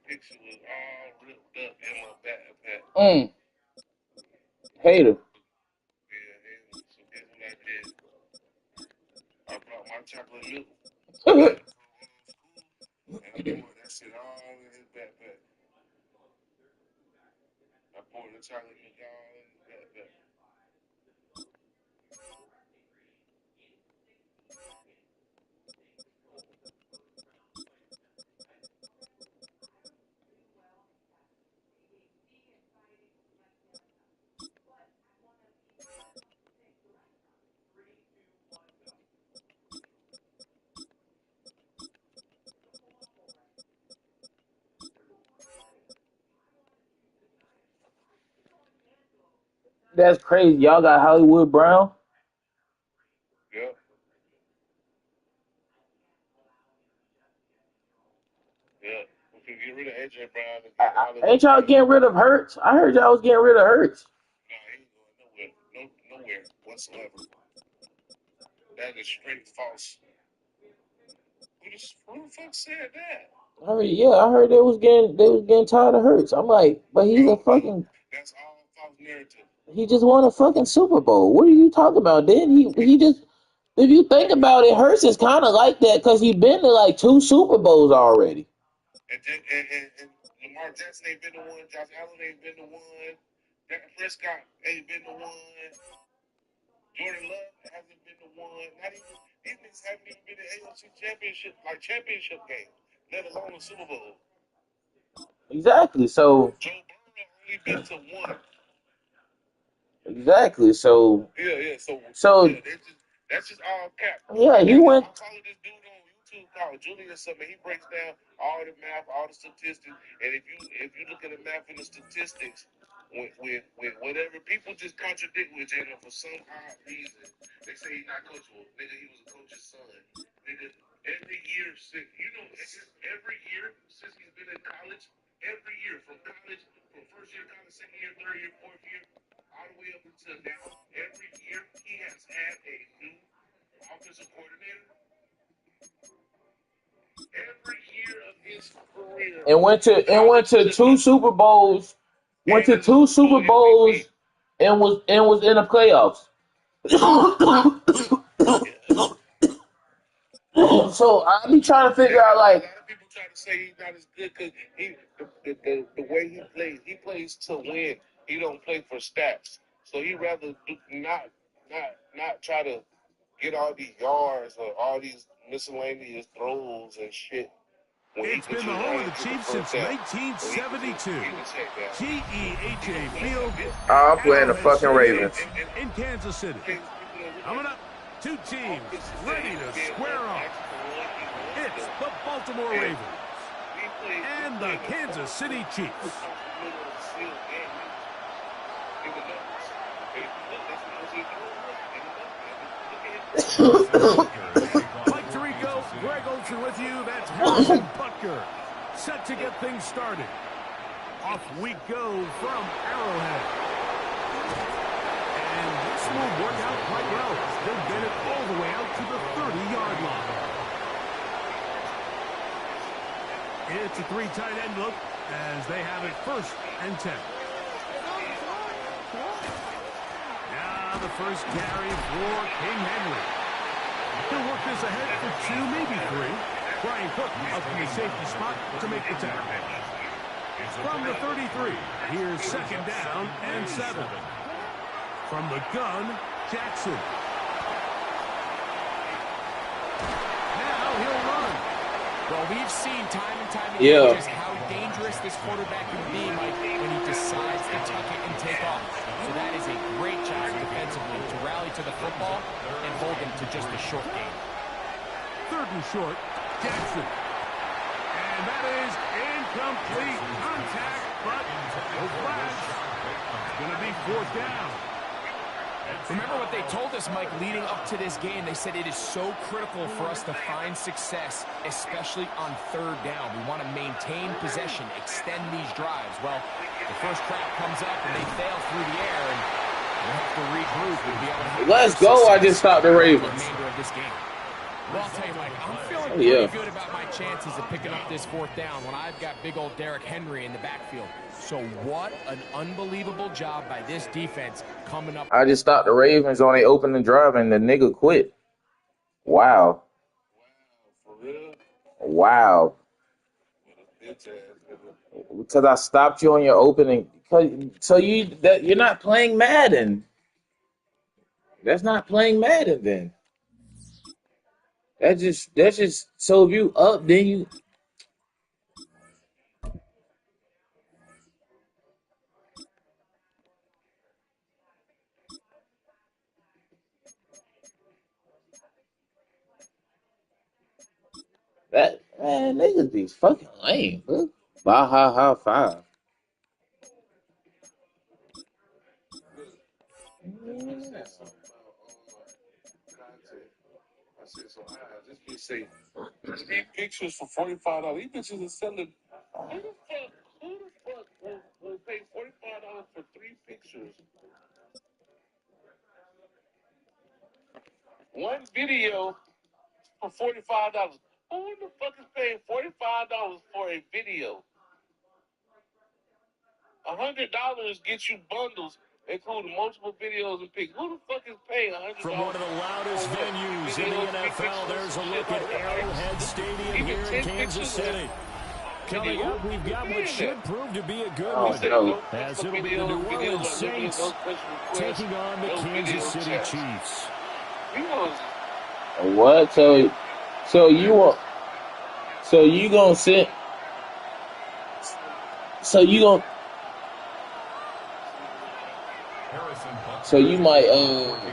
picture was all ripped up in my backpack. Hater. Yeah, and so guess what I did? I brought my chocolate milk back from school, and I poured that shit all in his backpack. I poured the chocolate milk all in his backpack. That's crazy. Y'all got Hollywood Brown. Yep, yep. We can get rid of AJ Brown and get Ain't Hollywood y'all Brown. getting rid of Hurts? I heard y'all was getting rid of Hurts. No, he ain't going nowhere. No, nowhere whatsoever. That is straight false. Who the fuck said that? I heard they was getting tired of Hurts. I'm like, but he's a No. fucking That's all false narrative. he just won a fucking Super Bowl. What are you talking about? Then he just if you think about it, Hurts is kind of like that because he's been to like two Super Bowls already. And Lamar Jackson ain't been the one. Josh Allen ain't been the one. Dak Prescott ain't been the one. Jordan Love hasn't been the one. Not even these niggas haven't even been in AFC championship game, let alone a Super Bowl. Exactly. So Joe Burrow only been to one. exactly. So Yeah. So so yeah, that's just all cap. yeah, he I went. follow this dude on YouTube called Julius something. He breaks down all the math, all the statistics, and if you look at the math and the statistics, with whatever people just contradict with Jalen for some odd reason, they say he's not coachable. Nigga, he was a coach's son. Nigga, every year since every year since he's been in college, every year from first year college, second year, third year, fourth year, all the way up until now, every year he has had a new offensive coordinator. Every year of his career, and went from to college to two Super Bowls, went and to is a two Super Bowl Super Bowls, MVP. and was in the playoffs. Yeah. So I be trying to figure out A like lot of people try to say he's not as good because the way he plays to win. He don't play for stats. So he rather not try to get all these yards or all these miscellaneous throws and shit when he It's could been just the home run of the and get the Chiefs first since down. When he could just 1972. get the check down. He GEHA don't play Field like this. at I'm playing the Arrowhead fucking Stadium Ravens. in Kansas City. People don't Coming realize up, two all teams this is that ready he to was being square off. asked for one, he wants It's them. the Baltimore And Ravens we and the played the Kansas hardest City Chiefs. across the middle of the field game in the numbers. And if you look, that's what I was doing. Look in the numbers. Look at his numbers. Mike Tirico, Greg Olson with you. That's Harrison Butker set to get things started. Off we go from Arrowhead. And this will work out quite well. They'll get it all the way out to the 30-yard line. It's a three tight end look as they have it 1st and 10. Now the first carry for King Henry. He'll work this ahead for 2, maybe 3. Brian Cook up in the safety spot to make the tackle. From the 33, here's 2nd down and 7. From the gun, Jackson. Now he'll run. Well, we've seen time and time again Yeah. just how dangerous this quarterback can be, Mike, when he decides to tuck it and take off. So that is a great job defensively to rally to the football and hold them to just a short game. 3rd and short, Jackson. And that is incomplete contact, but no flags. It's going to be 4th down. Remember what they told us, Mike, leading up to this game. They said it is so critical for us to find success, especially on 3rd down. We want to maintain possession, extend these drives. Well, the first crack comes up and they fail through the air, and we'll have to regroup and be able to have Let's go. I just stopped the the Ravens. remainder of this game. Well, I'll tell you, Mike, I'm feeling Oh, pretty yeah. good about my chances of picking up this 4th down when I've got big old Derrick Henry in the backfield. So what an unbelievable job by this defense coming up. I just stopped the Ravens on their opening drive and the nigga quit. Wow. For real? Wow. Bitch ass nigga. Because I stopped you on your opening. So you're not playing Madden. That's not playing Madden then. That's just so if you up then you that man niggas be fucking lame, bro. Baja 5. I said something about content. I said, so this bitch say 3 pictures for $45. These bitches are selling. Who the fuck will pay $45 for 3 pictures? One video for $45. Who the fuck is paying $45 for a video? $100 gets you bundles, including multiple videos and pics. Who the fuck is paying $100 From one of the loudest for what? venues in the Videos, NFL, there's a shit look like at that? Arrowhead Stadium Even here 10 in Kansas pictures City. Coming video. up, we've got what should prove to be a good Oh He one, said no. no as special it'll be the New videos, Orleans videos unlimited, no Saints special requests, taking on the no video Kansas City chats. Chiefs. Videos. What? So you want so you gonna sit so you gonna so you might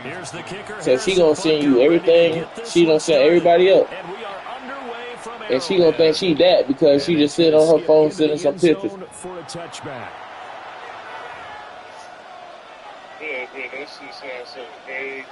Here's the kicker, so she Harrison gonna send Butker, you ready to everything. get this She one gonna send started. everybody up. And we are underway from And she gonna think Arrowhead. she that because she And just it's going sitting to on her skip phone into sending the some end pictures. zone for a touchback. Yeah, bro, that shit sounds so crazy.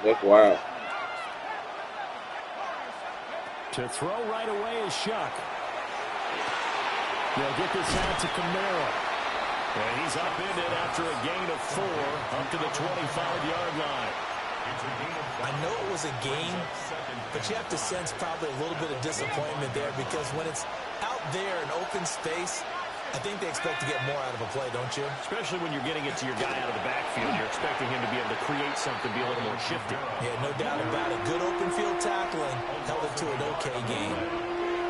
That's wild. To throw right away is Shuck. They'll get this out to Camaro. And he's upended after a gain of 4 up to the 25-yard line. I know it was a game, but you have to sense probably a little bit of disappointment there because when it's out there in open space, I think they expect to get more out of a play, don't you? Especially when you're getting it to your guy out of the backfield. You're expecting him to be able to create something, be a little more shifty. Yeah, no doubt about it. Good open field tackling held it to an okay game.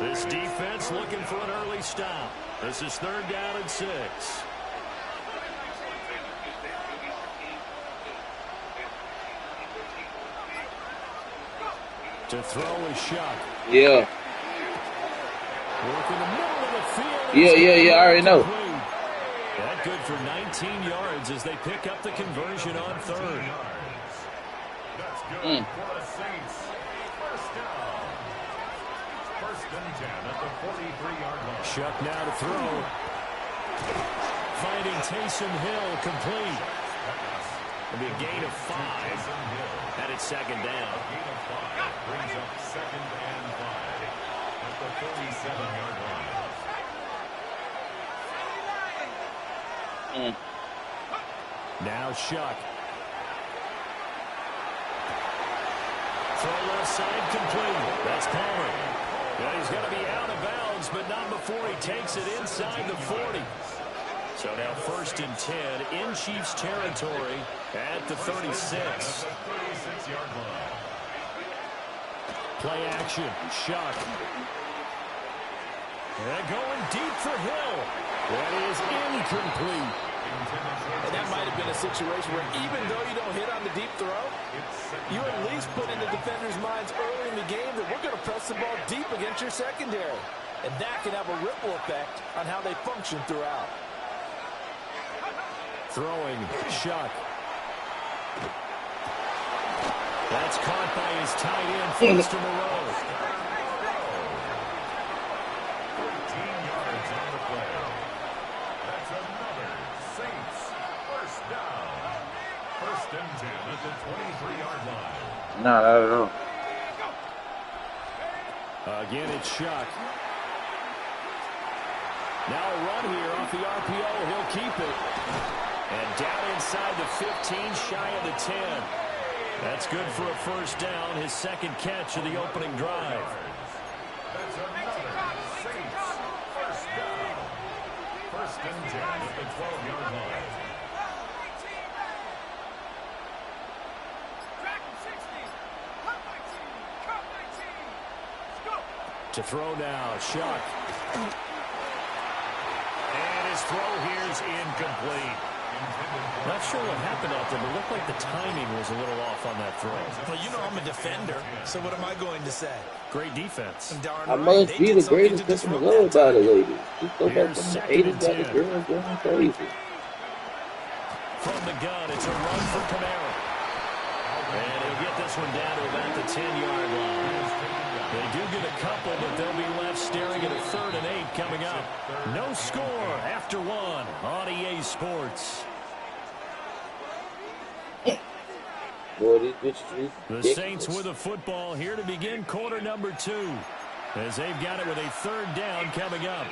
This defense looking for an early stop. This is 3rd down and 6. To throw is Shuck. Yeah. Work in the middle of the field. Yeah, I already know. That good for 19 yards as they pick up the conversion on 3rd. That's good for the Saints. First down. 1st and 10 at the 43-yard line. Shuck now to throw. Finding Taysom Hill complete. It'll be a gain of 5. And it's 2nd down. A gain of 5 brings up 2nd and 5 at the 37-yard line. Now Shuck. Throw left side complete. That's Palmer. Yeah, he's going to be out of bounds, but not before he takes it inside the 40. So now 1st and 10 in Chiefs territory at the 36. 36-yard line. Play action. Shuck. And going deep for Hill. That is incomplete. And that might have been a situation where even though you don't hit on the deep throw, you at least put in the defenders' minds early in the game that we're going to press the ball deep against your secondary. And that can have a ripple effect on how they function throughout. Throwing, Shuck. That's caught by his tight end, Foster Moreau. 14 yards on the play. That's another Saints first down. 1st and 10 at the 23-yard Again, it's Shuck. Now a run here off the RPO. He'll keep it. And down inside the 15, shy of the 10. That's good for a first down, his second catch of the opening drive. That's another Saints first down. First and 10 at the 12-yard line. To throw now, Shuck. And his throw here's incomplete. Not sure what happened out there, but it looked like the timing was a little off on that throw. Well, you know I'm a defender, so what am I going to say? Great defense. I must be the greatest person in the world about it, ladies. Just go back from the 80s, got the girls going crazy. From the gun, it's a run for Camara. And he'll get this one down to about the 10-yard line. They do get a couple, but they'll be left staring at a 3rd and 8 coming up. No score after 1 on EA Sports. Boy, these bitches The Saints with a football here to begin quarter number 2, as they've got it with a 3rd down coming up.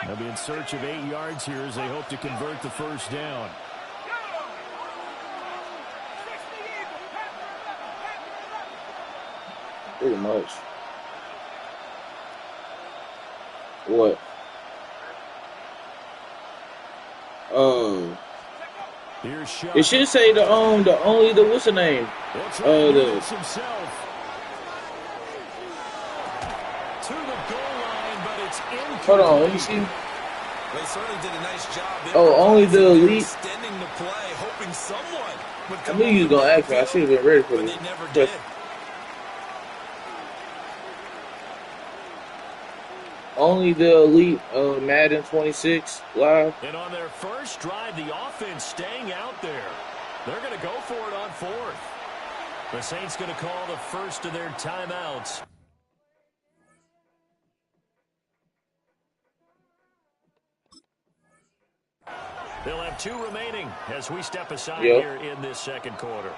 They'll be in search of 8 yards here as they hope to convert the first down. Pretty much. What? Here's Shuck. It should say the what's the name? Himself. To the goal line, but it's incomplete. Hold on, let me see. They certainly did a nice job. Oh, only the elite. Extending the play, hoping someone would I come. knew you was gonna ask me. I should have been ready for but this. they never did. Only the elite Madden 26 live. And on their first drive, the offense staying out there. They're going to go for it on 4th. The Saints going to call the first of their timeouts. They'll have 2 remaining as we step aside here in this second quarter.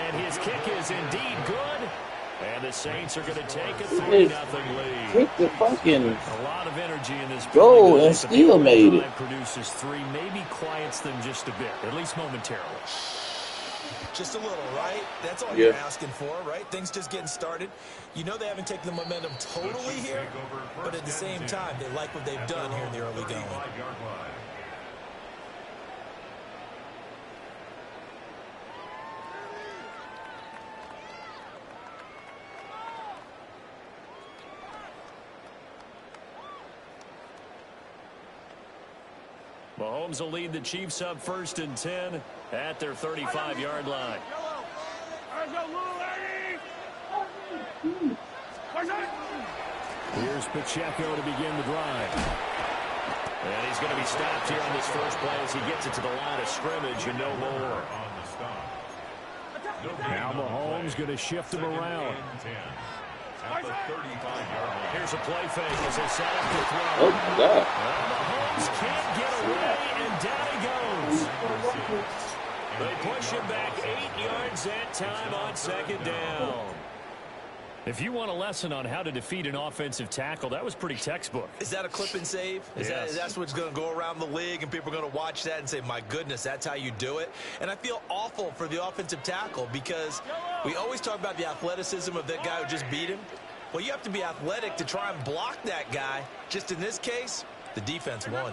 And his kick is indeed good. And the Saints are going to take a 3-0 lead. Take the fucking A lot of energy in this goal building. and still made it. Produces 3, maybe quiets them just a bit, at least momentarily. Just a little, right? That's all you're asking for, right? Things just getting started. You know they haven't taken the momentum totally here, but at the same time, they like what they've done here in the early going. Mahomes will lead the Chiefs up 1st and 10 at their 35-yard line. Here's Pacheco to begin the drive. And he's going to be stopped here on this first play as he gets it to the line of scrimmage and no more. Now Mahomes going to shift him around. Here's a play fake as they set up to throw. Oh my God. Mahomes can't get away, and down he goes. They push him back 8 yards that time on 2nd down. If you want a lesson on how to defeat an offensive tackle, that was pretty textbook. Is that a clip and save? That's what's going to go around the league, and people are going to watch that and say, my goodness, that's how you do it? And I feel awful for the offensive tackle because we always talk about the athleticism of that guy who just beat him. Well, you have to be athletic to try and block that guy. Just in this case, the defense won.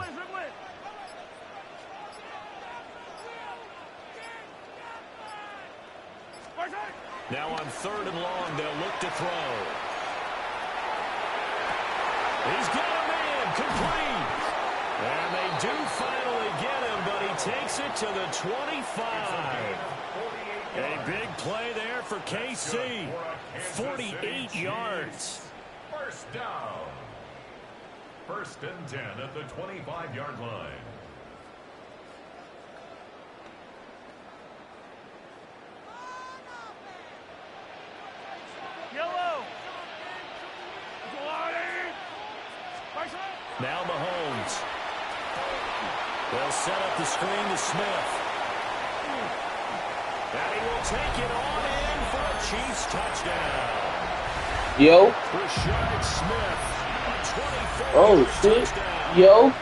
Now on 3rd and long, they'll look to throw. He's got a man complete. And they do finally get him, but he takes it to the 25. A big play there for KC. 48 yards. First down. 1st and 10 at the 25-yard line. Now Mahomes. They'll set up the screen to Smith. And he will take it on in for a Chiefs touchdown. Yo. Rashard Smith, a 24-yard Oh, shit. touchdown. Yo. And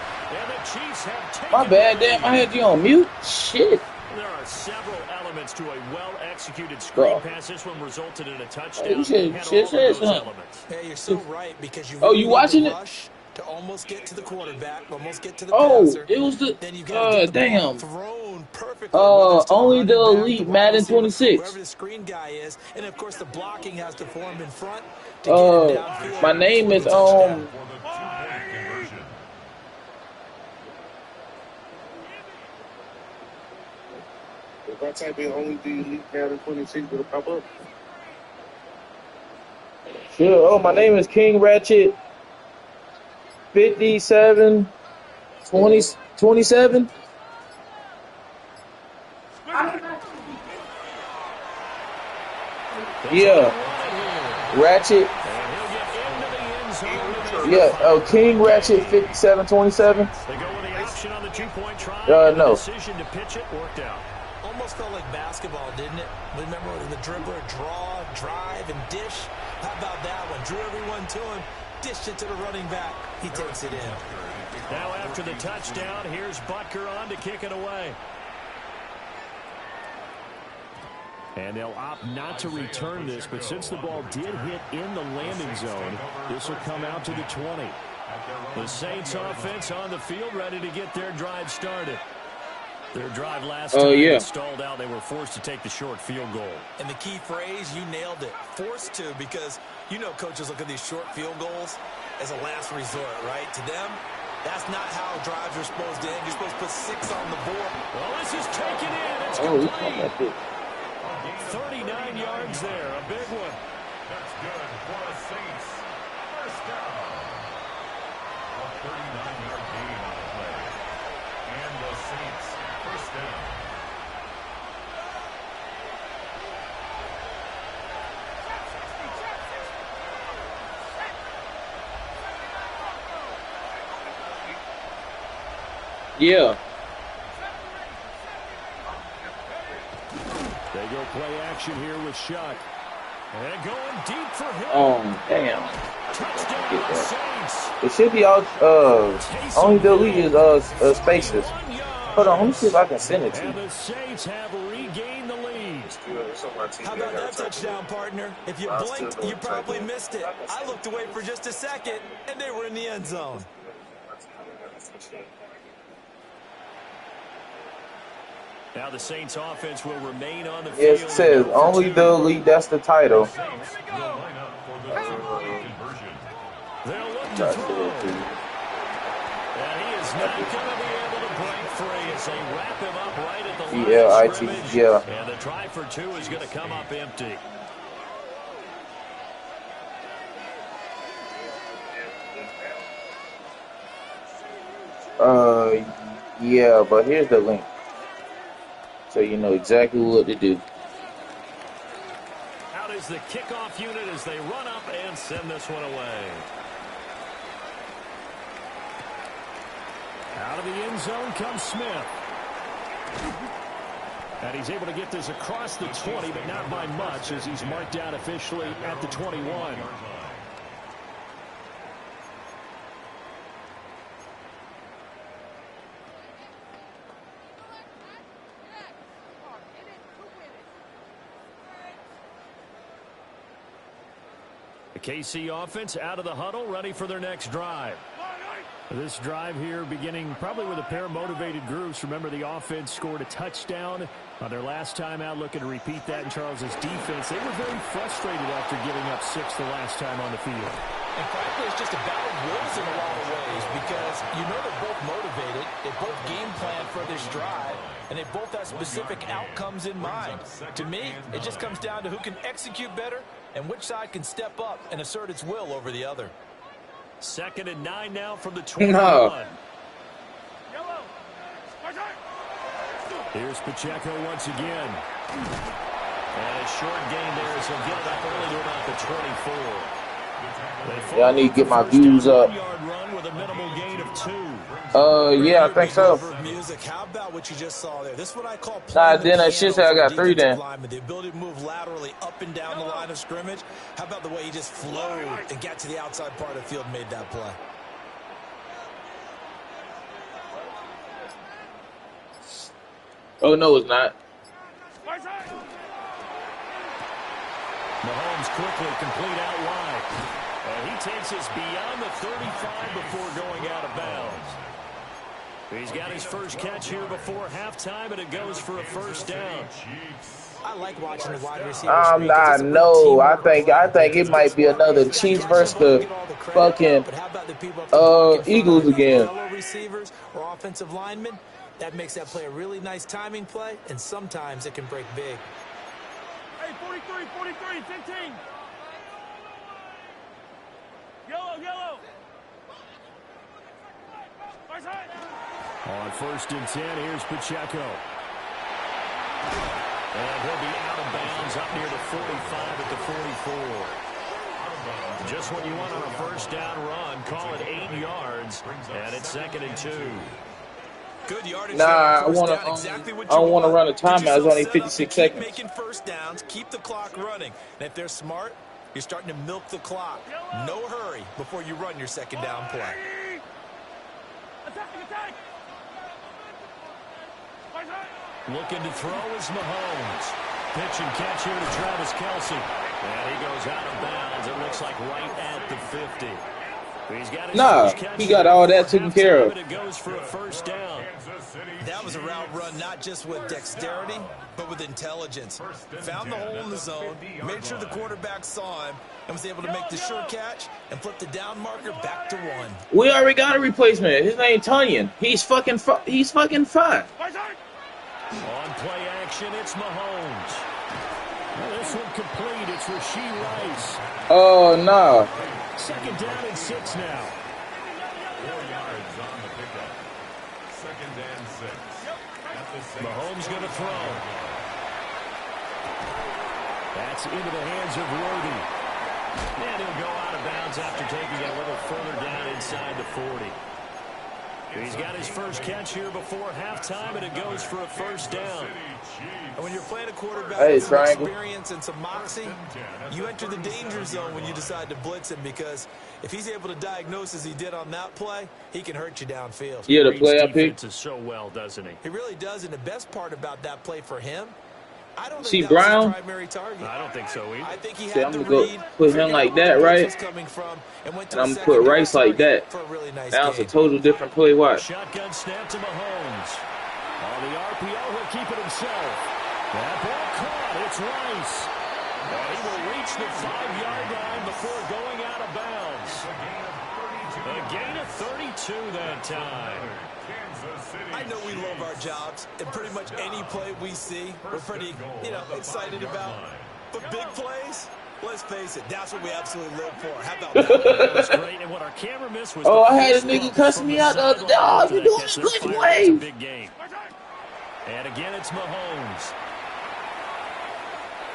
the Chiefs have taken My bad, the damn. I lead. had you on mute. Shit. There are several elements to a well-executed screen Bro. pass. This one resulted in a Oh, touchdown. you should Had said all of those something. elements. Hey, you're so right, because you Oh, really you need watching to it? rush to almost get to the quarterback, almost get to the Oh, passer. it was the Then you got to get the ball damn. thrown perfectly, whether it's to the Only the running back, the elite wide Madden receiver, 26. whoever the screen guy is. And, of course, the blocking has to form in front to get him downfield. My name for is the touchdown. For the two-point conversion. If I type in only the elite Madden 26, it'll pop up. Sure. Oh, my name is King Ratchet 57 20 27. Yeah. Ratchet. Yeah. King Ratchet 57 27. They go with the option on the two-point try. And the No. decision to pitch it worked out. Almost felt like basketball, didn't it? Remember the dribbler, draw, drive, and dish? How about that one? Drew everyone to him, dished it to the running back. He takes it in. Now after the touchdown, here's Butker on to kick it away. And they'll opt not to return this, but since the ball did hit in the landing zone, this will come out to the 20. The Saints offense on the field, ready to get their drive started. Their drive last time stalled out. They were forced to take the short field goal. And the key phrase, you nailed it. Forced to, because you know coaches look at these short field goals as a last resort, right? To them, that's not how drives are supposed to end. You're supposed to put 6 on the board. Well, this is taken in. It's complete. 39 yards there. A big one. That's good for the Saints. First down. A 39-yard gain on the play. And the Saints, first down. Yeah. They go play action here with Shuck. And going deep for him. Oh, damn. Touchdown, Saints. It should be all, only the elite is spaces. Hold on, let me see if I can send it to And you. the Saints have regained the lead. How about that touchdown, partner? If you blinked, you probably missed it. I looked away for just a second, and they were in the end zone. Now the Saints offense will remain on the field. Yes, it says only the elite. That's the title. Saints will line up for the two-point conversion. They'll look to throw. And he is not going to be able to break free as they wrap him up right at the line of scrimmage. Yeah. And the try for 2 is going to come up empty. Yeah, but here's the link. So you know exactly what to do. Out is the kickoff unit as they run up and send this one away. Out of the end zone comes Smith. And he's able to get this across the 20, but not by much as he's marked down officially at the 21. The KC offense out of the huddle, ready for their next drive. This drive here beginning probably with a pair of motivated groups. Remember, the offense scored a touchdown on their last time out, looking to repeat that in Charles's defense. They were very frustrated after giving up 6 the last time on the field. And frankly, it's just a battle of wills in a lot of ways because you know they're both motivated, they both game plan for this drive, and they both have specific outcomes in mind. To me, it just comes down to who can execute better and which side can step up and assert its will over the other. 2nd and 9 now from the 21. No. Here's Pacheco once again. And a short gain there as he'll get it up early to about the 24. Yeah, I need to get my views up. 1-yard run with a minimal gain of 2. Yeah, I think so. Music. How about what you just saw there? This is what I call Nah, playing the then I should piano say I for a got 3 defensive then. lineman. The ability to move laterally up and down the line of scrimmage. How about the way he just flowed and got to the outside part of the field and made that play? Oh, no, it's not. Mahomes quickly complete out wide. And he takes us beyond the 35 before going out of bounds. He's got his first catch here before halftime, and it goes for a first down. I like watching the wide receiver. I know. I think it might be another Chiefs versus the fucking Eagles again. Fellow receivers or offensive linemen, that makes that play a really nice timing play, and sometimes it can break big. Hey, 43, 15. Yellow. On 1st and 10, here's Pacheco. And he'll be out of bounds up near the 45 at the 44. Just when you want on a first down run, call it 8 yards, and it's 2nd and 2. Good yardage. Nah, I want to. Exactly I don't want to run a timeout. It's only 56 keep seconds. Making first downs, keep the clock running. And if they're smart, you're starting to milk the clock. No hurry before you run your second down play. Attack. Looking to throw is Mahomes. Pitch and catch here to Travis Kelce. And he goes out of bounds. It looks like right at the 50. He got all that taken care of. It goes for a first down. That was a route run not just with dexterity, but with intelligence. Found the hole in the zone, made sure the quarterback saw him, and was able to make the sure catch and flip the down marker back to 1. We already got a replacement. His name Tunyon. He's fucking fine. On play action, it's Mahomes. Well, this one complete. It's Rashee Rice. Oh, no. 2nd down and 6 now. 4 yards on the pickup. 2nd and 6. Mahomes going to throw. That's into the hands of Worthy. And he'll go out of bounds after taking it a little further down inside the 40. He's got his first catch here before halftime, and it goes for a first down. And when you're playing a quarterback Hey, with some triangle. experience and some moxie, you enter the danger zone when you decide to blitz him, because if he's able to diagnose as he did on that play, he can hurt you downfield. Yeah, the play I picked. Defenses so well, doesn't he? He really does, and the best part about that play for him, I don't See think that Brown? was his primary target. I don't think so either. I think he See, had I'm the gonna go read, put him figured like out where that, the blitz right? was coming from, and went to And a I'm gonna put secondary Rice like target that. for a really nice Now it's a game. total different play. Watch. Shotgun snap to Mahomes. On the RPO, he'll keep it himself. That ball caught. It's Rice. And he will reach the 5-yard line before going out of bounds. A gain of 32 that time. I know we love our jobs, and pretty much any play we see, we're pretty, excited about. But big plays, let's face it, that's what we absolutely live for. How about that? That was great, and what our camera missed was Oh, the I had a fist nigga bump cussing from me the out the other day. sideline Oh, to you that doing catch. it They're glitch fired. wave. It's a big game. And again, it's Mahomes.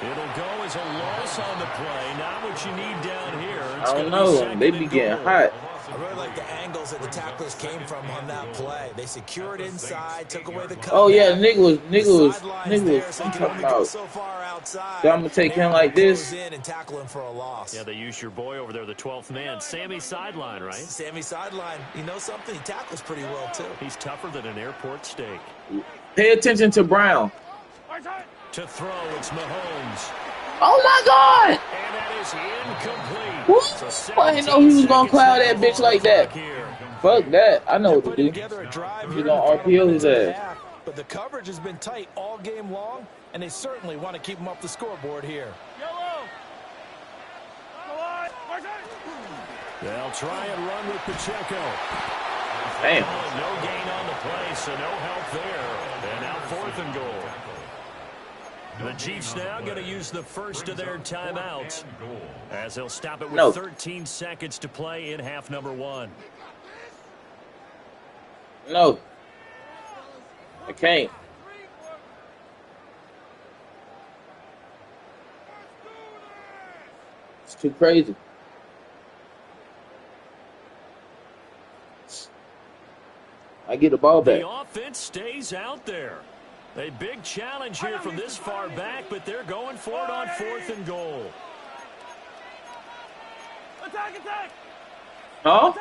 It'll go as a loss on the play. Not what you need down here. It's I gonna don't be know. second They and be getting goal. hot. I really like the angles that the tacklers came from on that play. They secured inside, took away the cutback. Oh yeah, nigga was So you can talking only go about. so far outside. So I'm gonna take him like this. In and tackle him for a loss. Yeah, they used your boy over there, the 12th man. Sammy sideline, right? Sammy sideline. You know something? He tackles pretty well, too. He's tougher than an airport steak. Pay attention to Brown. To throw, it's Mahomes. Oh my God! And that is incomplete. Woo! So I didn't know he was gonna 17 cloud seconds that bitch like on the that. clock here. Fuck that. I know what to Putting do. together a drive He's here gonna in the final RPO his minute and a ass. half, but the coverage has been tight all game long, and they certainly want to keep him off the scoreboard here. They'll try and run with Pacheco. Damn. No gain on the play, so no help there. And now 4th and goal. The Chiefs now going to use the first of their timeouts as they'll stop it with 13 seconds to play in half number 1. No. I can't. It's too crazy. get the ball back. The offense stays out there. A big challenge here from this far back, but they're going for it on 4th and goal. Attack! Huh?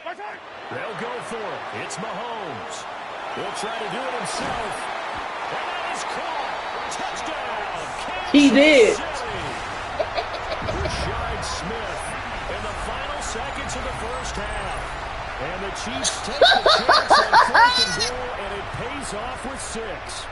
Attack! They'll go for it. It's Mahomes. He'll try to do it himself. And that is caught. Touchdown. Kansas He did. City. Rashard Smith in the final seconds of the first half. And the Chiefs take the chance on 4th and goal, and it pays off with 6.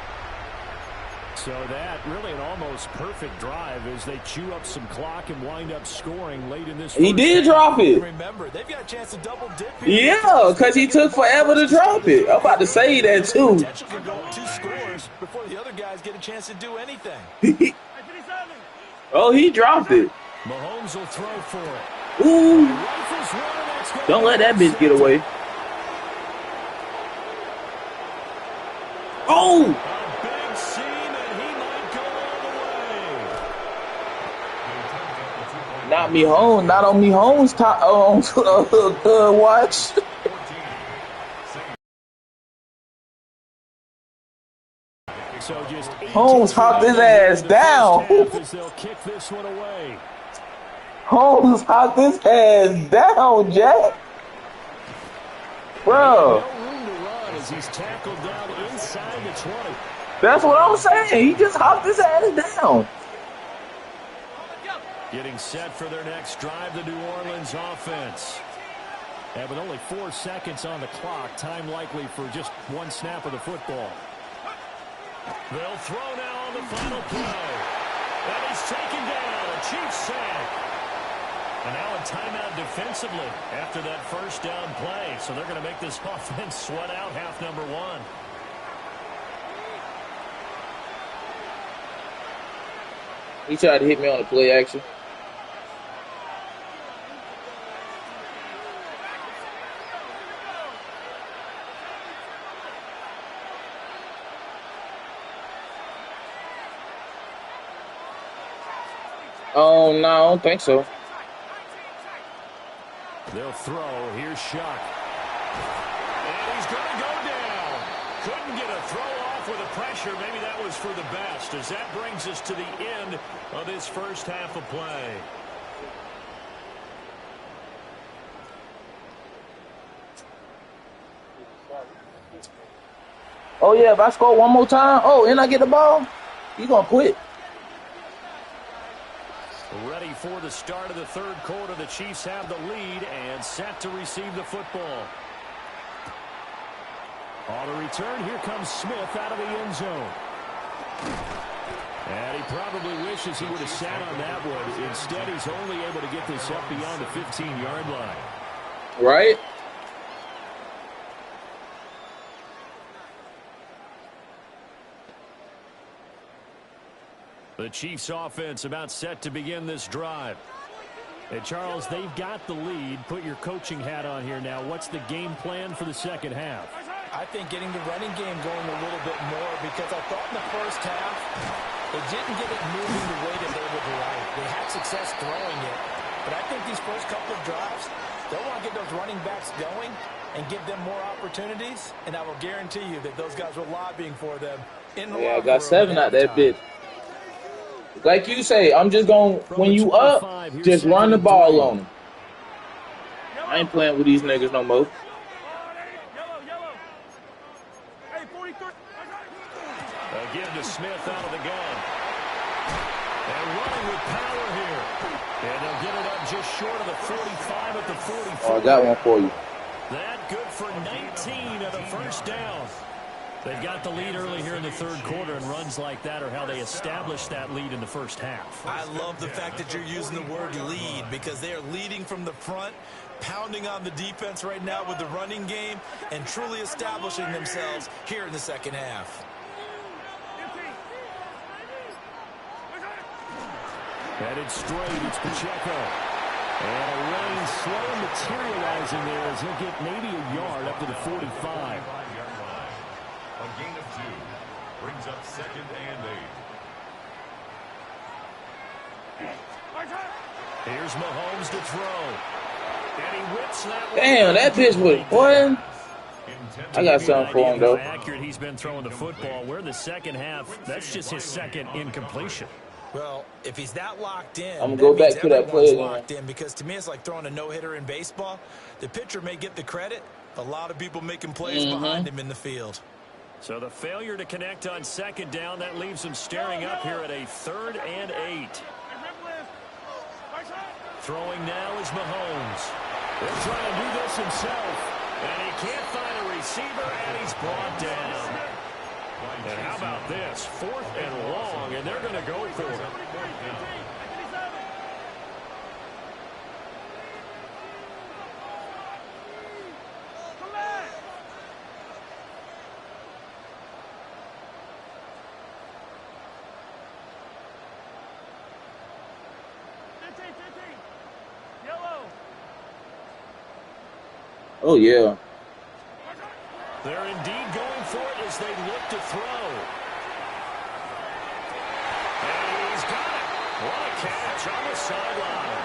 So that really an almost perfect drive as they chew up some clock and wind up scoring late in this. He did drop it. Remember, they've got a chance to double dip here. Yeah, because he took forever to drop it. I'm about to say that too. Potential can go 2 scores before the other guys get a chance to do anything. Oh, he dropped it. Mahomes will throw for it. Ooh. Rifles one, and that's gonna Don't let that bitch get away. Oh! A big seam, and he might go all the way. Not me home. Not on me home's top watch. So just Holmes hopped his ass down. as they'll kick this one away. Holmes hopped his ass down, Jack. Bro, No room to run as he's tackled down inside the 20. that's what I'm saying. He just hopped his ass down. Getting set for their next drive, the New Orleans offense. And with only 4 seconds on the clock, time likely for just 1 snap of the football. They'll throw now on the final play. And he's taken down. A Chiefs sack. And now a timeout defensively after that first down play. So they're going to make this offense sweat out half number 1. He tried to hit me on the play action. Oh, no, I don't think so. They'll throw. Here's Shuck. And he's going to go down. Couldn't get a throw off with the pressure. Maybe that was for the best, as that brings us to the end of this first half of play. Oh, yeah, if I score one more time, and I get the ball, you going to quit. Ready for the start of the third quarter. The Chiefs have the lead and set to receive the football. On the return, here comes Smith out of the end zone. And he probably wishes he would have sat on that one. Instead, he's only able to get this up beyond the 15-yard line. Right? The Chiefs offense about set to begin this drive. And Charles, they've got the lead. Put your coaching hat on here now. What's the game plan for the second half? I think getting the running game going a little bit more, because I thought in the first half they didn't get it moving the way that they would like. They had success throwing it. But I think these first couple of drives, they'll want to get those running backs going and give them more opportunities. And I will guarantee you that those guys were lobbying for them in the Yeah, I locker got room 7 out that bitch. Like you say, I'm just going to, when you up, just run the ball on them. I ain't playing with these niggas no more. Again to Smith out of the gun. And running with power here. And they'll get it up just short of the 45 at the 44. Oh, I got one for you. That good for 19 at a first down. They've got the lead early here in the third quarter, and runs like that are how they established that lead in the first half. I love the fact that you're using the word lead, because they are leading from the front, pounding on the defense right now with the running game, and truly establishing themselves here in the second half. Headed straight, it's Pacheco. And a rain slow materializing there as he'll get maybe a yard up to the 45. A gain of 2 brings up 2nd and 8. Here's Mahomes to throw. And he whips that one. Damn, that bitch was one. I got something for him, How though. accurate he's been throwing the football. Where the second half, that's just his second incompletion. Well, if he's that locked in, I'm going to that go means back to that everyone's play again. locked in, because to me it's like throwing a no-hitter in baseball. The pitcher may get the credit. A lot of people making plays behind him in the field. So the failure to connect on second down, that leaves him staring up here at a 3rd and 8. Throwing now is Mahomes. He'll try to do this himself. And he can't find a receiver, and he's brought down. And how about this? 4th and long, and they're going to go for it. Oh, yeah. They're indeed going for it as they look to throw. And he's got it. What a catch on the sideline.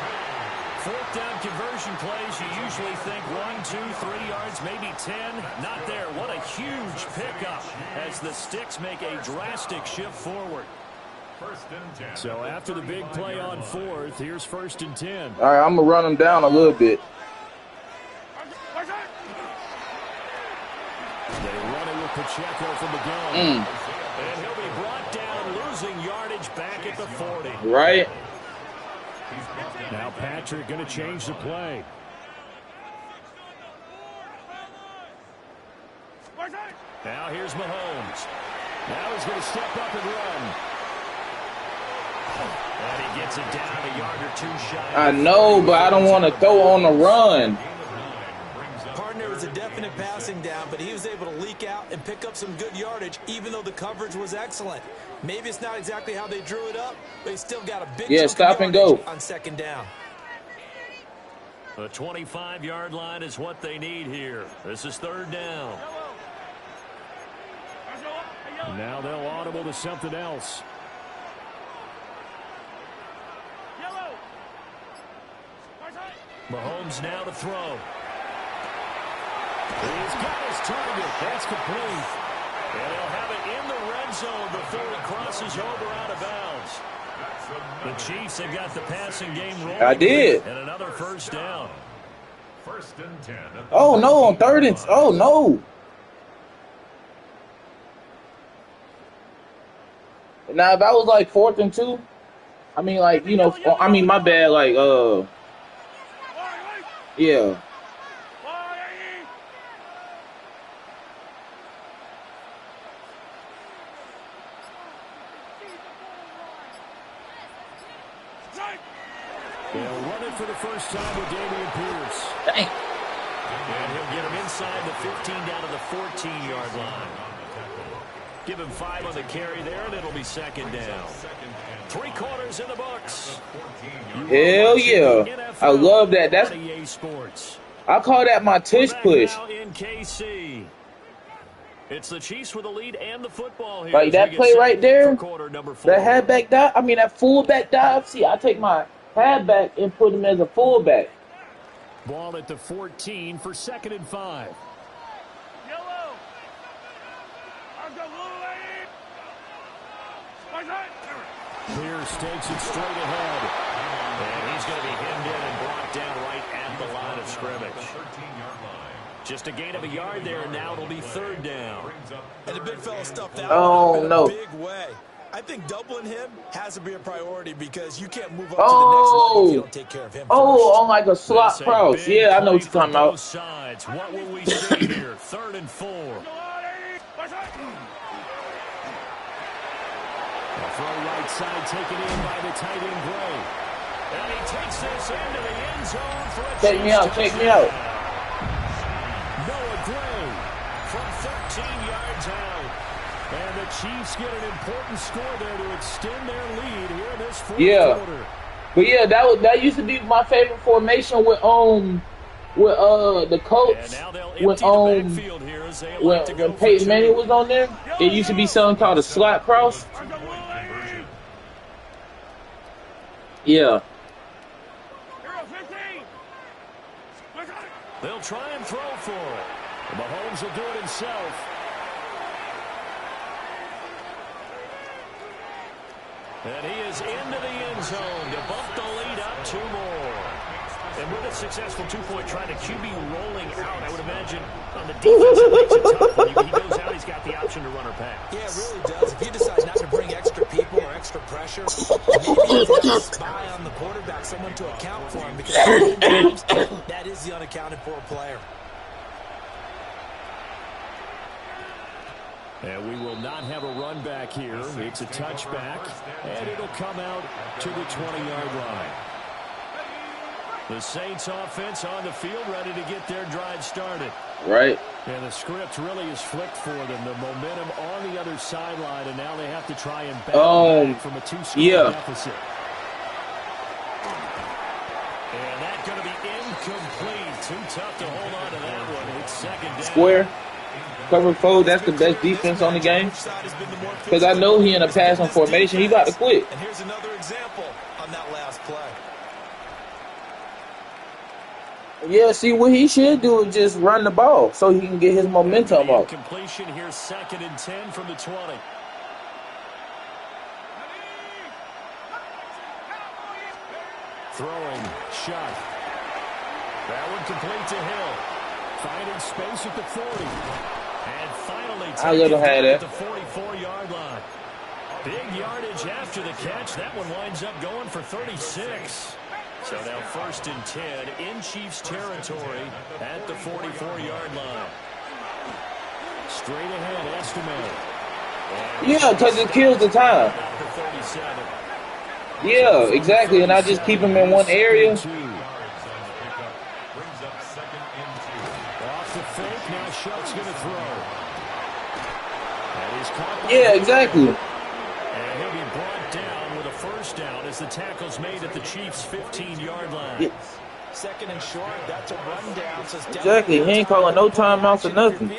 4th down conversion plays, you usually think 1, 2, 3 yards, maybe 10. Not there. What a huge pickup as the Sticks make a drastic shift forward. So after the big play on 4th, here's 1st and 10. All right, I'm going to run him down a little bit. They run it with Pacheco from the gun. And he'll be brought down, losing yardage back at the 40. Right. Now Patrick going to change the play. Now here's Mahomes. Now he's going to step up and run. And he gets it down a yard or 2 shy. I know, but I don't want to throw on the run. Partner was a definite passing down, but he was able to leak out and pick up some good yardage, even though the coverage was excellent. Maybe it's not exactly how they drew it up, but he still got a big chunk stop of and yardage go on second down. The 25-yard line is what they need here. This is 3rd down. Now they'll audible to something else. Mahomes now to throw. He's got his target. That's complete. And he'll have it in the red zone before it crosses over out of bounds. The Chiefs have got the passing game rolling. I did. And another 1st down. 1st and 10. Oh, no, on 3rd and... Oh, no. Now, if I was like 4th and 2, I mean, like, you know, I mean, my bad, like, yeah. They'll run it for the first time with Dameon Pierce. Dang. And he'll get him inside the 15 down to the 14-yard line. Give him 5 on the carry there, and it'll be 2nd down. 3 quarters in the books. Hell yeah. I love that. That's EA Sports. I call that my tush push. Now in KC. It's the Chiefs with the lead and the football here. Like that play right there, that halfback dive, I mean that fullback dive. See, I take my halfback and put him as a fullback. Ball at the 14 for 2nd and 5. Pierce takes it straight ahead. And he's going to be hemmed in and brought down right at the line of scrimmage. Just a gain of a yard there, and now it'll be 3rd down. And the big fella stuffed that Oh, one in no. a big way. I think doubling him has to be a priority, because you can't move up Oh. to the next level if you don't take care of him Oh, first. on like a slot That's a cross. big Yeah, I know what play you're talking from both about. sides. What will we see here? 3rd and 4. Throw right side taken in by the tight end Gray. And he takes this into the end zone for a Check me out, check me out. Noah Gray from 13 yards out. And the Chiefs get an important score there to extend their lead here in this 4th quarter. But yeah, that used to be my favorite formation with the Colts when Peyton Manning was on there. It used to be something called a slot cross. Yeah. They'll try and throw for it. Mahomes will do it himself. And he is into the end zone to bump the lead up 2 more. And with a successful 2-point try, the QB rolling out, I would imagine on the defense it makes it tough. When he goes out, he's got the option to run or pass. Yeah, it really does. If you decide not to bring extra people or extra pressure, maybe you've got a spy on the quarterback, someone to account for him, because sometimes that is the unaccounted for player. And we will not have a run back here. It's a touchback, and it'll come out to the 20-yard line. The Saints offense on the field, ready to get their drive started. Right. And the script really is flipped for them. The momentum on the other sideline, and now they have to try and battle back from a 2-score deficit. And that's going to be incomplete. Too tough to hold on to that one. It's second down. Square. Cover 4, that's the best defense on the game. Because I know he in a passing formation. He about to quit. And here's another example on that last play. Yeah, see, what he should do is just run the ball so he can get his momentum up. Completion here, 2nd and 10 from the 20. Throwing, shot. That one complete to Hill. Finding space at the 40. And finally taking it at the 44-yard line. Big yardage after the catch. That one winds up going for 36. So now 1st and 10 in Chiefs territory at the 44-yard line. Straight ahead, estimate. Yeah, because it kills the time. Yeah, exactly. And I just keep him in one area. Off the fake, now Schultz going to throw. And he's caught. Yeah, exactly. And he'll be brought down with a first down as the tackle's made at the Chiefs' 15-yard line. Yeah. 2nd and short, that's a rundown. So exactly, he ain't calling no timeouts or nothing.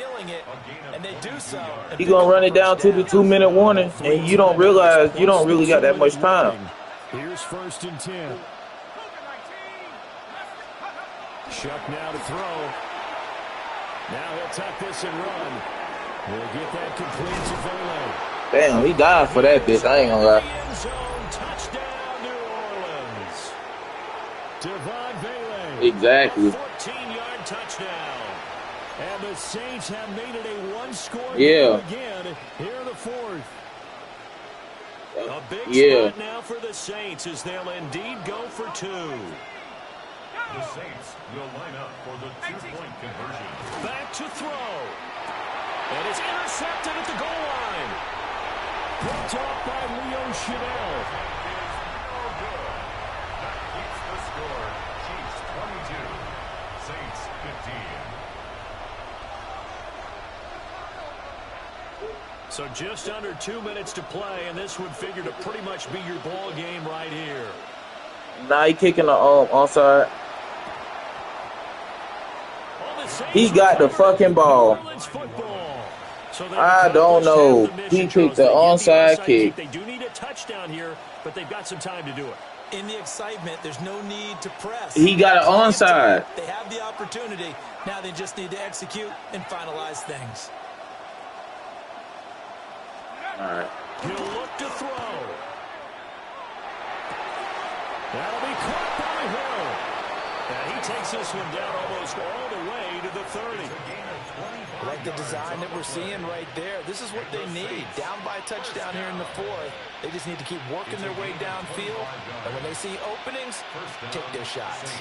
And they do so. He gonna run it down to the 2-minute warning, and you don't realize you don't really got that much time. Here's 1st and 10. Shuck now to throw. Now he'll tuck this and run. We'll get that complete to Vele. Damn, he died for that bitch. I ain't gonna lie. End zone touchdown, New Orleans. Devon Vele. Exactly. 14-yard touchdown. And the Saints have made it a one-score game again here in the 4th. A big spot now for the Saints as they'll indeed go for 2. The Saints will line up for the 2-point conversion. Back to throw. And it's intercepted at the goal line. Picked off by Leo Chanel. No good. That keeps the score. Chiefs 22. Saints 15. So just under 2 minutes to play, and this would figure to pretty much be your ball game right here. Nah, he kicking the onside. He got the fucking ball. I don't know. He kicked the onside kick. They do need a touchdown here, but they've got some time to do it. In the excitement, there's no need to press. He got an onside. They have the opportunity. Now they just need to execute and finalize things. All right. He'll look to throw. That'll be caught by Hill. And he takes this one down almost all the way to the 30. Like the design that we're seeing right there. This is what they need. Down by a touchdown here in the 4th. They just need to keep working their way downfield. And when they see openings, take their shots.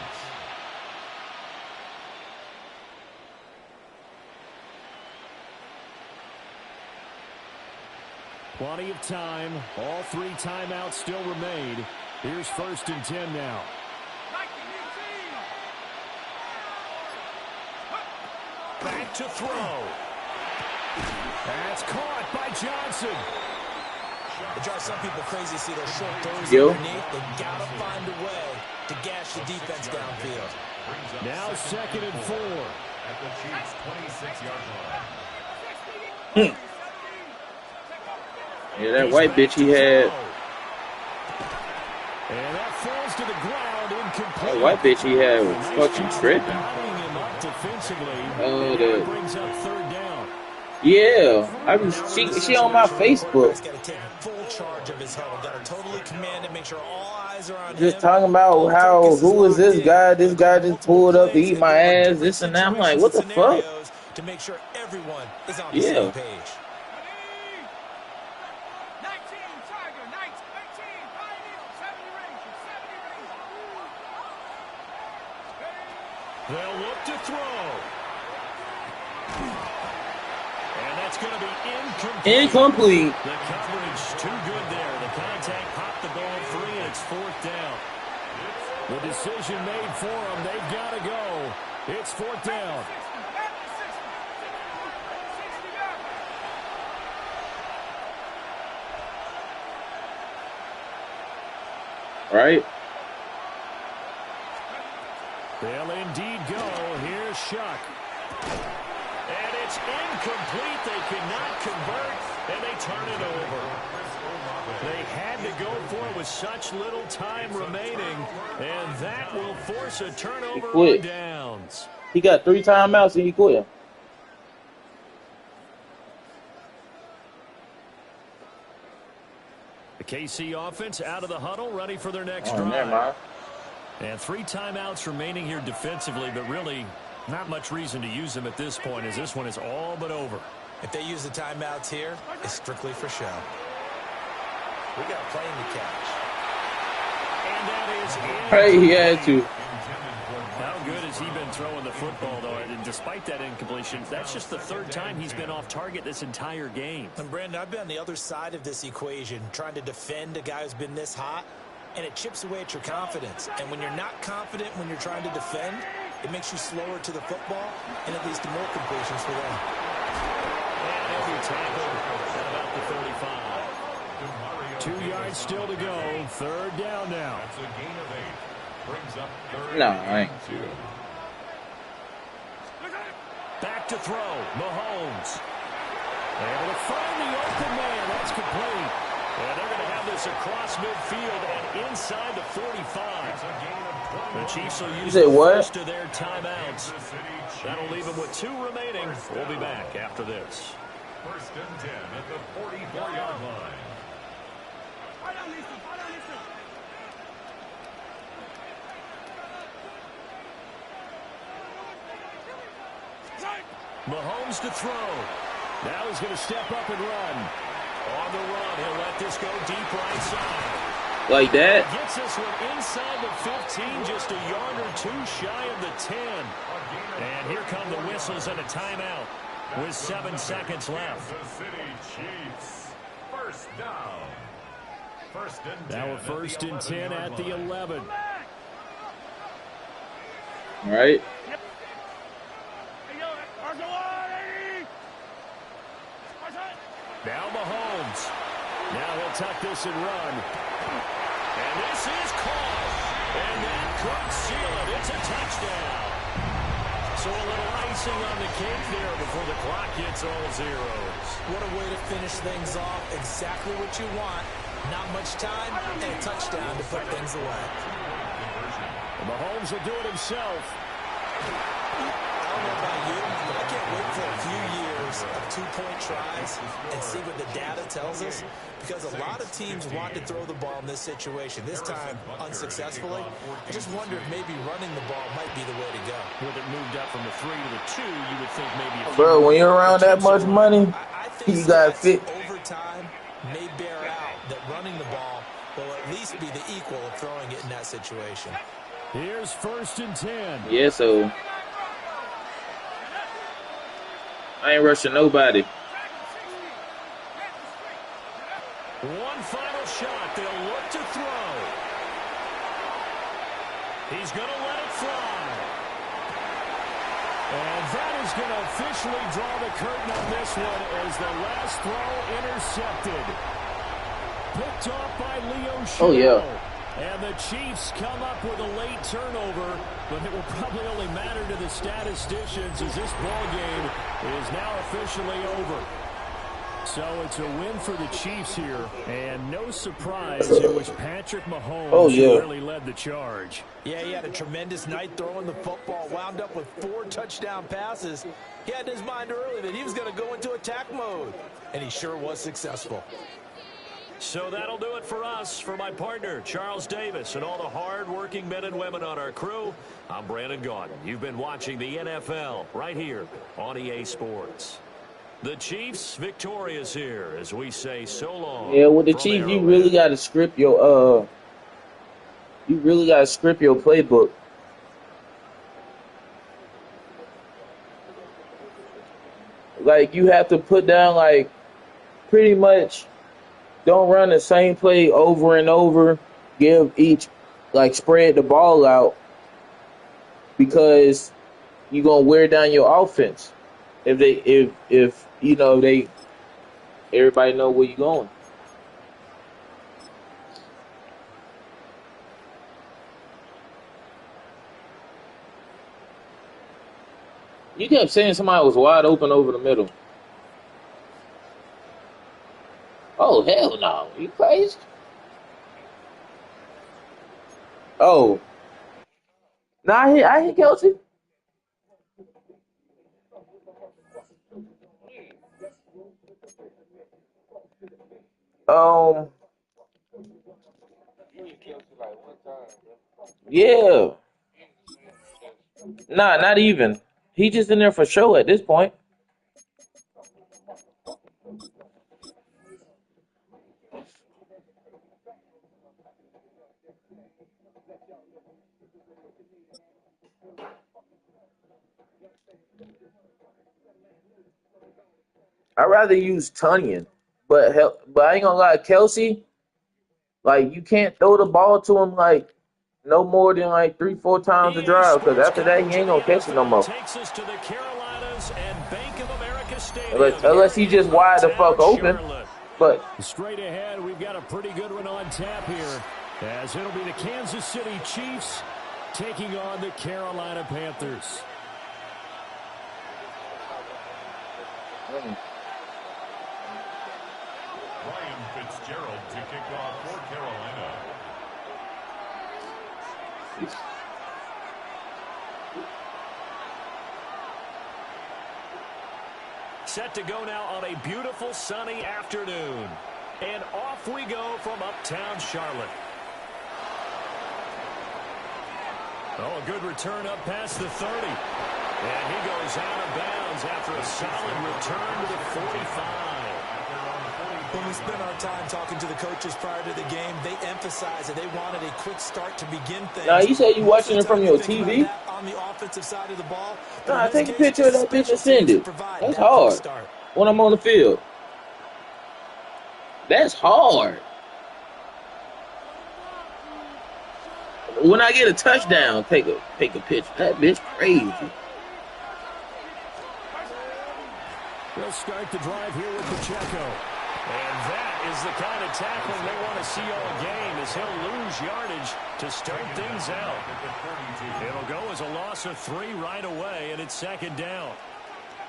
Plenty of time. All 3 timeouts still remain. Here's 1st and 10 now. Back to throw. That's caught by Johnson. It drives some people crazy to see those short throws underneath. They got to find a way to gash the defense downfield. Now 2nd and 4. At the Chiefs' 26-yard line. Yeah, that white bitch he had. And that falls to the ground incomplete. That white bitch he had was fucking tripping. defensively. Oh, It brings up third down. yeah. She on my Facebook. Got to take full charge of his huddle. Got to totally command it. Make sure all eyes are on Just him. talking about how who is this guy? This guy just pulled up to eat my ass. This and that. I'm like, what the fuck? To make sure everyone is on the Yeah. same page. They'll look to throw. And that's going to be Incomplete. The coverage too good there. The contact popped the ball free, and it's fourth down. The decision made for them. They've got to go. It's fourth down. Right? They'll indeed go. Here's Shuck. And it's incomplete. They cannot convert, and they turn it over. They had to go for it with such little time remaining, and that will force a turnover on downs. He got 3 timeouts and he quit. The KC offense out of the huddle, ready for their next Never drive. mind. And 3 timeouts remaining here defensively, but really not much reason to use them at this point, as this one is all but over. If they use the timeouts here, it's strictly for show. We got a plane to catch. And that is Hey, he had to. How good has he been throwing the football, though? And despite that incompletion, that's just the 3rd time he's been off target this entire game. And Brandon, I've been on the other side of this equation, trying to defend a guy who's been this hot, and it chips away at your confidence. And when you're not confident when you're trying to defend, it makes you slower to the football, and it leads to more completions for them. And every tackle at about the 35. 2 yards still to go. 3rd down now. That's a gain of 8. Brings up 3rd No, I ain't. Back to throw. Mahomes. Able to find the open man. That's complete. And they're going to have this across midfield and inside the 45. The Chiefs will use the first of their timeouts. That'll leave them with 2 remaining. We'll be back after this. 1st and 10 at the 44-yard line. Mahomes to throw. Now he's going to step up and run. On the run, he'll let this go deep right side. Like that? Gets this one inside the 15, just a yard or 2 shy of the 10. And here come the whistles and a timeout with 7 seconds left. The City Chiefs. 1st down. 1st and 10. Now a 1st and 10 at the 11. All right. Now Mahomes. Now he'll tuck this and run. And this is caught. And that could seal it. It's a touchdown. So a little icing on the cake there before the clock hits all zeros. What a way to finish things off. Exactly what you want. Not much time and a touchdown to put things away. And Mahomes will do it himself. I don't know about you, but I can't wait for a few years of 2-point tries and see what the data tells us, because a lot of teams want to throw the ball in this situation. This time, unsuccessfully. I just wonder if maybe running the ball might be the way to go. With it moved up from the 3 to the 2, you would think maybe a few. Bro, when you're around that much money, I think you got fit. over time may bear out that running the ball will at least be the equal of throwing it in that situation. Here's 1st and 10. Yeah, so I ain't rushing nobody. One final shot. They'll look to throw. He's going to let it fly. And that is going to officially draw the curtain on this one as the last throw intercepted. Picked off by Leo Shaw. Oh, yeah. And the Chiefs come up with a late turnover, but it will probably only matter to the statisticians as this ball game is now officially over. So it's a win for the Chiefs here, and no surprise, it was Patrick Mahomes who really led the charge. Yeah, he had a tremendous night throwing the football, wound up with 4 touchdown passes. He had in his mind early that he was going to go into attack mode, and he sure was successful. So that'll do it for us. For my partner, Charles Davis, and all the hard-working men and women on our crew, I'm Brandon Gaudin. You've been watching the NFL right here on EA Sports. The Chiefs victorious here as we say so long. Yeah, with the Chiefs, you really got to script your playbook. Like, you have to put down, like, pretty much don't run the same play over and over. Give each, like, spread the ball out because you're gonna wear down your offense. If everybody know where you're going. You kept saying somebody was wide open over the middle. Oh, hell no. You crazy? Oh. Nah, I hit Kelsey. Yeah. Nah, not even. He just in there for show at this point. I'd rather use Tunyon, but I ain't gonna lie, Kelsey, like, you can't throw the ball to him like no more than like 3-4 times a drive, because after that he ain't gonna catch it no more. Takes us to the Carolinas and Bank of America Stadium. Unless he just wide the fuck open. But straight ahead, we've got a pretty good one on tap here, as it'll be the Kansas City Chiefs taking on the Carolina Panthers. Ryan Fitzgerald to kick off for Carolina. Set to go now on a beautiful sunny afternoon. And off we go from uptown Charlotte. Oh, a good return up past the 30. And he goes out of bounds after a solid return to the 45. When we spent our time talking to the coaches prior to the game, they emphasized that they wanted a quick start to begin things. Now, you said you watching it from your TV? On the offensive side of the ball. Nah, take a picture of that bitch and send it. That's hard. When I'm on the field. That's hard. When I get a touchdown, take a picture. That bitch crazy. We'll start the drive here with Pacheco. And that is the kind of tackling they want to see all game, as he'll lose yardage to start things out. It'll go as a loss of 3 right away, and it's second down.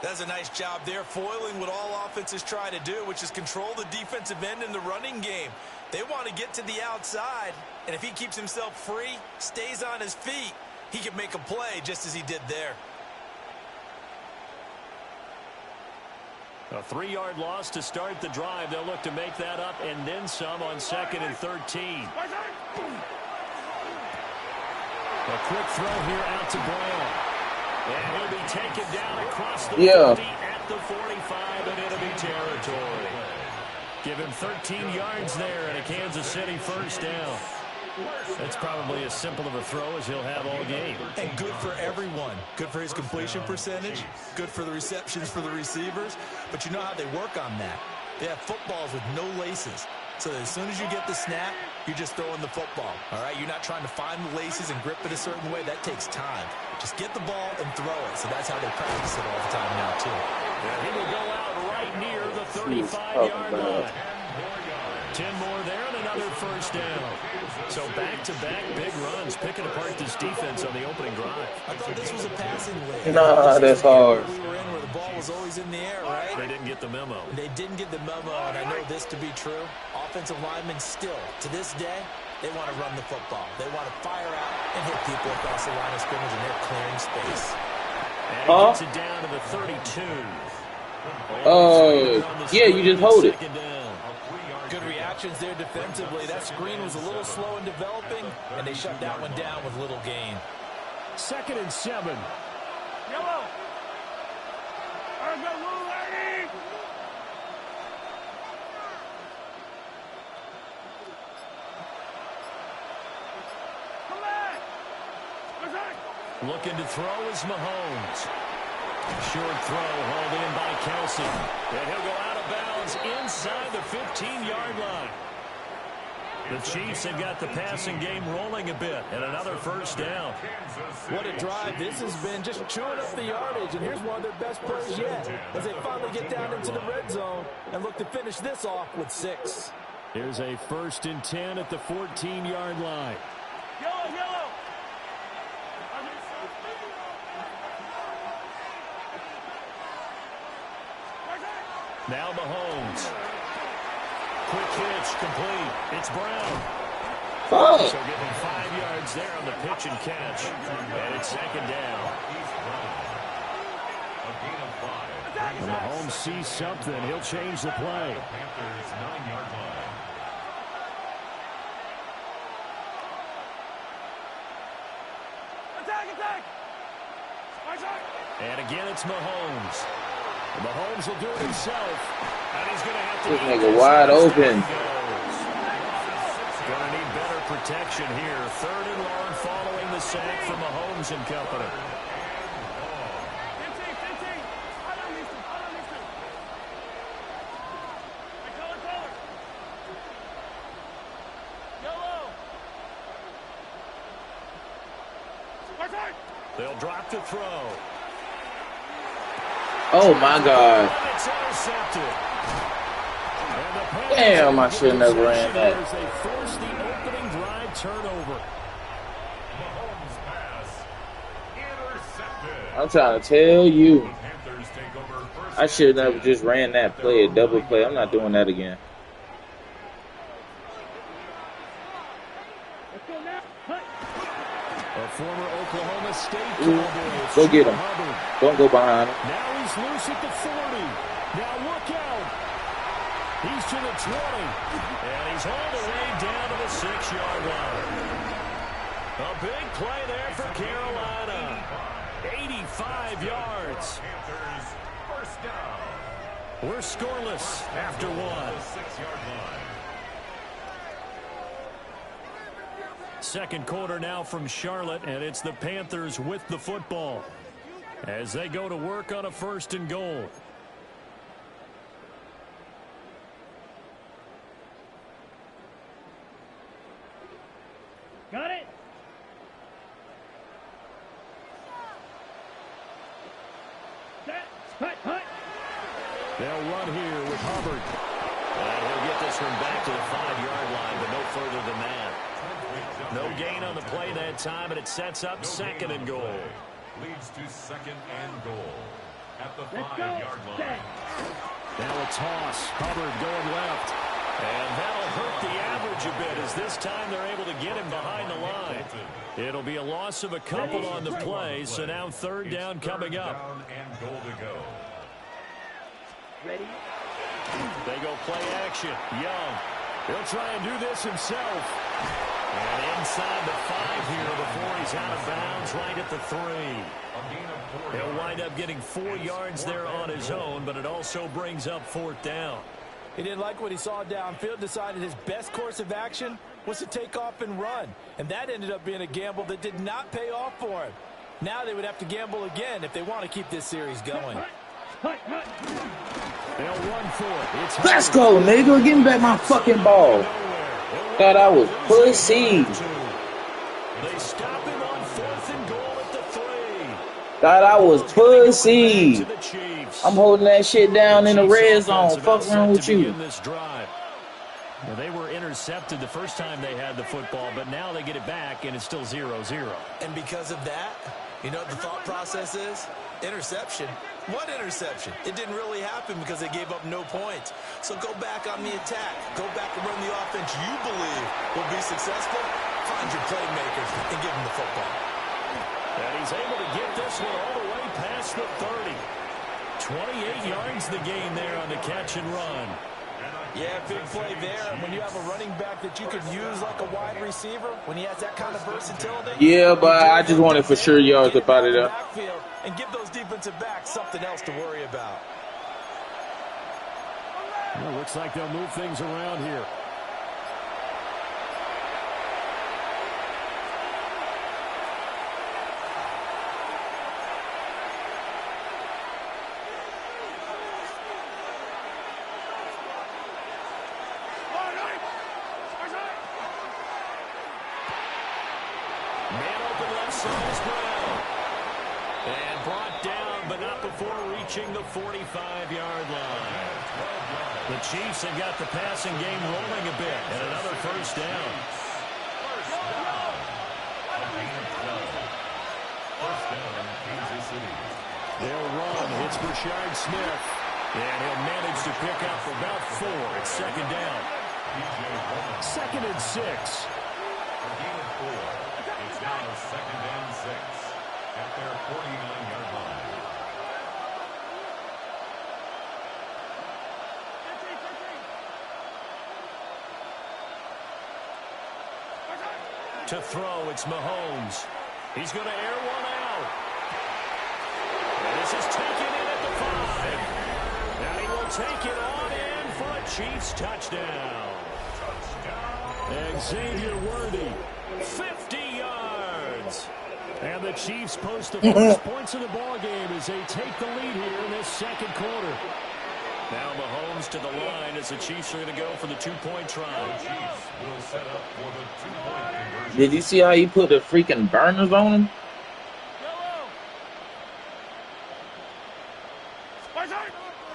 That's a nice job there, foiling what all offenses try to do, which is control the defensive end in the running game. They want to get to the outside, and if he keeps himself free, stays on his feet, he can make a play just as he did there. A 3-yard loss to start the drive. They'll look to make that up and then some on 2nd and 13. A quick throw here out to Brown. And he'll be taken down across the 50 at the 45 and it'll be territory. Give him 13 yards there and a Kansas City first down. That's probably as simple of a throw as he'll have all game. And good for everyone. Good for his completion percentage. Good for the receptions for the receivers. But you know how they work on that. They have footballs with no laces. So as soon as you get the snap, you're just throwing the football. All right? You're not trying to find the laces and grip it a certain way. That takes time. Just get the ball and throw it. So that's how they practice it all the time now, too. And he will go out right near the 35-yard line. 10 more there and another first down. So back-to-back big runs, picking apart this defense on the opening drive. I thought this was a passing league. Nah, that's hard. We were in where the ball was always in the air, right? They didn't get the memo. They didn't get the memo, and I know this to be true. Offensive linemen still, to this day, they want to run the football. They want to fire out and hit people across the line of scrimmage, and they're clearing space. And he gets it down to the 32. Yeah, you just hold it. Good reactions there defensively. That screen was a little slow in developing, and they shut that one down with little gain. 2nd and 7. Yellow. Looking to throw is Mahomes. Short throw hauled in by Kelsey. And he'll go out of bounds inside the 15-yard line. The Chiefs have got the passing game rolling a bit, and another first down. What a drive this has been, just chewing up the yardage, and here's one of their best plays yet as they finally get down into the red zone and look to finish this off with 6. Here's a 1st and 10 at the 14-yard line. Yellow. Now Mahomes. Quick hitch, complete. It's Brown. Oh. So give him 5 yards there on the pitch and catch. And it's 2nd down. When Mahomes sees something, he'll change the play. Panthers 9-yard line. And again, it's Mahomes. Mahomes will do it himself. And he's going to have to... This nigga wide open. Going to need better protection here. 3rd and long following the sack from Mahomes and company. They'll drop to throw. Oh my God. It's intercepted. Damn, I should have never ran that. They force the opening drive turnover. Mahomes pass intercepted. I'm trying to tell you. The Panthers take over first. I should have never just ran that play, a double play. I'm not doing that again. A former Oklahoma State Ooh, Cowboy. go get him. Don't go behind him. Now he's loose at the 40. Now look out. He's to the 20. And he's all the way down to the 6-yard line. A big play there for Carolina. 85 yards. Panthers first down. We're scoreless after 1. 6-yard line. 2nd quarter now from Charlotte, and it's the Panthers with the football as they go to work on a 1st and goal. Got it. They'll run here with Hubbard. And he'll get this one back to the 5-yard line, but no further than that. No gain on the play that time, and it sets up 2nd and goal. Leads to 2nd and goal at the 5-yard line. Now a toss. Hubbard going left. And that'll hurt the average a bit as this time they're able to get him behind the line. It'll be a loss of a couple on the play, so now 3rd down coming up. Down and goal to go. Ready? They go play action. Young. He'll try and do this himself. And inside the 5 here before he's out of bounds right at the 3. He'll wind up getting 4 yards there on his own, but it also brings up 4th down. He didn't like what he saw downfield, decided his best course of action was to take off and run. And that ended up being a gamble that did not pay off for him. Now they would have to gamble again if they want to keep this series going. They'll run for it. It's Let's go, nigga. Give me back my fucking ball. Thought I was pussy. They stop him on 4th and goal at the 3. Thought I was pussy. I'm holding that shit down in the red zone. Fuck wrong with you. Yeah, they were intercepted the first time they had the football, but now they get it back, and it's still 0-0. And because of that, you know what the thought process is? Interception. What interception? It didn't really happen because they gave up no points. So go back on the attack. Go back and run the offense you believe will be successful. Find your playmakers and give them the football. And he's able to get this one all the way past the 30. 28 yards the gain there on the catch and run. Yeah, big play there. And when you have a running back that you can use like a wide receiver, when he has that kind of versatility. Yeah, but I just wanted for sure yards about it up. And give those defensive backs something else to worry about. Well, looks like they'll move things around here. Man open left side is Brown. And brought down, but not before reaching the 45-yard line. The Chiefs have got the passing game rolling a bit, and another first down. They'll run. It's Rashard Smith. And he'll manage to pick up about 4. It's second down. 2nd and 6. It's now 2nd and 6 at their 49-yard line. To throw, it's Mahomes. He's going to air one out. And this is taken in at the 5. And he will take it on in for a Chiefs touchdown. Xavier Worthy, 50 yards. And the Chiefs post the first points of the ball game as they take the lead here in this second quarter. Now Mahomes to the line as the Chiefs are going to go for the 2-point try. The Chiefs will set up for the 2-point conversion. Did you see how he put the freaking burners on him?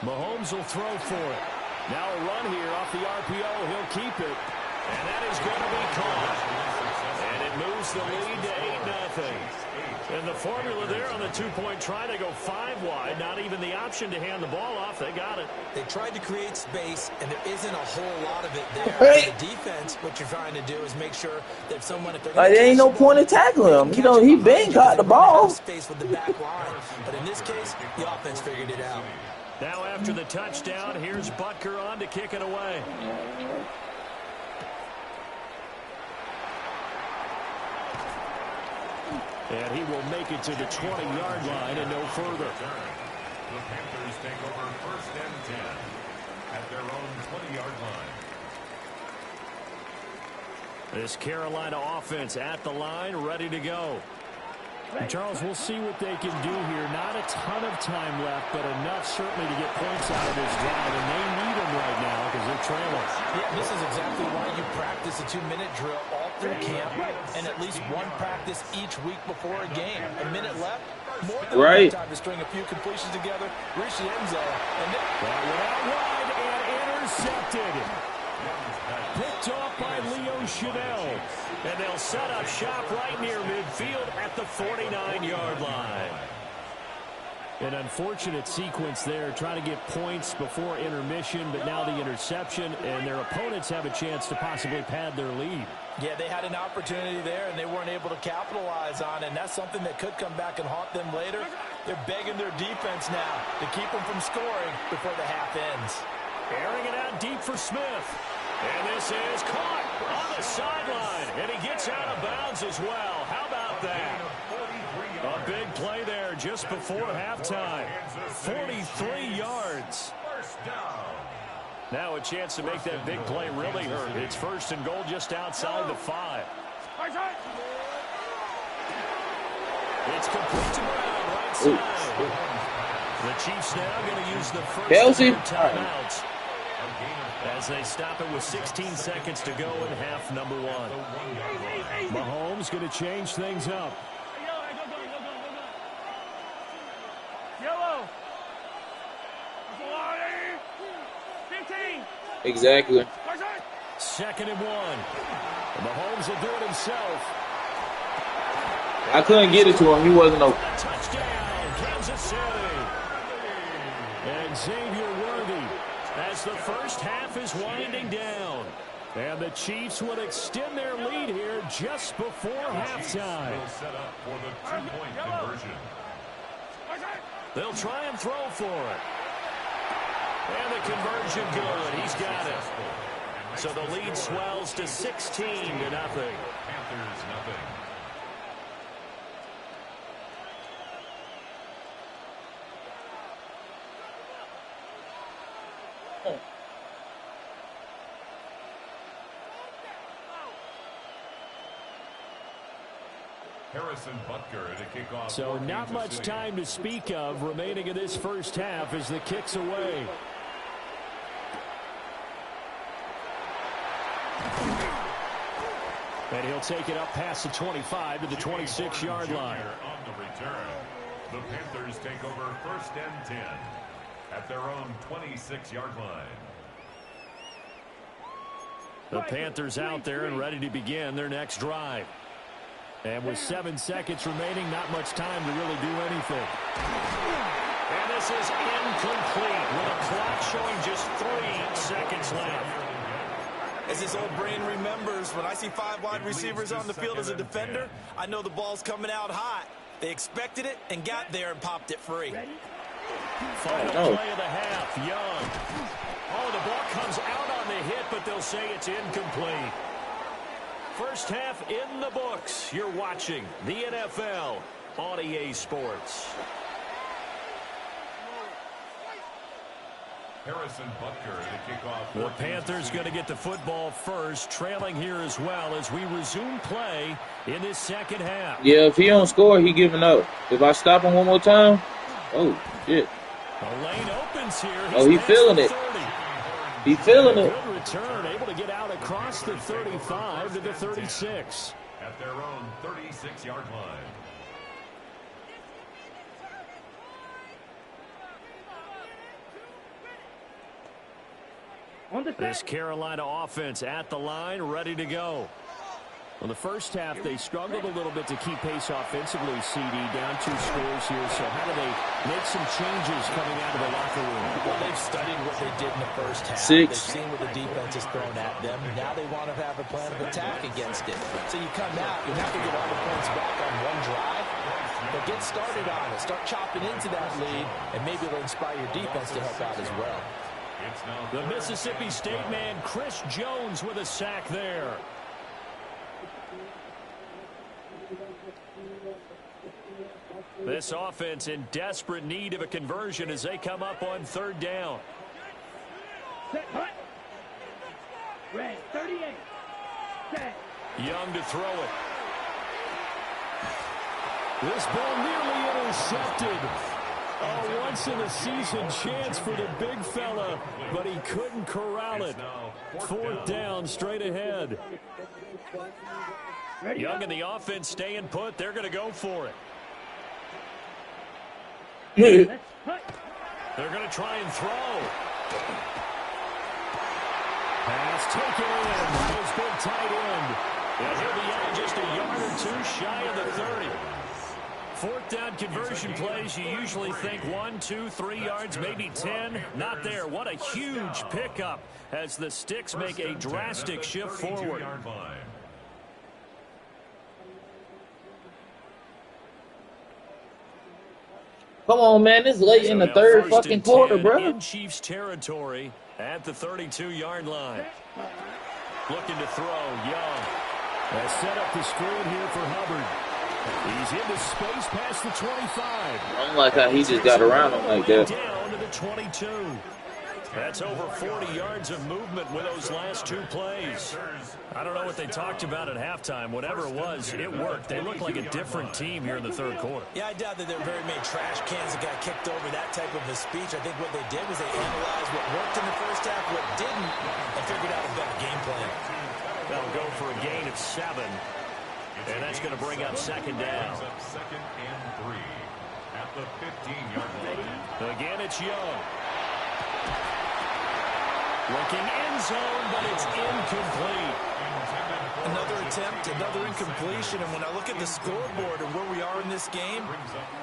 Mahomes will throw for it. Now a run here off the RPO. He'll keep it. And that is going to be caught. And it moves the lead to 8-0. And the formula there on the 2-point try to go 5 wide. Not even the option to hand the ball off. They got it. They tried to create space, and there isn't a whole lot of it there. The defense, what you're trying to do is make sure that someone, if they're Like, there ain't no point in tackling him. You know, he been caught the ball. Space with the back line. But in this case, the offense figured it out. Now after the touchdown, here's Butker on to kick it away. And he will make it to the 20-yard line and no further. The Panthers take over 1st and 10 at their own 20-yard line. This Carolina offense at the line, ready to go. And Charles, we'll see what they can do here. Not a ton of time left, but enough certainly to get points out of this drive, and they need them right now because they're trailing. Yeah, this is exactly why you practice a 2-minute drill all through camp and at least one practice each week before a game. A minute left, more than enough time to string a few completions together, reach the end zone, and then out wide and intercepted. Picked off by Leo Chanel. And they'll set up shop right near midfield at the 49-yard line. An unfortunate sequence there, trying to get points before intermission, but now the interception, and their opponents have a chance to possibly pad their lead. Yeah, they had an opportunity there, and they weren't able to capitalize on it, and that's something that could come back and haunt them later. They're begging their defense now to keep them from scoring before the half ends. Airing it out deep for Smith. And this is caught on the sideline, and he gets out of bounds as well. How about that? A big play there just before halftime. 43 yards. Now a chance to make that big play really hurt. It's 1st and goal just outside the 5. It's complete to Brown, right side. The Chiefs now going to use the first of their timeouts as they stop it with 16 seconds to go in half number 1. Mahomes going to change things up. Exactly. 2nd and 1. And Mahomes will do it himself. I couldn't get it to him. He wasn't open. Touchdown, Kansas City. And Xavier Worthy as the first half is winding down. And the Chiefs will extend their lead here just before halftime. Set up for the 2-point conversion. They'll try and throw for it. And the conversion good. He's got it. So the lead swells to 16-0. Panthers nothing. Harrison Butker to kick off. So not much time to speak of remaining in this first half as the kick's away. And he'll take it up past the 25 to the 26-yard line. On the return, the Panthers take over 1st and 10 at their own 26-yard line. The Panthers out there and ready to begin their next drive. And with 7 seconds remaining, not much time to really do anything. And this is incomplete with a clock showing just 3 seconds left. As his old brain remembers, when I see 5 wide receivers on the field as a defender, I know the ball's coming out hot. They expected it and got there and popped it free. Final play of the half, Young. Oh, the ball comes out on the hit, but they'll say it's incomplete. First half in the books. You're watching the NFL on EA Sports. Harrison Butker to kick off. The Panthers going to get the football first, trailing here as well as we resume play in this second half. Yeah, if he don't score, he giving up. If I stop him one more time, oh, shit. The lane opens here. Oh, he feeling it. He feeling it. Good return, able to get out across the 35 to the 36. At their own 36-yard line. This Carolina offense at the line, ready to go. Well, the first half, they struggled a little bit to keep pace offensively, CD, down 2 scores here. So how do they make some changes coming out of the locker room? Well, they've studied what they did in the first half. 6. They've seen what the defense has thrown at them. Now they want to have a plan of attack against it. So you come out, you're not going to get all the points back on one drive. But get started on it. Start chopping into that lead, and maybe it'll inspire your defense to help out as well. The Mississippi State man, Chris Jones, with a sack there. This offense in desperate need of a conversion as they come up on 3rd down. Red 38. Set. Young to throw it. This ball nearly intercepted. A once-in-a-season chance for the big fella, but he couldn't corral it. 4th down, straight ahead. Young and the offense staying put. They're going to go for it. They're going to try and throw. Pass taken in by his big tight end. And he'll be out just a yard or 2 shy of the 30. 4th down conversion plays, you usually think 1, 2, 3 yards, maybe 10. Not there. What a huge pickup as the Sticks make a drastic shift forward. Come on, man. It's late in the 3rd fucking quarter, bro. In Chiefs territory at the 32-yard line. Looking to throw, Young. They set up the screen here for Hubbard. He's into space past the 25. I don't like how he just got around him like that. Down to the 22. That's over 40 yards of movement with those last 2 plays. I don't know what they talked about at halftime. Whatever it was, it worked. They look like a different team here in the 3rd quarter. Yeah, I doubt that there are very many trash cans that got kicked over that type of a speech. I think what they did was they analyzed what worked in the first half, what didn't, and figured out a better game plan. They'll go for a gain of 7. And that's going to bring up 2nd down. 2nd and 3 at the 15-yard line. Again, it's Young. Looking end zone, but it's incomplete. Another attempt, another incompletion, and when I look at the scoreboard and where we are in this game,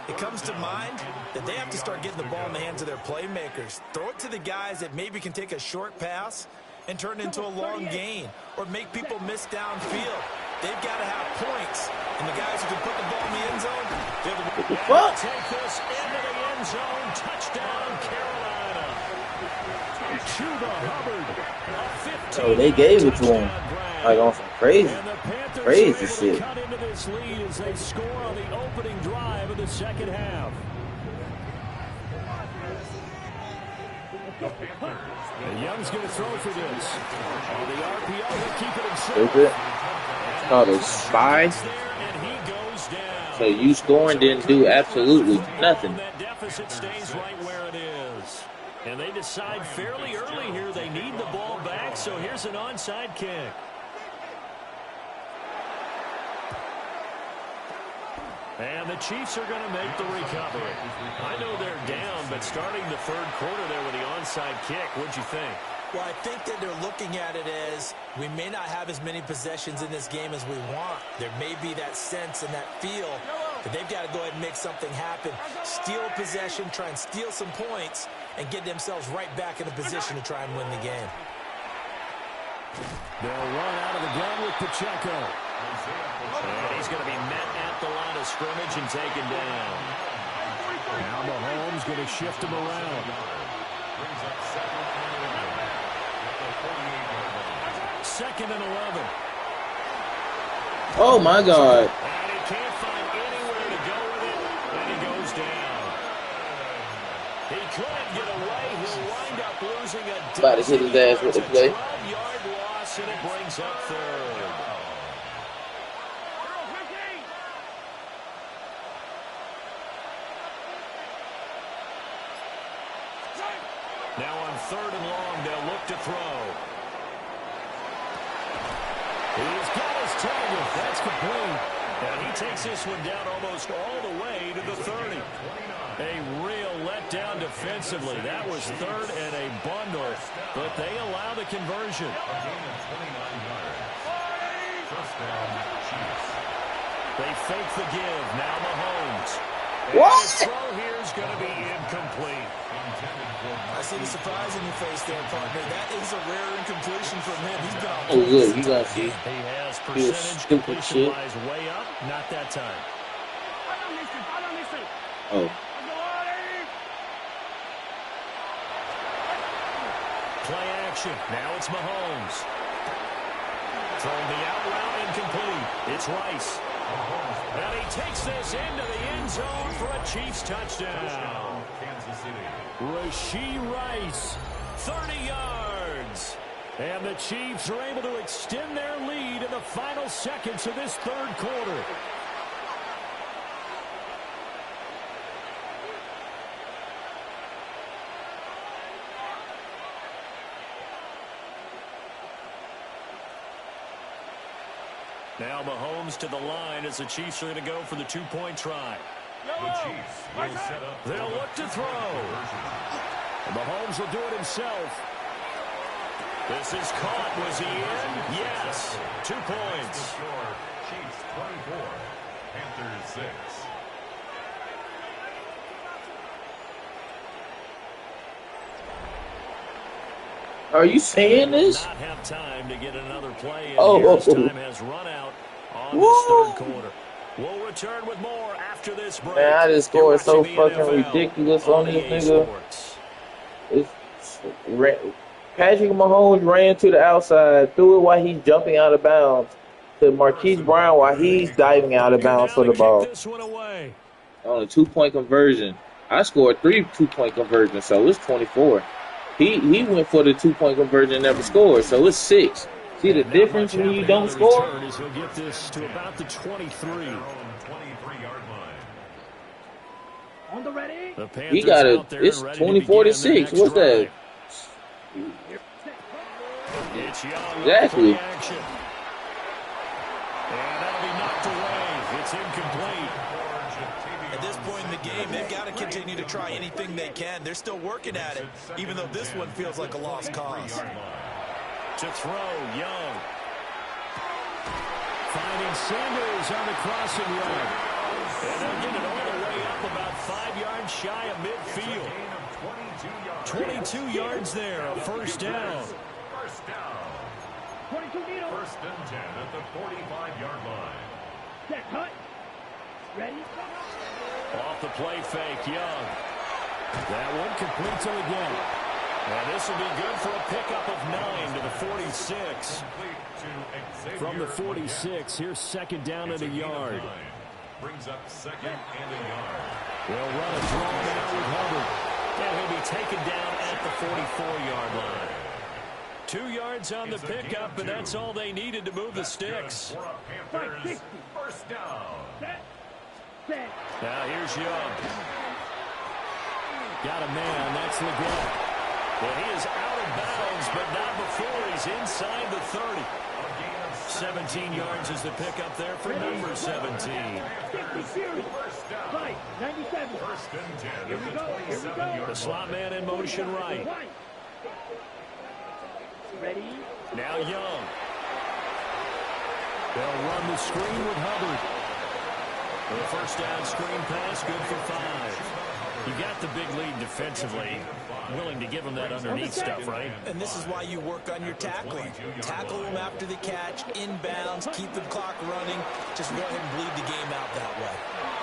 it comes to mind that they have to start getting the ball in the hands of their playmakers. Throw it to the guys that maybe can take a short pass and turn it into a long gain or make people miss downfield. They've got to have points, and the guys who can put the ball in the end zone, they're the Well, take this into the end zone. Touchdown, Carolina. Chuba Hubbard. So they gave it to him like on some crazy shit. Cut into this lead as they score on the opening drive of the second half. And Young's going to throw for this. On the RPO, he'll keep it himself. Stupid. It's called a spy. So you scoring didn't do absolutely nothing. That deficit stays right where it is. And they decide fairly early here they need the ball back, so here's an onside kick. And the Chiefs are going to make the recovery. I know they're down, but starting the third quarter there with the onside kick, what'd you think? Well, I think that they're looking at it as we may not have as many possessions in this game as we want. There may be that sense and that feel that they've got to go ahead and make something happen. Steal a possession, try and steal some points, and get themselves right back in a position to try and win the game. They'll run out of the gun with Pacheco. And he's going to be met at the line of scrimmage and taken down. Now Mahomes going to shift him around. Second and 11. Oh my God. And he can't find anywhere to go with it, and he goes down. He couldn't get away. He'll wind up losing a About to hit his ass with the play. 12-yard loss, and it brings up third. Now on third and long, they'll look to throw. He's got his target. That's complete. And he takes this one down almost all the way to the 30. A real letdown defensively. That was third and a bundle, but they allow the conversion. They fake the give. Now Mahomes. What? His throw here is going to be incomplete. I see the surprise in your face there, partner. That is a rare incompletion from him. He's been on Oh, good. You gonna see. He has He was percentage stupid completion shit. wise way up. Not that time. Oh. Play action. Now it's Mahomes. Throwing the out route incomplete. It's Rice. And he takes this into the end zone for a Chiefs touchdown. Rashee Rice, 30 yards. And the Chiefs are able to extend their lead in the final seconds of this third quarter. Now Mahomes to the line as the Chiefs are going to go for the two-point try. The Chiefs will set up. They'll look to throw. And Mahomes will do it himself. This is caught. Was he in? Yes. 2 points. The score, Chiefs 24, Panthers 6. Are you saying this? Not have time to get another play in Oh, here. His oh. time has run out on Woo. this third quarter. We'll return with more after this break. Man, I just You're scored so watching the fucking NFL ridiculous on this EA nigga. Sports. Patrick Mahomes ran to the outside, threw it while he's jumping out of bounds to Marquise Brown while he's diving out of bounds for the ball. This one away. On a 2-point conversion. I scored 3 2-point conversions, so it's 24. He went for the 2-point conversion and never scored, so it's 6. See the difference when you don't score? He'll get this to about the 23. 23-yard line. On the ready. The He Panthers got out it. there It's ready to 24 to begin their 6. next What's that? drive. It's Young Exactly. with play action. And that'll be knocked away. It's incomplete. At this point in the game, they've got to continue to try anything they can. They're still working at it, even though this one feels like a lost cause. To throw, Young. Finding Sanders on the crossing route. And they'll get it all the way up about 5 yards shy of midfield. 22 yards there, a first down. First down. 22 needle. First and 10 at the 45-yard line. Set, cut. Ready? Off the play fake, Young. That one complete to again. And this will be good for a pickup of 9 to the 46. From the 46, here's second down and a yard. Brings up second and a yard. They'll run a draw now with Hubbard. And he'll be taken down at the 44-yard line. 2 yards on the pickup, and that's all they needed to move the sticks. First down. Set. Now here's Young. Got a man, that's Leggett. And he is out of bounds, but not before he's inside the 30. 17 yards is the pickup there for number 17. 60, series. Fight, 97. First and 10 Here we go, here we go. The slot man in motion right. Ready? Now Young. They'll run the screen with Hubbard. The first down screen pass, good for 5. You got the big lead defensively. Willing to give them that underneath stuff, right? And this is why you work on your tackling. Tackle them after the catch, inbounds, keep the clock running. Just go ahead and bleed the game out that way.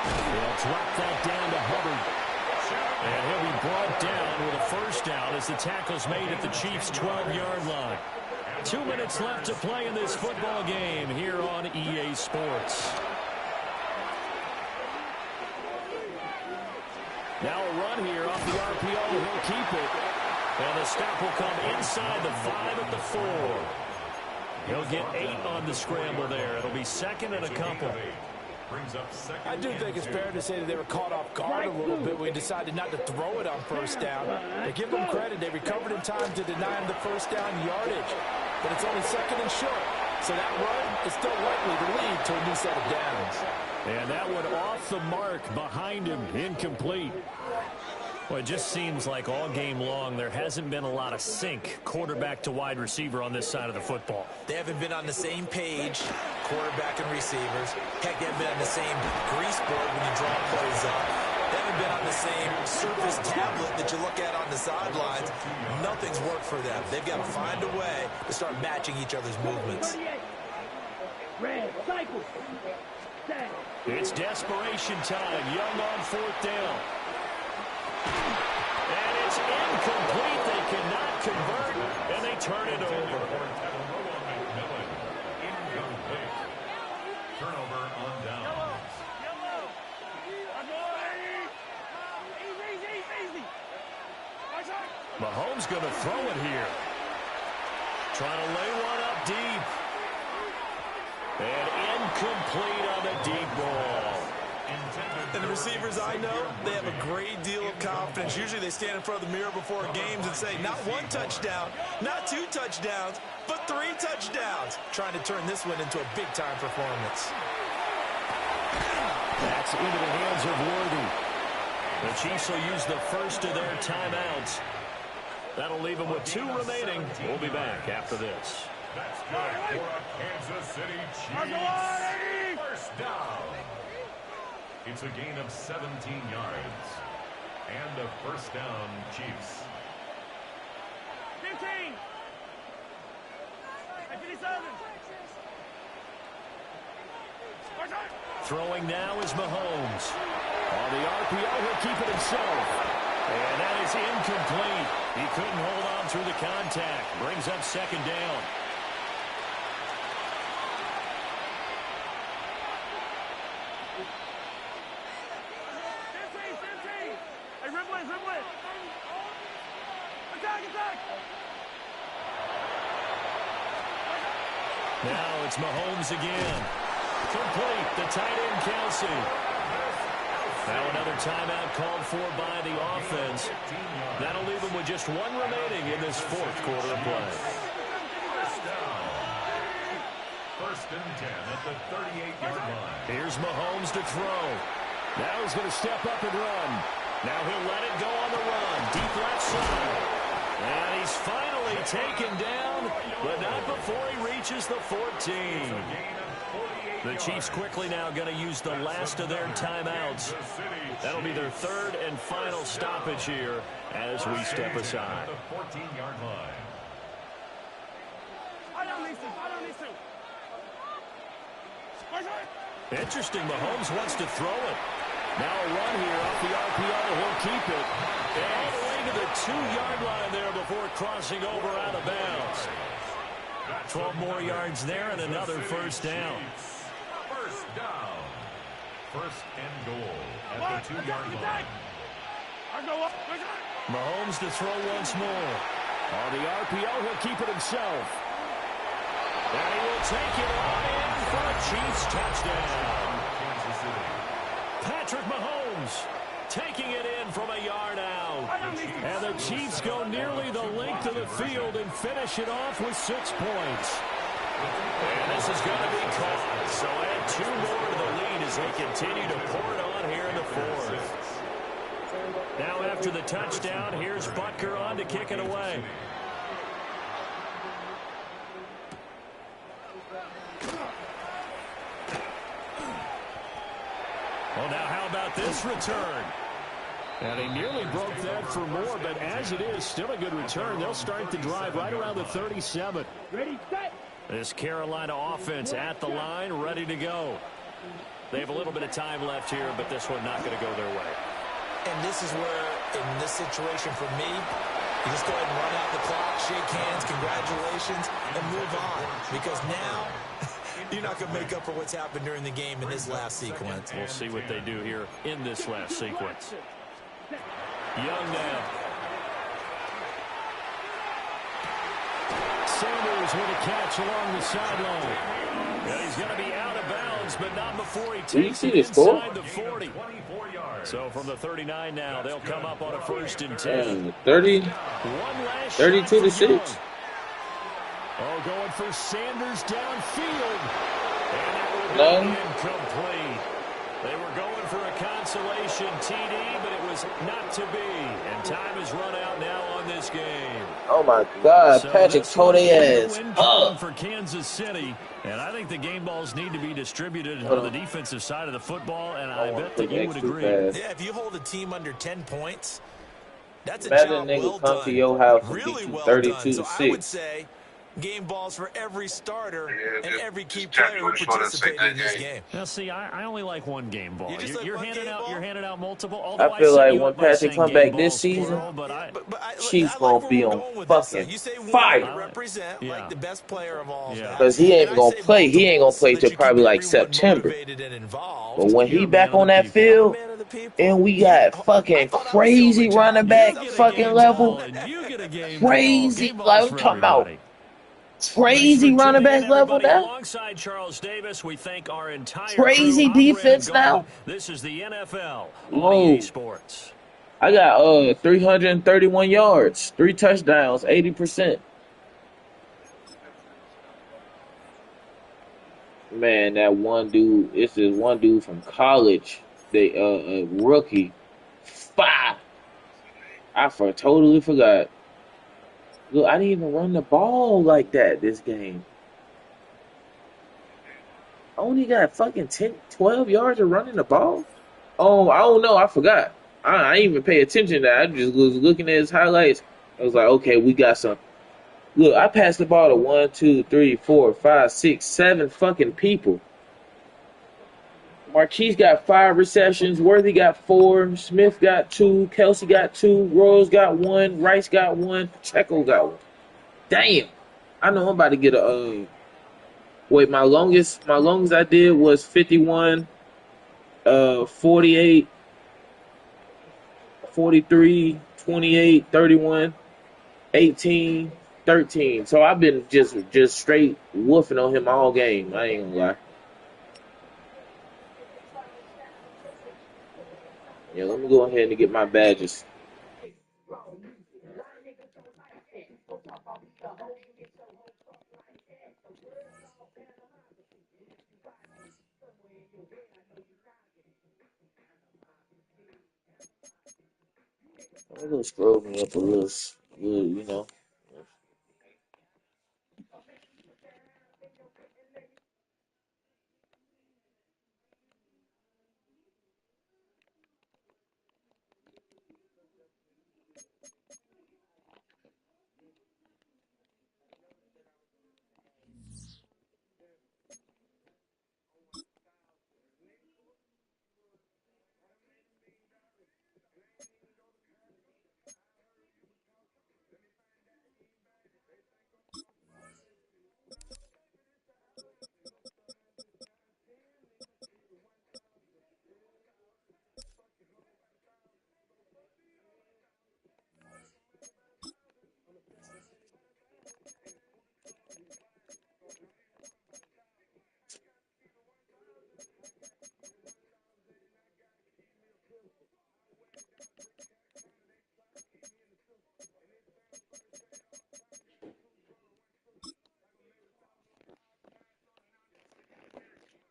They'll drop that down to Hubbard. And he'll be brought down with a first down as the tackle's made at the Chiefs' 12-yard line. 2 minutes left to play in this football game here on EA Sports. Now a run here off the RPO. He'll keep it. And the stop will come inside the 5 at the 4. He'll get 8 on the scramble there. It'll be second and a couple. I do think it's fair to say that they were caught off guard a little bit when we decided not to throw it on first down. But give them credit. They recovered in time to deny him the first down yardage. But it's only second and short. So that run is still likely to lead to a new set of downs. And that one off the mark behind him, incomplete. Well, it just seems like all game long there hasn't been a lot of sync quarterback to wide receiver on this side of the football. They haven't been on the same page, quarterback and receivers. Heck, they haven't been on the same grease board when you draw plays up. They haven't been on the same surface tablet that you look at on the sidelines. Nothing's worked for them. They've got to find a way to start matching each other's movements. Red, cycle. Set. It's desperation time. Young on fourth down. And it's incomplete. They cannot convert, and they turn it over. Incomplete. Turnover on downs. Mahomes going to throw it here. Trying to lay one up deep. And incomplete on the deep ball. And the receivers I know, they have a great deal of confidence. Usually they stand in front of the mirror before games and say, not 1 touchdown, not 2 touchdowns, but 3 touchdowns. Trying to turn this one into a big-time performance. That's into the hands of Worthy. The Chiefs will use the first of their timeouts. That'll leave them with 2 remaining. We'll be back after this. That's good for a Kansas City Chiefs. First down. It's a gain of 17 yards. And a first down, Chiefs. 15. 57. Throwing now is Mahomes. On the RPO, he'll keep it himself. And that is incomplete. He couldn't hold on through the contact. Brings up second down. Now it's Mahomes again. Complete. The tight end, Kelsey. Now another timeout called for by the offense. That'll leave them with just 1 remaining in this fourth quarter of play. First down. First and 10 at the 38-yard line. Here's Mahomes to throw. Now he's going to step up and run. Now he'll let it go on the run. Deep left side. And he's finally taken down, but not before he reaches the 14. The Chiefs quickly now going to use the last of their timeouts. That'll be their third and final stoppage here as we step aside. The 14-yard line. Interesting, Mahomes wants to throw it. Now a run here off the RPO. He'll keep it. And all the way to the 2-yard line there before crossing over out of bounds. 12 more yards there and another first down. First down. First and goal at the 2-yard line. Mahomes to throw once more. On the RPO, he'll keep it himself. And he will take it on in for a Chiefs touchdown. Kansas City. Patrick Mahomes taking it in from a yard out. And the Chiefs go nearly the length of the field and finish it off with 6 points. And this is going to be caught. So add 2 more to the lead as they continue to pour it on here in the fourth. Now after the touchdown, here's Butker on to kick it away. Well, now how about this return? And he nearly broke that for more, but as it is, still a good return. They'll start the drive right around the 37. Ready, set. This Carolina offense at the line, ready to go. They have a little bit of time left here, but this one not going to go their way. And this is where, in this situation for me, you just go ahead and run out the clock, shake hands, congratulations, and move on. Because now, you're not going to make up for what's happened during the game in this last sequence. We'll see what they do here in this last sequence. Young now. Sanders with a catch along the sideline. And he's going to be out of bounds, but not before he takes it inside the 40. So from the 39 now, they'll come up on a 1st and 10. 32 to 6. Oh, going for Sanders downfield. And it will None. be incomplete. They were going for a consolation TD, but it was not to be. And time has run out now on this game. Oh my God, So Patrick this tore one their is ass a win up. for Kansas City. And I think the game balls need to be distributed on the defensive side of the football, and I bet that you would agree. Yeah, if you hold a team under 10 points, that's a Madden job nigga well come done. to your house and Really beat you well 32 done. to So I would 6. say game balls for every starter Yeah, and just- every key just tell me player who what you wanna say participated in this that game. Now, see, I only like one game ball. You just like You're one handing game out. ball? You're handing out multiple. Although I feel set like you when up by Patrick saying come game back this balls, season, plural, but Chiefs I gonna where be we're on going with this, though. fucking You say one fire. to represent like the best player of all Yeah. time. Cause he ain't And I gonna say play. He ain't gonna multiple so play that till you probably keep like everyone September. motivated and involved. But when You're he a back man of on the that people. field, Man of the people. and we got fucking I thought I was the crazy only running job. back, You get a fucking game level, ball, and you get a game crazy. ball. Game Like balls I'm for talking about everybody. crazy Thanks for running tuning in, back level everybody. now. Alongside Charles Davis, we thank our entire Crazy crew. I'm Brandon defense Gaudin. now. This is the NFL on Whoa. EA Sports. I got 331 yards, 3 touchdowns, 80%. Man, that one dude, this is one dude from college. They a rookie. Totally forgot. Look, I didn't even run the ball like that this game. I only got fucking 10, 12 yards of running the ball. Oh, I don't know. I forgot. I didn't even pay attention to that. I just was looking at his highlights. I was like, okay, we got some. Look, I passed the ball to 1, 2, 3, 4, 5, 6, 7 fucking people. Marquise got 5 receptions. Worthy got 4. Smith got 2. Kelsey got 2. Rose got 1. Rice got 1. Pacheco got 1. Damn. I know I'm about to get a. Wait, my longest I did was 51, 48, 43, 28, 31, 18, 13. So I've been just straight woofing on him all game. I ain't gonna lie. Yeah, let me go ahead and get my badges. I'm gonna scroll me up a little, you know.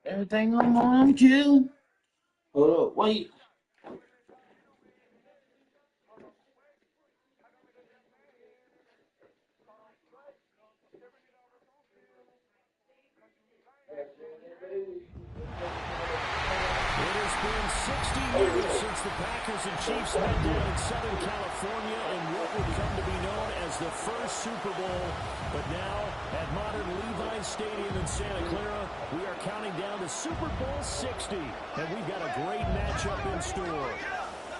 Everything on cue. Hold up, wait. It has been 60 years since the Packers and Chiefs met down in Southern California in what would come to be known as the first Super Bowl. But now, at modern Levi Stadium in Santa Clara, we are counting down to Super Bowl 60. And we've got a great matchup in store.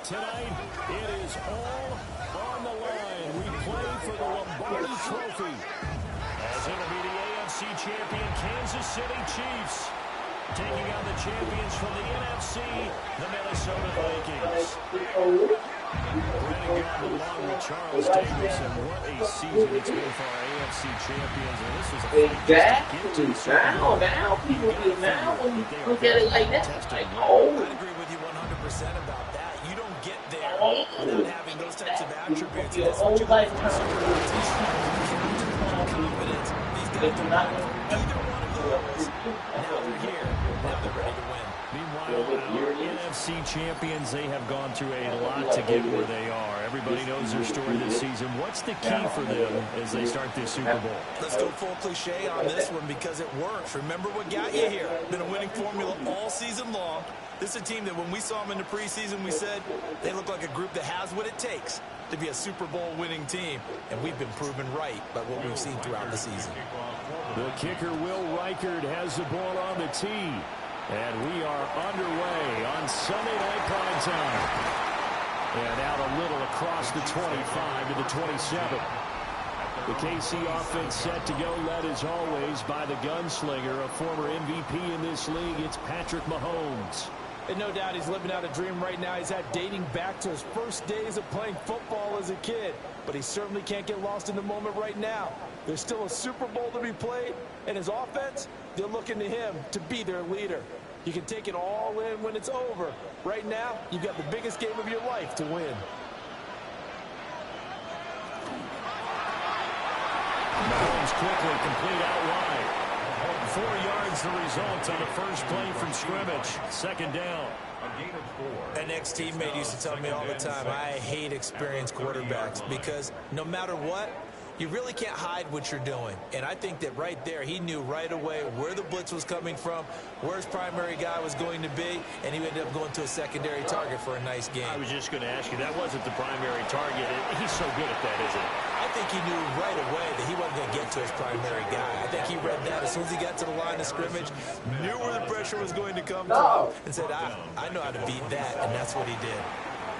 Tonight, it is all on the line. We play for the Lombardi Trophy. As it'll be the AFC champion Kansas City Chiefs taking on the champions from the NFC, the Minnesota Vikings. Brandon Gordon along with Charles Davis, and what a season it's been for our AFC champions. And this was a Exactly. Now, people get now when you look at it like that. Like, oh. I agree with you 100% about that. You don't get there without having those types of attributes. Your That's whole what you look lifetime. for. Confidence. These guys don't have either one of those. Now they're here. Now they're ready to win. Meanwhile, our NFC champions, they have gone through a lot to get where they are. Everybody knows their story this season. What's the key for them as they start this Super Bowl? Let's go full cliche on this one because it works. Remember what got you here. Been a winning formula all season long. This is a team that when we saw them in the preseason, we said they look like a group that has what it takes to be a Super Bowl winning team. And we've been proven right by what we've seen throughout the season. The kicker, Will Reichard, has the ball on the tee. And we are underway on Sunday Night Prime Time. And out a little across the 25 to the 27. The KC offense set to go, led as always by the gunslinger, a former MVP in this league. It's Patrick Mahomes. And no doubt he's living out a dream right now. He's had dating back to his first days of playing football as a kid. But he certainly can't get lost in the moment right now. There's still a Super Bowl to be played. And his offense, they're looking to him to be their leader. You can take it all in when it's over. Right now, you've got the biggest game of your life to win. Mahomes quickly complete out wide. 4 yards the result on the first play from scrimmage. Second down. An ex-teammate used to tell me all the time, I hate experienced quarterbacks because no matter what, you really can't hide what you're doing. And I think that right there, he knew right away where the blitz was coming from, where his primary guy was going to be, and he ended up going to a secondary target for a nice game. I was just going to ask you, that wasn't the primary target. He's so good at that, isn't he? I think he knew right away that he wasn't going to get to his primary guy. I think he read that as soon as he got to the line of scrimmage, knew where the pressure was going to come from, and said, I know how to beat that, and that's what he did.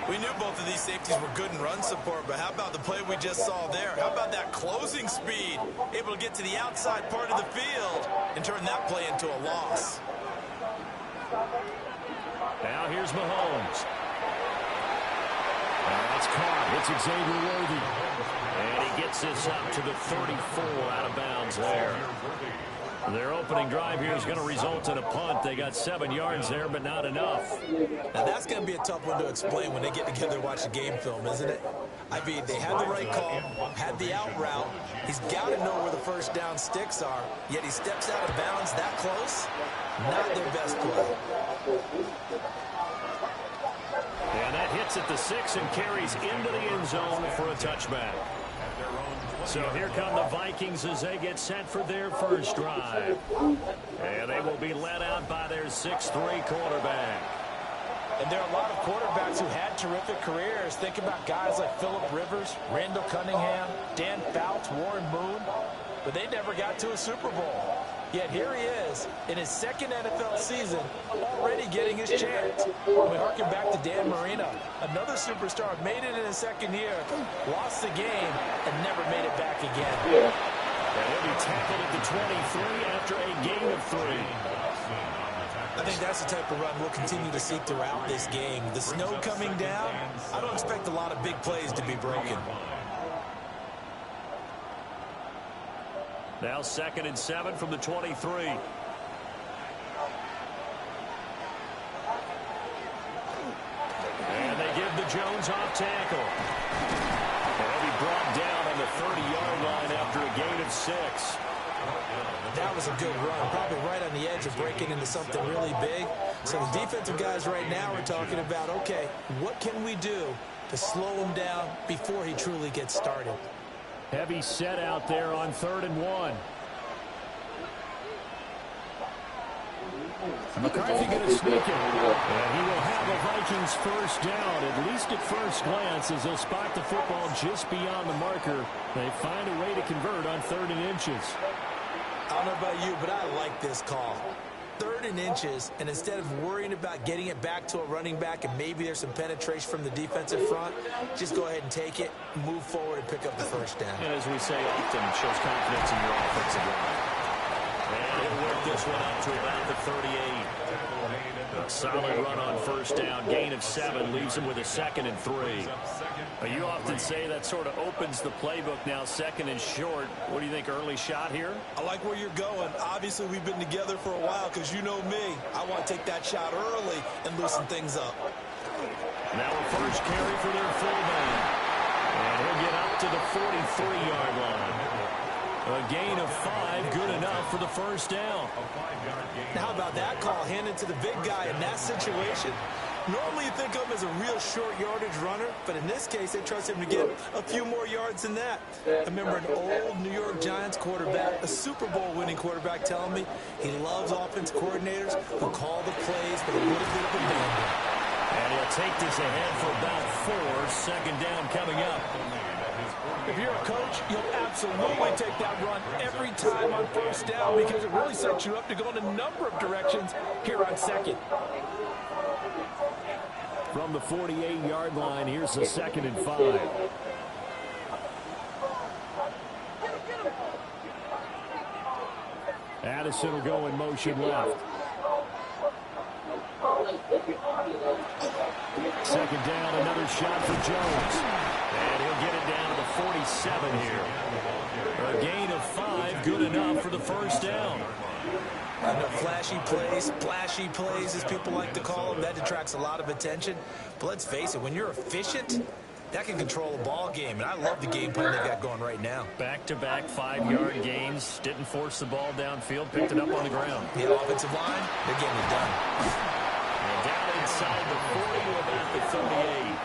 We knew both of these safeties were good in run support, but how about the play we just saw there? How about that closing speed? Able to get to the outside part of the field and turn that play into a loss. Now here's Mahomes. That's caught. It's Xavier Worthy. And he gets this up to the 34 out of bounds there. Their opening drive here is going to result in a punt. They got 7 yards there, but not enough. Now, that's going to be a tough one to explain when they get together and watch the game film, isn't it? I mean, they had the right call, had the out route. He's got to know where the first down sticks are, yet he steps out of bounds that close. Not their best play. And that hits gets it to 6 and carries into the end zone for a touchback. So here come the Vikings as they get set for their first drive. And they will be led out by their 6'3" quarterback. And there are a lot of quarterbacks who had terrific careers. Think about guys like Phillip Rivers, Randall Cunningham, Dan Fouts, Warren Moon. But they never got to a Super Bowl. Yet here he is in his second NFL season, already getting his chance. When we harken back to Dan Marino, another superstar made it in his second year, lost the game, and never made it back again. And he'll be tackled at the 23 after a gain of 3. I think that's the type of run we'll continue to see throughout this game. The snow coming down, I don't expect a lot of big plays to be broken. Now 2nd and 7 from the 23. And they give the Jones off tackle. And he'll be brought down on the 30-yard line after a gain of 6. That was a good run, probably right on the edge of breaking into something really big. So the defensive guys right now are talking about, okay, what can we do to slow him down before he truly gets started? Heavy set out there on 3rd and 1. McCarthy going to sneak it. And he will have a Vikings first down, at least at first glance, as they'll spot the football just beyond the marker. They find a way to convert on 3rd and inches. I don't know about you, but I like this call. 3rd and inches, and instead of worrying about getting it back to a running back and maybe there's some penetration from the defensive front, just go ahead and take it, move forward, and pick up the first down. And as we say often, it shows confidence in your offensive line. And he'll work this one up to about the 38. A solid run on first down, gain of 7, leaves him with a 2nd and 3. You often say that sort of opens the playbook now, 2nd and short. What do you think, early shot here? I like where you're going. Obviously, we've been together for a while because you know me. I want to take that shot early and loosen things up. Now a first carry for their fullback. And he'll get up to the 43-yard line. A gain of 5, good enough for the first down. Now, how about that call handed to the big guy in that situation? Normally you think of him as a real short yardage runner, but in this case they trust him to get a few more yards than that. I remember an old New York Giants quarterback, a Super Bowl winning quarterback, telling me he loves offense coordinators who call the plays with a little bit of abandon. And he'll take this ahead for about 4, 2nd down coming up. If you're a coach, you'll absolutely take that run every time on first down because it really sets you up to go in a number of directions here on 2nd. From the 48-yard line, here's the 2nd and 5. Addison will go in motion left. 2nd down, another shot for Jones. And he'll get it down to the 47 here. A gain of 5, good enough for the first down. I know flashy plays, splashy plays, as people like to call them, that detracts a lot of attention. But let's face it, when you're efficient, that can control a ball game. And I love the game plan they've got going right now. Back-to-back 5-yard gains. Didn't force the ball downfield. Picked it up on the ground. The offensive line, they're getting it done. And down inside the 40 to about the 38.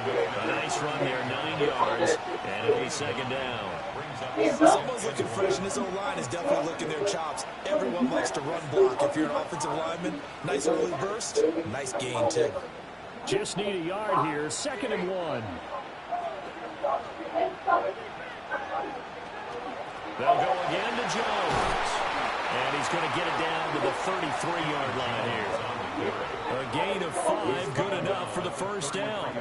A nice run there, 9 yards. And it'll be 2nd down. Someone's looking fresh, and this O-line is definitely looking their chops. Everyone likes to run block. If you're an offensive lineman, nice early burst, nice gain, too. Just need a yard here, 2nd and 1. They'll go again to Jones. And he's going to get it down to the 33-yard line here. A gain of 5, good enough for the first down.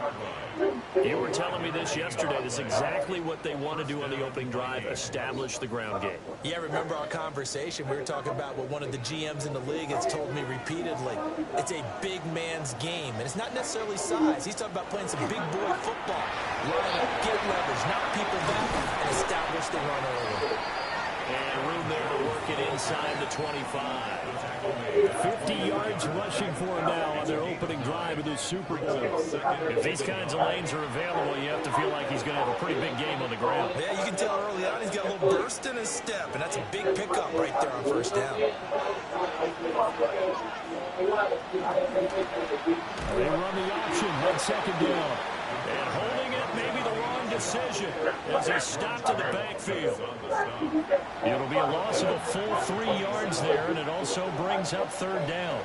You were telling me this yesterday. This is exactly what they want to do on the opening drive, establish the ground game. Yeah, remember our conversation? We were talking about what one of the GMs in the league has told me repeatedly. It's a big man's game, and it's not necessarily size. He's talking about playing some big boy football. Line up, get leverage, knock people back, and establish the run early. And room there to work it inside the 25. 50 yards rushing for him now on their opening drive of the Super Bowl. If these kinds of lanes are available, you have to feel like he's going to have a pretty big game on the ground. Yeah, you can tell early on he's got a little burst in his step, and that's a big pickup right there on first down. They run the option on second down. And holding it may be the wrong decision as he stopped in the backfield. It'll be a loss of a full 3 yards there, and it also brings up third down.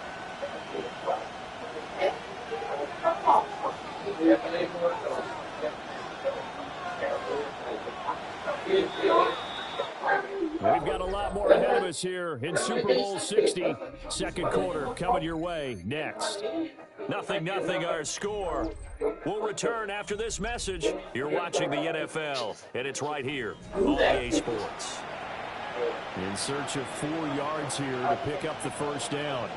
We've got a lot more ahead of us here in Super Bowl 60. Second quarter coming your way next. 0-0 our score. We'll return after this message. You're watching the NFL, and it's right here on EA Sports. In search of 4 yards here to pick up the first down.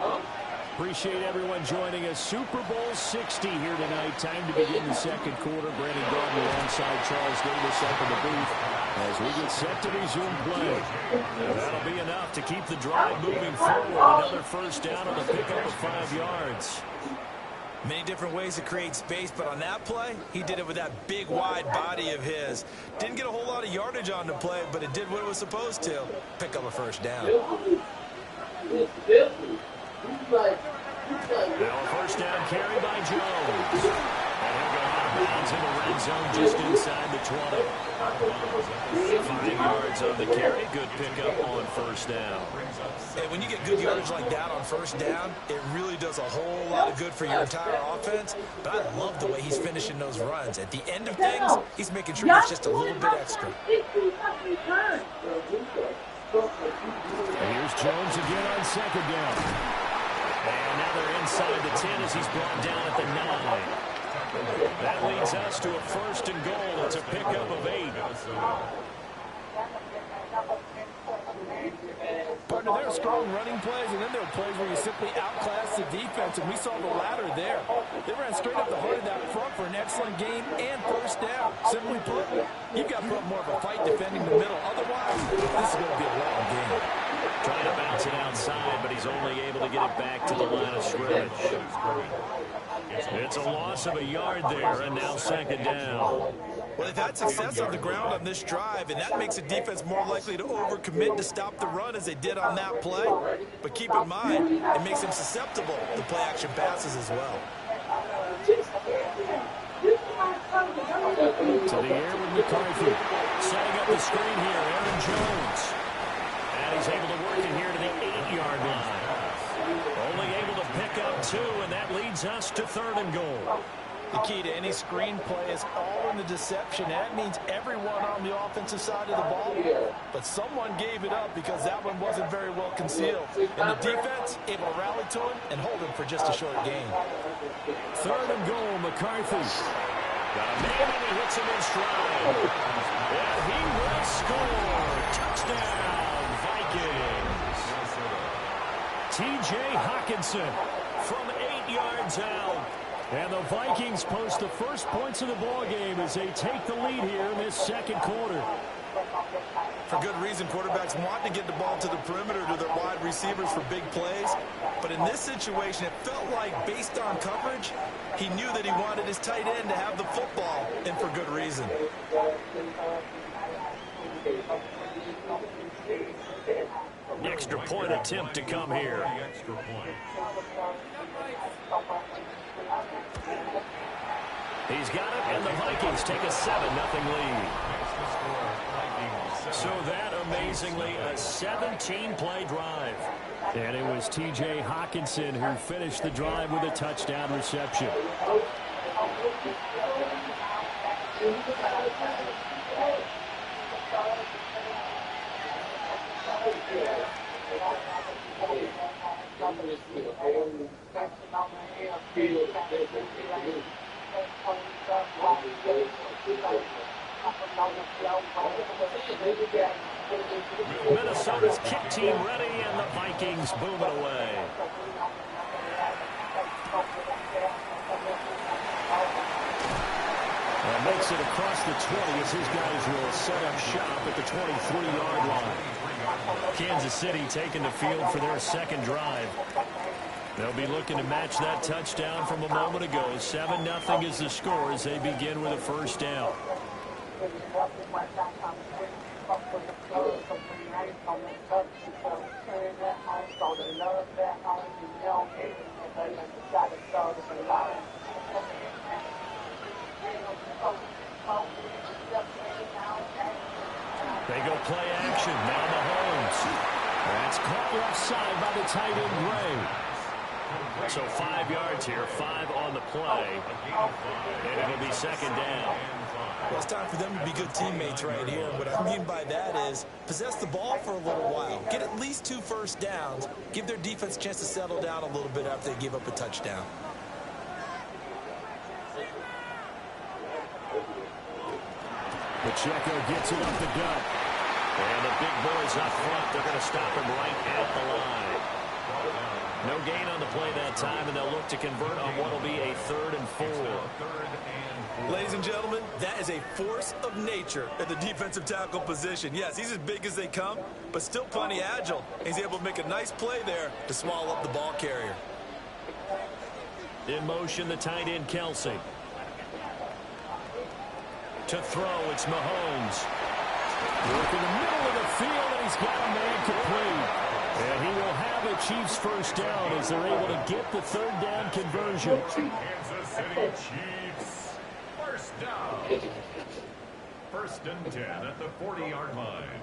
Appreciate everyone joining us. Super Bowl 60 here tonight. Time to begin the second quarter. Brandon Gardner alongside Charles Davis up in the booth as we get set to resume play. And that'll be enough to keep the drive moving forward. Another first down on the pickup of 5 yards. Many different ways to create space, but on that play, he did it with that big, wide body of his. Didn't get a whole lot of yardage on the play, but it did what it was supposed to. Pick up a first down. Now a first down carry by Jones. And he'll go out of bounds in the red zone just inside the 20. 5 yards on the carry. Good pickup on first down. And when you get good yardage like that on first down, it really does a whole lot of good for your entire offense. But I love the way he's finishing those runs. At the end of things, he's making sure it's just a little bit extra. And here's Jones again on second down. And now they're inside the 10 as he's brought down at the 9. That leads us to a first and goal. It's a pickup of 8. Partner, there are strong running plays, and then there are plays where you simply outclass the defense, and we saw the latter there. They ran straight up the heart of that front for an excellent gain and first down. Simply put, you've got to put more of a fight defending the middle. Otherwise, this is going to be a long game. Trying to bounce it outside, but he's only able to get it back to the line of scrimmage. It's a loss of a yard there, and now second down. Well, they've had success on the ground on this drive, and that makes the defense more likely to overcommit to stop the run as they did on that play. But keep in mind, it makes them susceptible to play-action passes as well. To the air with McCarthy. Setting up the screen here, Aaron Jones. And he's able to work it here to the 8-yard line. Only able to pick up 2, and that leads us to third and goal. The key to any screen play is all in the deception. And that means everyone on the offensive side of the ball. But someone gave it up because that one wasn't very well concealed. And the defense able to rally to him and hold him for just a short gain. Third and goal, McCarthy. Got a man and he hits him in stride. And he will score. Touchdown, Vikings. T.J. Hawkinson from 8 yards out. And the Vikings post the first points of the ball game as they take the lead here in this second quarter. For good reason, quarterbacks want to get the ball to the perimeter to their wide receivers for big plays. But in this situation, it felt like, based on coverage, he knew that he wanted his tight end to have the football, and for good reason. Extra point attempt to come here. He's got it, and the Vikings take a 7-0 lead. So that, amazingly, a 17-play drive. And it was T.J. Hawkinson who finished the drive with a touchdown reception. Minnesota's kick team ready, and the Vikings boom it away. And makes it across the 20 as his guys will set up shop at the 23-yard line. Kansas City taking the field for their second drive. They'll be looking to match that touchdown from a moment ago. 7-0 is the score as they begin with a first down. They go play action. Now Mahomes. That's caught left side by the tight end, Gray. So 5 yards here, 5 on the play. And it'll be second down. Well, it's time for them to be good teammates right here. What I mean by that is possess the ball for a little while. Get at least 2 first downs. Give their defense a chance to settle down a little bit after they give up a touchdown. Pacheco gets it up the gut. And the big boys up front, they're going to stop him right at the line. No gain on the play that time, and they'll look to convert on what will be a 3rd and 4. Ladies and gentlemen, that is a force of nature at the defensive tackle position. Yes, he's as big as they come, but still plenty agile. He's able to make a nice play there to swallow up the ball carrier. In motion, the tight end, Kelsey. To throw, it's Mahomes. Work in the middle of the field, and he's got a man complete. And he will have the Chiefs first down as they're able to get the 3rd down conversion. Kansas City Chiefs, first down. 1st and 10 at the 40-yard line.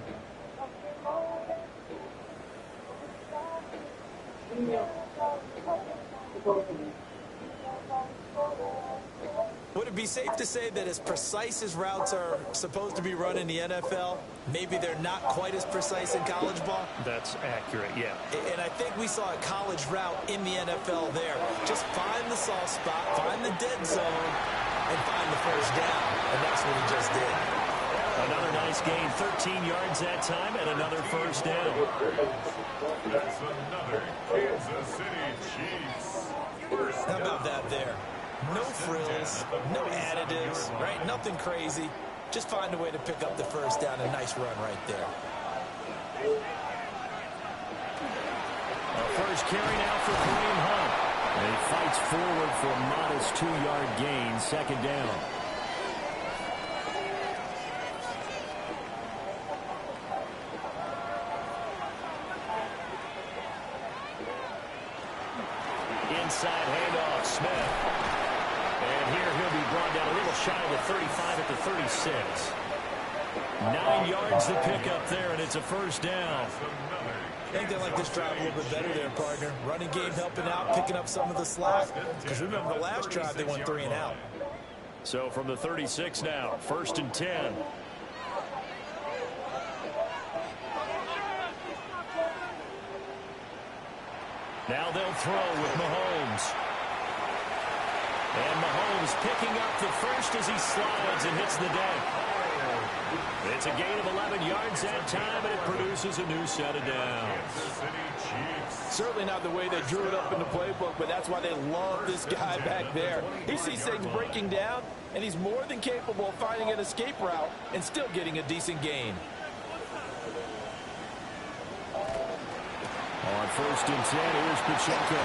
Would it be safe to say that as precise as routes are supposed to be run in the NFL, maybe they're not quite as precise in college ball? That's accurate, yeah. And I think we saw a college route in the NFL there. Just find the soft spot, find the dead zone, and find the first down. And that's what he just did. Another nice gain, 13 yards that time, and another first down. That's another Kansas City Chiefs. How about that there? No frills, no additives, right? Nothing crazy. Just find a way to pick up the first down. A nice run right there. A first carry now for Kareem Hunt. And he fights forward for a modest 2-yard gain, second down. Inside handoff, Smith. And here he'll be brought down a little shy of the 35 at the 36. 9 yards to pick up there, and it's a first down. I think they like this drive a little bit better there, partner. Running game helping out, picking up some of the slack. Because remember, the last drive they went 3 and out. So from the 36 now, 1st and 10. Now they'll throw with Mahomes. And Mahomes picking up the first as he slides and hits the deck. It's a gain of 11 yards that time, and it produces a new set of downs. Certainly not the way they drew it up in the playbook, but that's why they love this guy back there. He sees things breaking down, and he's more than capable of finding an escape route and still getting a decent gain. On 1st and 10, here's Pacheco.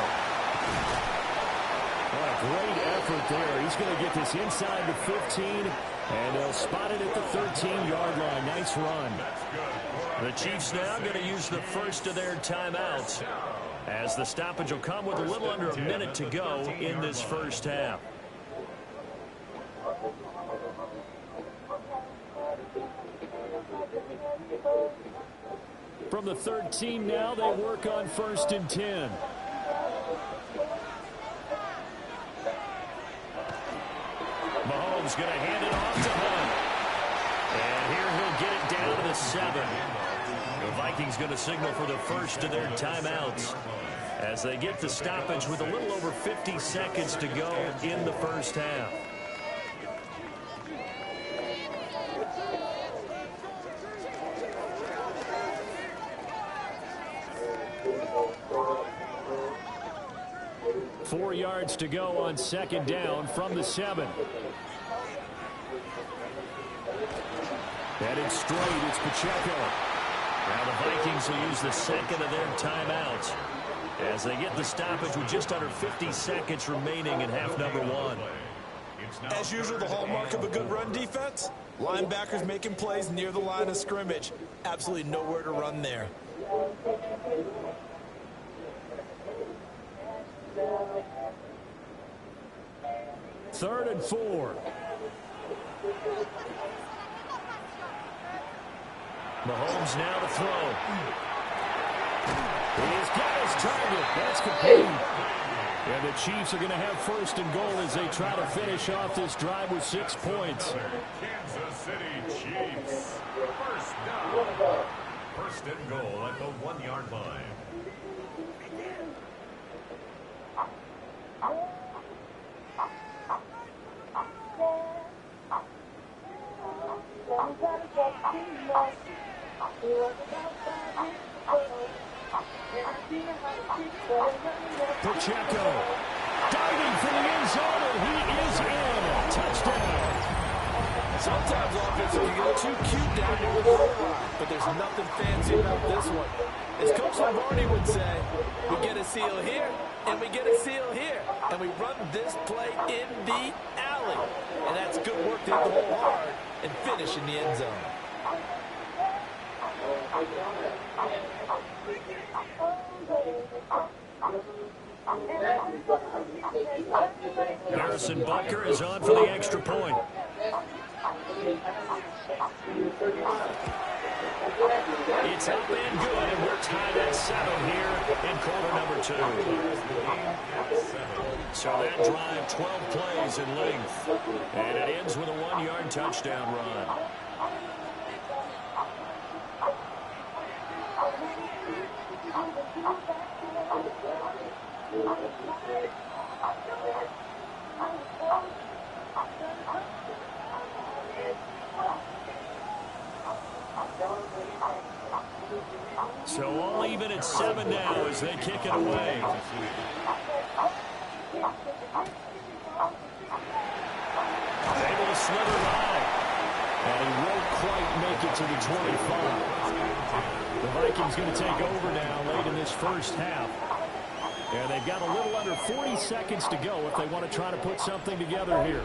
What a great effort there. He's going to get this inside the 15, and they'll spot it at the 13-yard line. Nice run. The Chiefs now going to use the first of their timeouts, as the stoppage will come with a little under a minute to go in this first half. From the 13 now, they work on 1st and 10. Mahomes going to hand it off to Hunt. And here he'll get it down to the 7. The Vikings going to signal for the first of their timeouts as they get the stoppage with a little over 50 seconds to go in the first half. Four yards to go on 2nd down from the 7. Headed straight, it's Pacheco. Now the Vikings will use the second of their timeouts as they get the stoppage with just under 50 seconds remaining in half number one. As usual, the hallmark of a good run defense, linebackers making plays near the line of scrimmage. Absolutely nowhere to run there. Third and 4. Mahomes now to throw. He's got his target. That's complete. And the Chiefs are going to have first and goal as they try to finish off this drive with 6 points. Kansas City Chiefs. First down. First and goal at the 1-yard line. Pacheco diving for the end zone, and he is in. Touchdown. Sometimes offenses can get too cute down here with the goal line, but there's nothing fancy about this one. As Coach Lombardi would say, we get a seal here, and we get a seal here, and we run this play in the alley. And that's good work to hit the hole hard and finish in the end zone. Harrison Butker is on for the extra point. It's up and good, and we're tied at 7 here in quarter number 2. So that drive, 12 plays in length, and it ends with a 1-yard touchdown run. So all even at 7 now as they kick it away. Able to slither by. And he won't quite make it to the 25. The Vikings going to take over now late in this first half. And they've got a little under 40 seconds to go if they want to try to put something together here.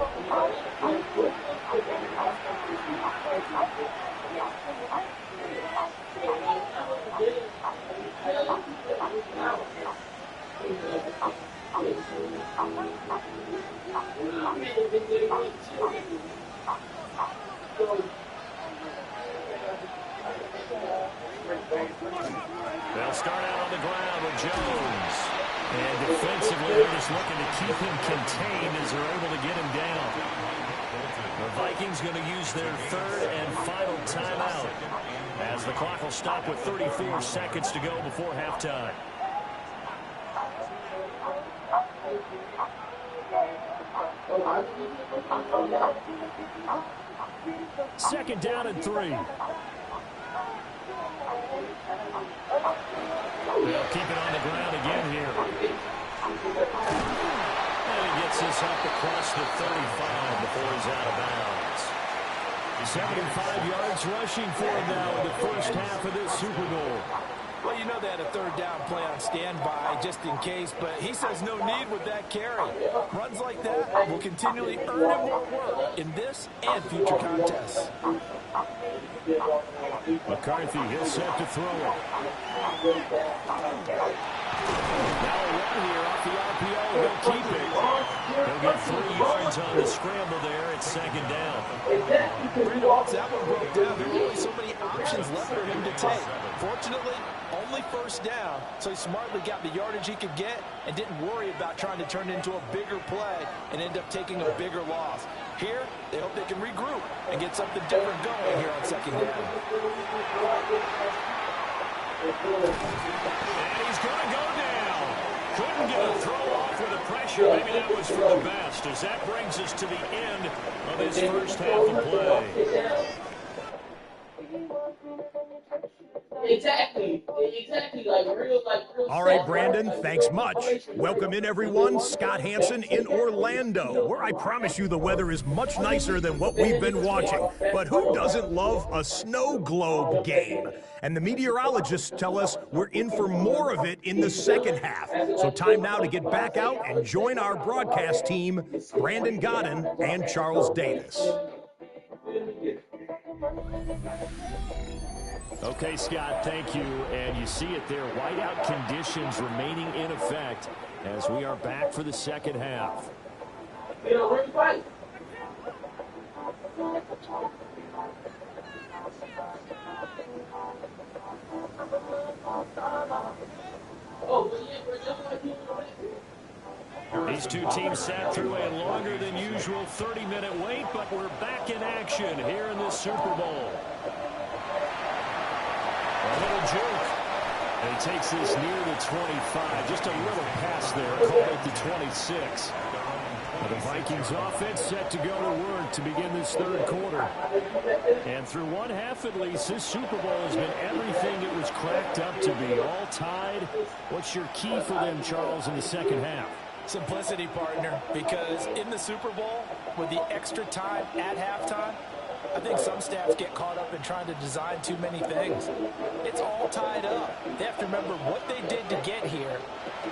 They'll start out on the ground with Jones. And defensively, they're just looking to keep him contained as they're able to get him down. The Vikings going to use their third and final timeout as the clock will stop with 34 seconds to go before halftime. Second down and 3. They'll keep it on the ground again here. And he gets this up across the 35 before he's out of bounds. 75 yards rushing for him now in the first half of this Super Bowl. Well, you know they had a third down play on standby just in case, but he says no need with that carry. Runs like that will continually earn him more work in this and future contests. McCarthy is set to throw it. Now a run here off the RPO. He'll keep it. He'll get 3 yards on the scramble there. It's second down. Once that one broke down, there were only so many options left for him to take. Fortunately, only first down, so he smartly got the yardage he could get and didn't worry about trying to turn it into a bigger play and end up taking a bigger loss. Here, they hope they can regroup and get something different going here on second down. And he's going to go down. Couldn't get a throw off with the pressure. Maybe that was for the best, as that brings us to the end of his first half of play. exactly. Like real. All right, Brandon, thanks much. Welcome in, everyone. Scott Hansen in Orlando, where I promise you the weather is much nicer than what we've been watching. But who doesn't love a snow globe game? And the meteorologists tell us we're in for more of it in the second half. So time now to get back out and join our broadcast team, Brandon Godden and Charles Davis. Okay, Scott, thank you. And you see it there, whiteout conditions remaining in effect as we are back for the second half. These two teams sat through a longer than usual 30-minute wait, but we're back in action here in this Super Bowl. A little juke. And he takes this near the 25. Just a little pass there. Call it the 26. The Vikings offense set to go to work to begin this third quarter. And through one half at least, this Super Bowl has been everything it was cracked up to be. All tied. What's your key for them, Charles, in the second half? Simplicity, partner, because in the Super Bowl, with the extra time at halftime, I think some staffs get caught up in trying to design too many things. It's all tied up. They have to remember what they did to get here,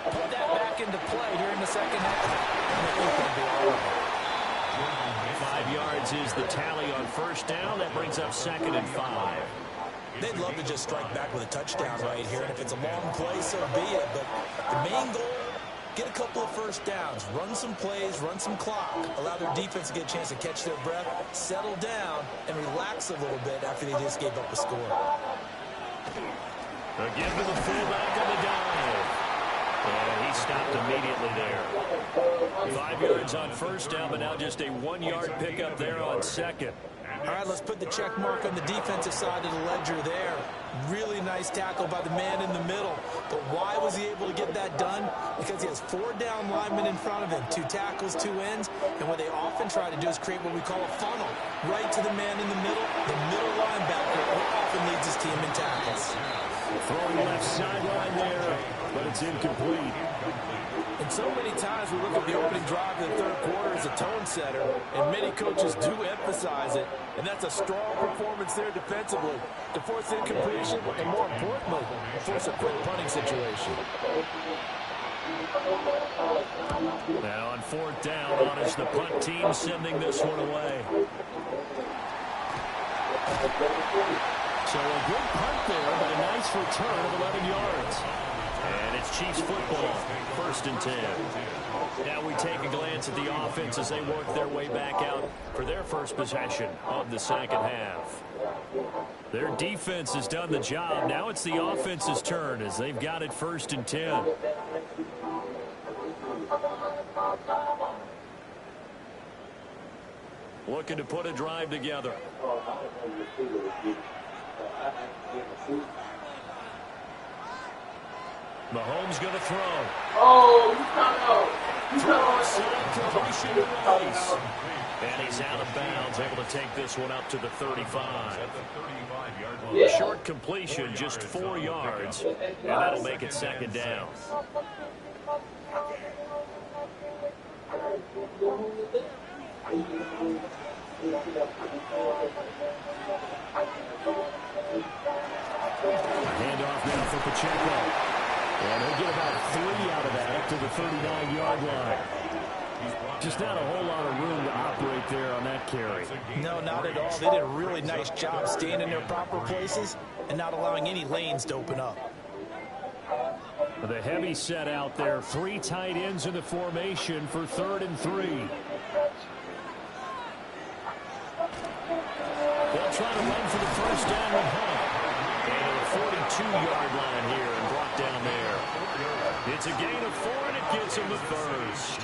put that back into play here in the second half, and I think they'll be all right. 5 yards is the tally on first down. That brings up 2nd and 5. They'd love to just strike back with a touchdown right here, and if it's a long play, so be it. But the main goal, get a couple of first downs, run some plays, run some clock, allow their defense to get a chance to catch their breath, settle down, and relax a little bit after they just gave up a score. Again to the fullback on the dive. And he stopped immediately there. 5 yards on first down, but now just a 1-yard pickup there on second. All right, let's put the check mark on the defensive side of the ledger there. Really nice tackle by the man in the middle. But why was he able to get that done? Because he has 4 down linemen in front of him, 2 tackles, 2 ends. And what they often try to do is create what we call a funnel. Right to the man in the middle linebacker, who often leads his team in tackles. Throwing left sideline there, but it's incomplete. And so many times we look at the opening drive of the third quarter as a tone setter, and many coaches do emphasize it, and that's a strong performance there defensively to force incompletion, and more importantly, force a quick punting situation. Now on 4th down, on is the punt team sending this one away. So a good punt there, but a nice return of 11 yards. And it's Chiefs football, 1st and 10. Now we take a glance at the offense as they work their way back out for their first possession of the second half. Their defense has done the job. Now it's the offense's turn as they've got it 1st and 10. Looking to put a drive together. Mahomes going to throw. Oh, you come Completion to Rice. And he's out of bounds, able to take this one up to the 35. Short completion, just 4 yards, and that'll make it 2nd down. Handoff now for Pacheco. And he'll get about 3 out of that up to the 39-yard line. Just not a whole lot of room to operate there on that carry. No, not at all. They did a really nice job staying in their proper places and not allowing any lanes to open up. The heavy set out there. 3 tight ends in the formation for 3rd and 3. They'll try to run for the first down with Hunt. And a 42-yard line here and brought down there. It's a gain of 4, and it gets him the first.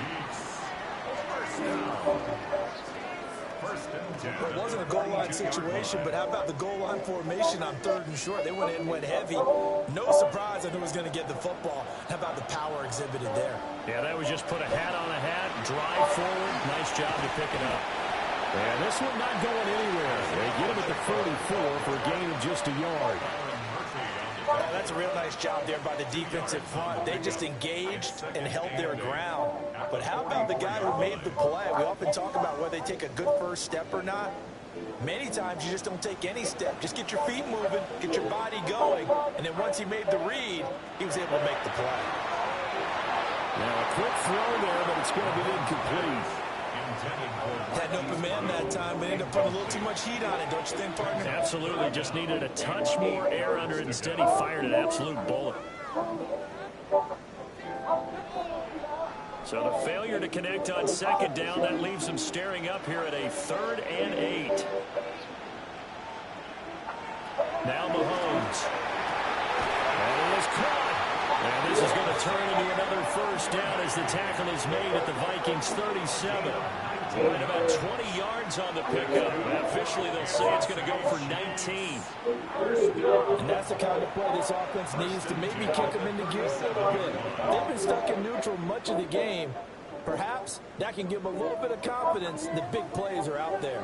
It wasn't a goal line situation, but how about the goal line formation on 3rd and short? They went in and went heavy. No surprise I knew he was going to get the football. How about the power exhibited there? Yeah, that was just put a hat on a hat, drive forward. Nice job to pick it up. And this one not going anywhere. They get him at the 44 for a gain of just a yard. that's a real nice job there by the defensive front. They just engaged and held their ground. But how about the guy who made the play? We often talk about whether they take a good first step or not. Many times you just don't take any step. Just get your feet moving, get your body going, and then once he made the read, he was able to make the play. Now a quick throw there, but it's going to be incomplete. Had an open man that time, but ended up putting a little too much heat on it, don't you think, partner? Absolutely, just needed a touch more air under it. Instead, he fired an absolute bullet. So the failure to connect on second down, that leaves him staring up here at a 3rd and 8. Now Mahomes. And he is caught. And this is going to turn into another first down as the tackle is made at the Vikings 37. Right about 20 yards on the pickup. Officially, they'll say it's going to go for 19. And that's the kind of play this offense needs to maybe kick them into gear a little bit. They've been stuck in neutral much of the game. Perhaps that can give them a little bit of confidence that big plays are out there.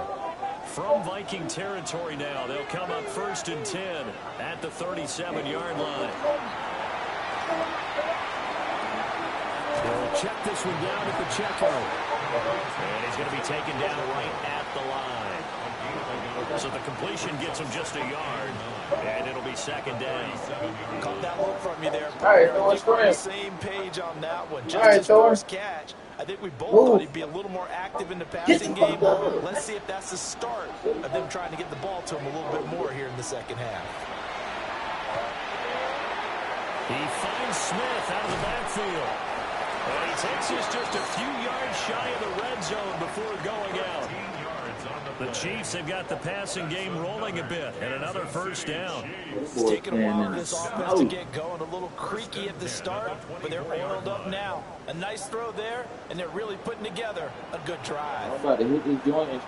From Viking territory now, they'll come up 1st and 10 at the 37-yard line. They'll check this one down at the checkout. And he's going to be taken down right at the line. So the completion gets him just a yard, and it'll be 2nd down. Caught that look from you there. All right, I think we're on the same page on that one. Just his first catch. I think we both thought he'd be a little more active in the passing game. Let's see if that's the start of them trying to get the ball to him a little bit more here in the second half. He finds Smith out of the backfield. And he takes us just a few yards shy of the red zone before going out. The Chiefs have got the passing game rolling a bit, and another first down. It's taken a while for this offense to get going. A little creaky at the start, but they're oiled up now. A nice throw there, and they're really putting together a good drive. I'm about to hit this joint and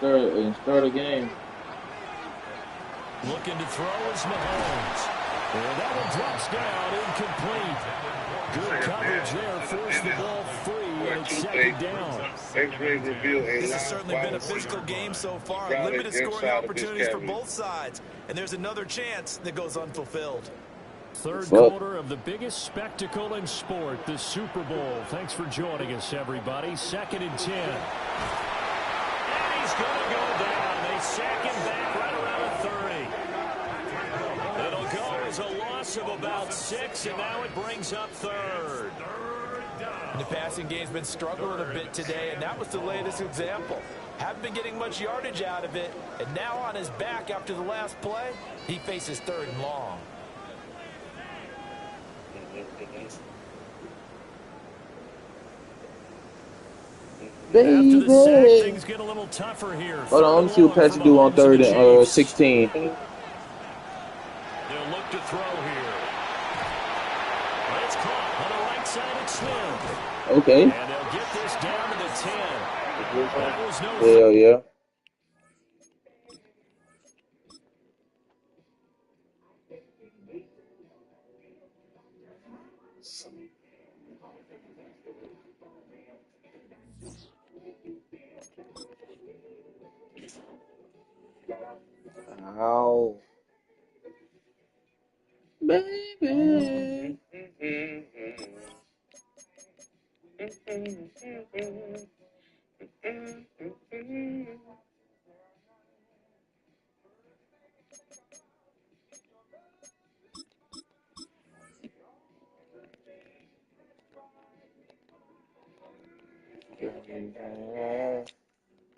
start a game. Looking to throw is Mahomes. And that one drops down, incomplete. Good coverage there, forced the ball free, and it's 2nd down. This has certainly been a physical game so far. Limited scoring opportunities for both sides. And there's another chance that goes unfulfilled. 3rd quarter of the biggest spectacle in sport, the Super Bowl. Thanks for joining us, everybody. 2nd and 10. And he's going to go down. They sack him back right around the 30. It'll go as a loss of about 6, and now it brings up 3rd. The passing game's been struggling a bit today, and that was the latest example. Haven't been getting much yardage out of it, and now on his back after the last play, he faces 3rd and long. Baby. After the sack, things get a little tougher here. Hold on, let me see what Patrick do on 3rd and 16. They'll look to throw here. But it's caught on the right side of Smith. Okay. And they'll get this down to the 10. That was no Hell yeah. Ow. Baby.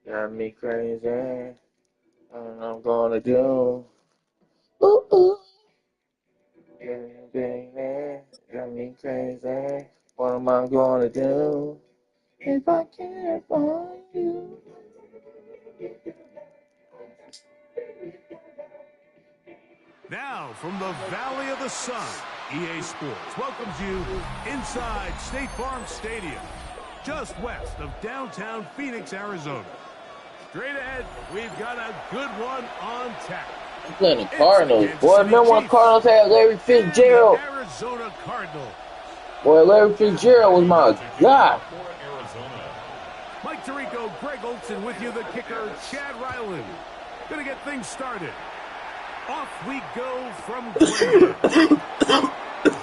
Got me crazy. What I'm gonna do? Ooh, ooh. Got me crazy. What am I gonna do if I can't find you? Now, from the Valley of the Sun, EA Sports welcomes you inside State Farm Stadium, just west of downtown Phoenix, Arizona. Straight ahead, we've got a good one on tap. I'm playing the Cardinals. Boy, remember when Cardinals had Larry Fitzgerald? Arizona Cardinals. Boy, Larry Fitzgerald was my guy. Mike Tirico, Greg Olson with you, the kicker, Chad Ryland. Gonna get things started. Off we go from Graham.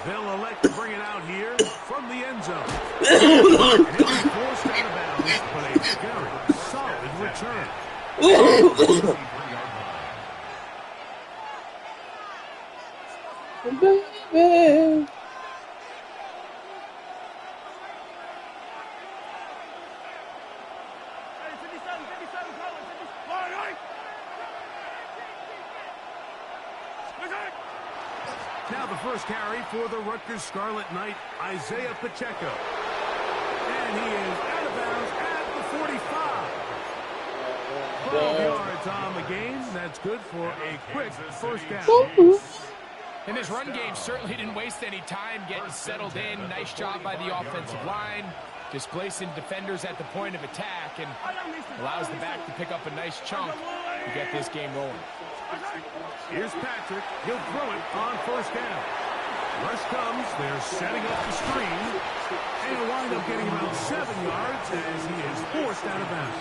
They'll elect to bring it out here from the end zone. And he'll be forced out of bounds, but a very solid return. Baby. Now the first carry for the Rutgers Scarlet Knight, Isaiah Pacheco. And he is out of bounds at the 45. 12 yards on the game. That's good for a quick first down. And this run game certainly didn't waste any time getting settled in. Nice job by the offensive line, displacing defenders at the point of attack, and allows the back to pick up a nice chunk to get this game rolling. Here's Patrick. He'll throw it on first down. Rush comes. They're setting up the screen. And he'll wind up getting about 7 yards as he is forced out of bounds.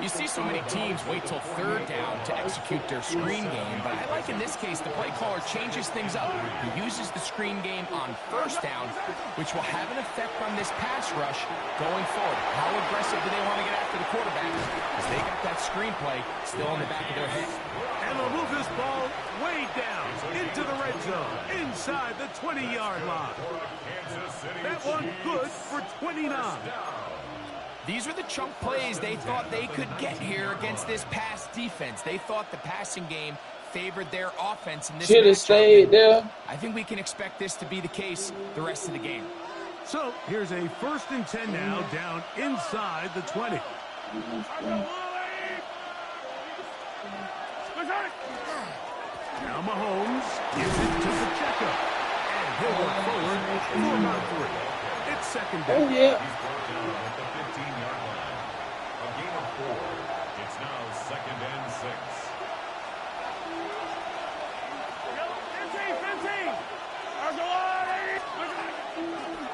You see so many teams wait till third down to execute their screen game, but I like in this case the play caller changes things up. He uses the screen game on first down, which will have an effect on this pass rush going forward. How aggressive do they want to get after the quarterback? Because they got that screen play still in the back of their head. And they'll move this ball way down into the red zone, inside the 20-yard line. That one good for 29. These are the chunk plays they thought they could get here against this pass defense. They thought the passing game favored their offense in this Should have matchup. stayed there. I think we can expect this to be the case the rest of the game. So here's a 1st and 10 now, down inside the 20. Now Mahomes gives it to Pacheco. And he'll work forward for about 3. It's second down. Oh, yeah. He's brought down at the 15-yard line. A gain of 4. It's now 2nd and 6.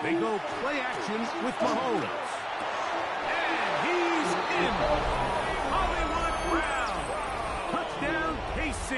They go play action with Mahomes. And he's in. Hollywood Brown. Touchdown, KC.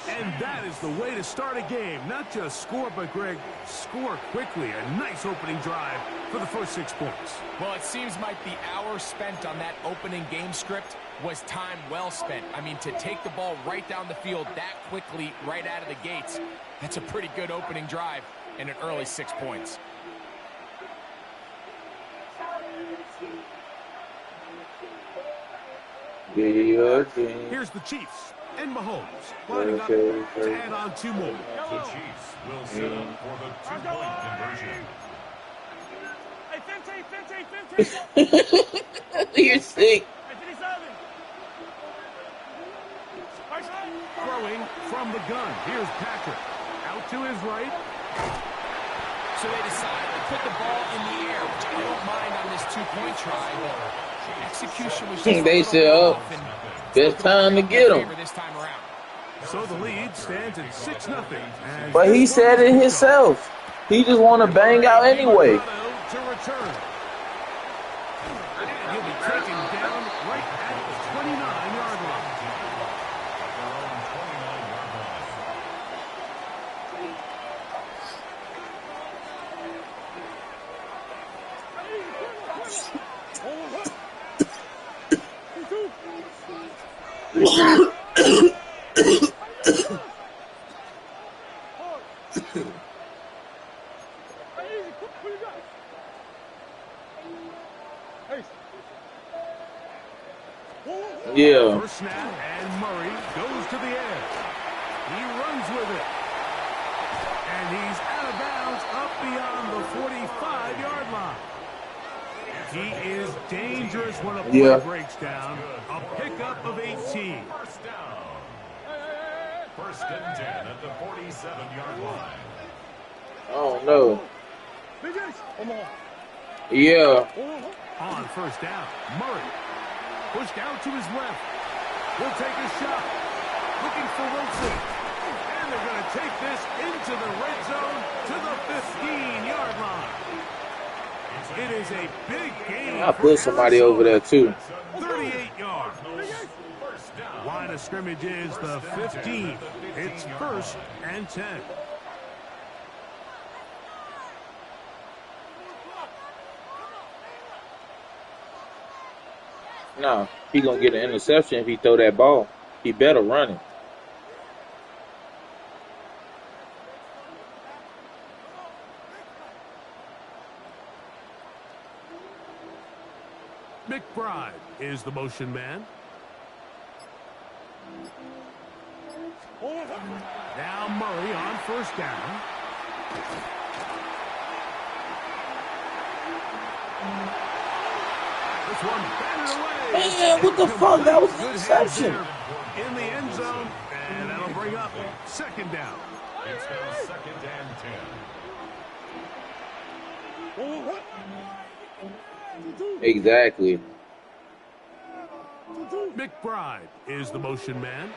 And that is the way to start a game. Not just score, but, Greg, score quickly. A nice opening drive for the first 6 points. Well, it seems like the hour spent on that opening game script was time well spent. I mean, to take the ball right down the field that quickly right out of the gates, that's a pretty good opening drive and an early 6 points. Here's the Chiefs and Mahomes lining up to add on 2 more. The Chiefs will set up for the 2-point conversion. You're sick. Throwing from the gun. Here's Patrick. Out to his right. So they decide to put the ball in the air, which I don't mind on this 2-point try, but execution was just They said, oh, best time to get him. this time around. So the lead stands at 6-0. But he said it himself. He just want to bang out anyway. To return. And he'll be taken down right at the 29-yard line. Yeah. First snap, and Murray goes to the edge. He runs with it. And he's out of bounds up beyond the 45-yard line. He is dangerous when a play breaks down. A pickup of 18. First down. 1st and 10 at the 47-yard line. Oh, no. Yeah. On first down, Murray pushed out to his left. Will take a shot. Looking for Wilson. And they're going to take this into the red zone to the 15-yard line. It is a big game. I put somebody over there, too. 38 yards. First down. Line of scrimmage is the 15. It's 1st and 10. No, he gonna get an interception if he throw that ball. He better run it. McBride is the motion man. Now Murray on 1st down. This one batted away. Man, what the fuck? That was an interception. In the end zone, and that'll bring up 2nd down. It's now 2nd and 10. Exactly. McBride is the motion man.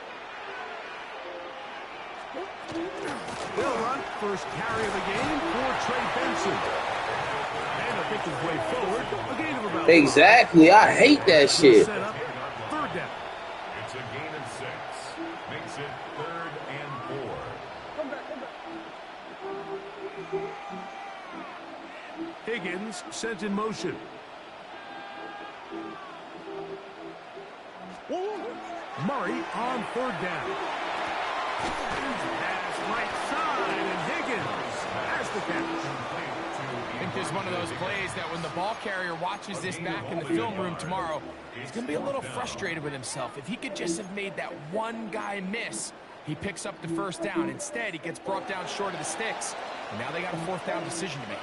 They'll run 1st carry of the game for Trey Benson. And he'll pick his way forward. A gain of about Exactly. I hate that shit. Set up 3rd down. It's a gain of 6. Makes it 3rd and 4. Higgins sent in motion. Murray on 3rd down. Pass right side, and Higgins has the catch. I think there's one of those plays that when the ball carrier watches this back in the film room tomorrow, he's going to be a little frustrated with himself. If he could just have made that one guy miss, he picks up the 1st down. Instead, he gets brought down short of the sticks. And now they got a 4th down decision to make.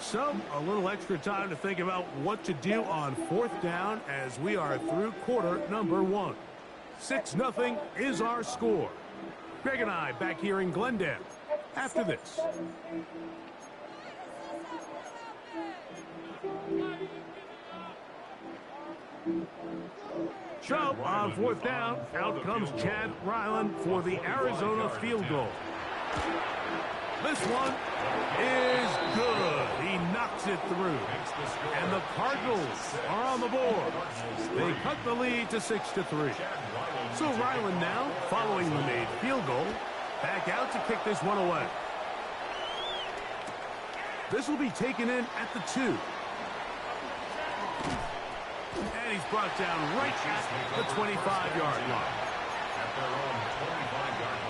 So, a little extra time to think about what to do on 4th down as we are through quarter number 1. 6-0 is our score. Greg and I back here in Glendale after this. So, on 4th down, out comes Chad Ryland for the Arizona field goal. This one is good. He knocks it through. And the Cardinals are on the board. They cut the lead to 6-3. So Ryland now, following the made field goal, back out to kick this one away. This will be taken in at the 2. And he's brought down right at the 25-yard line. At their own 25-yard line.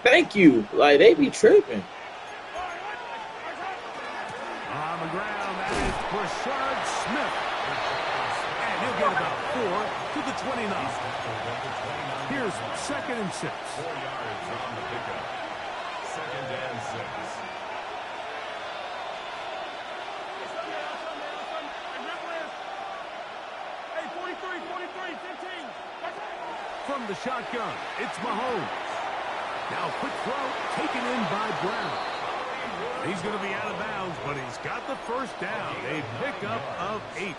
Thank you. Like, they be tripping. On the ground, that is Brashard Smith. And he'll get about 4 to the 29. Here's 2nd and 6. 4 yards on the pickup. 2nd and 6. Hey, 43, 15. From the shotgun, it's Mahomes. Now quick throw taken in by Brown. He's going to be out of bounds, but he's got the 1st down. A pickup of 8.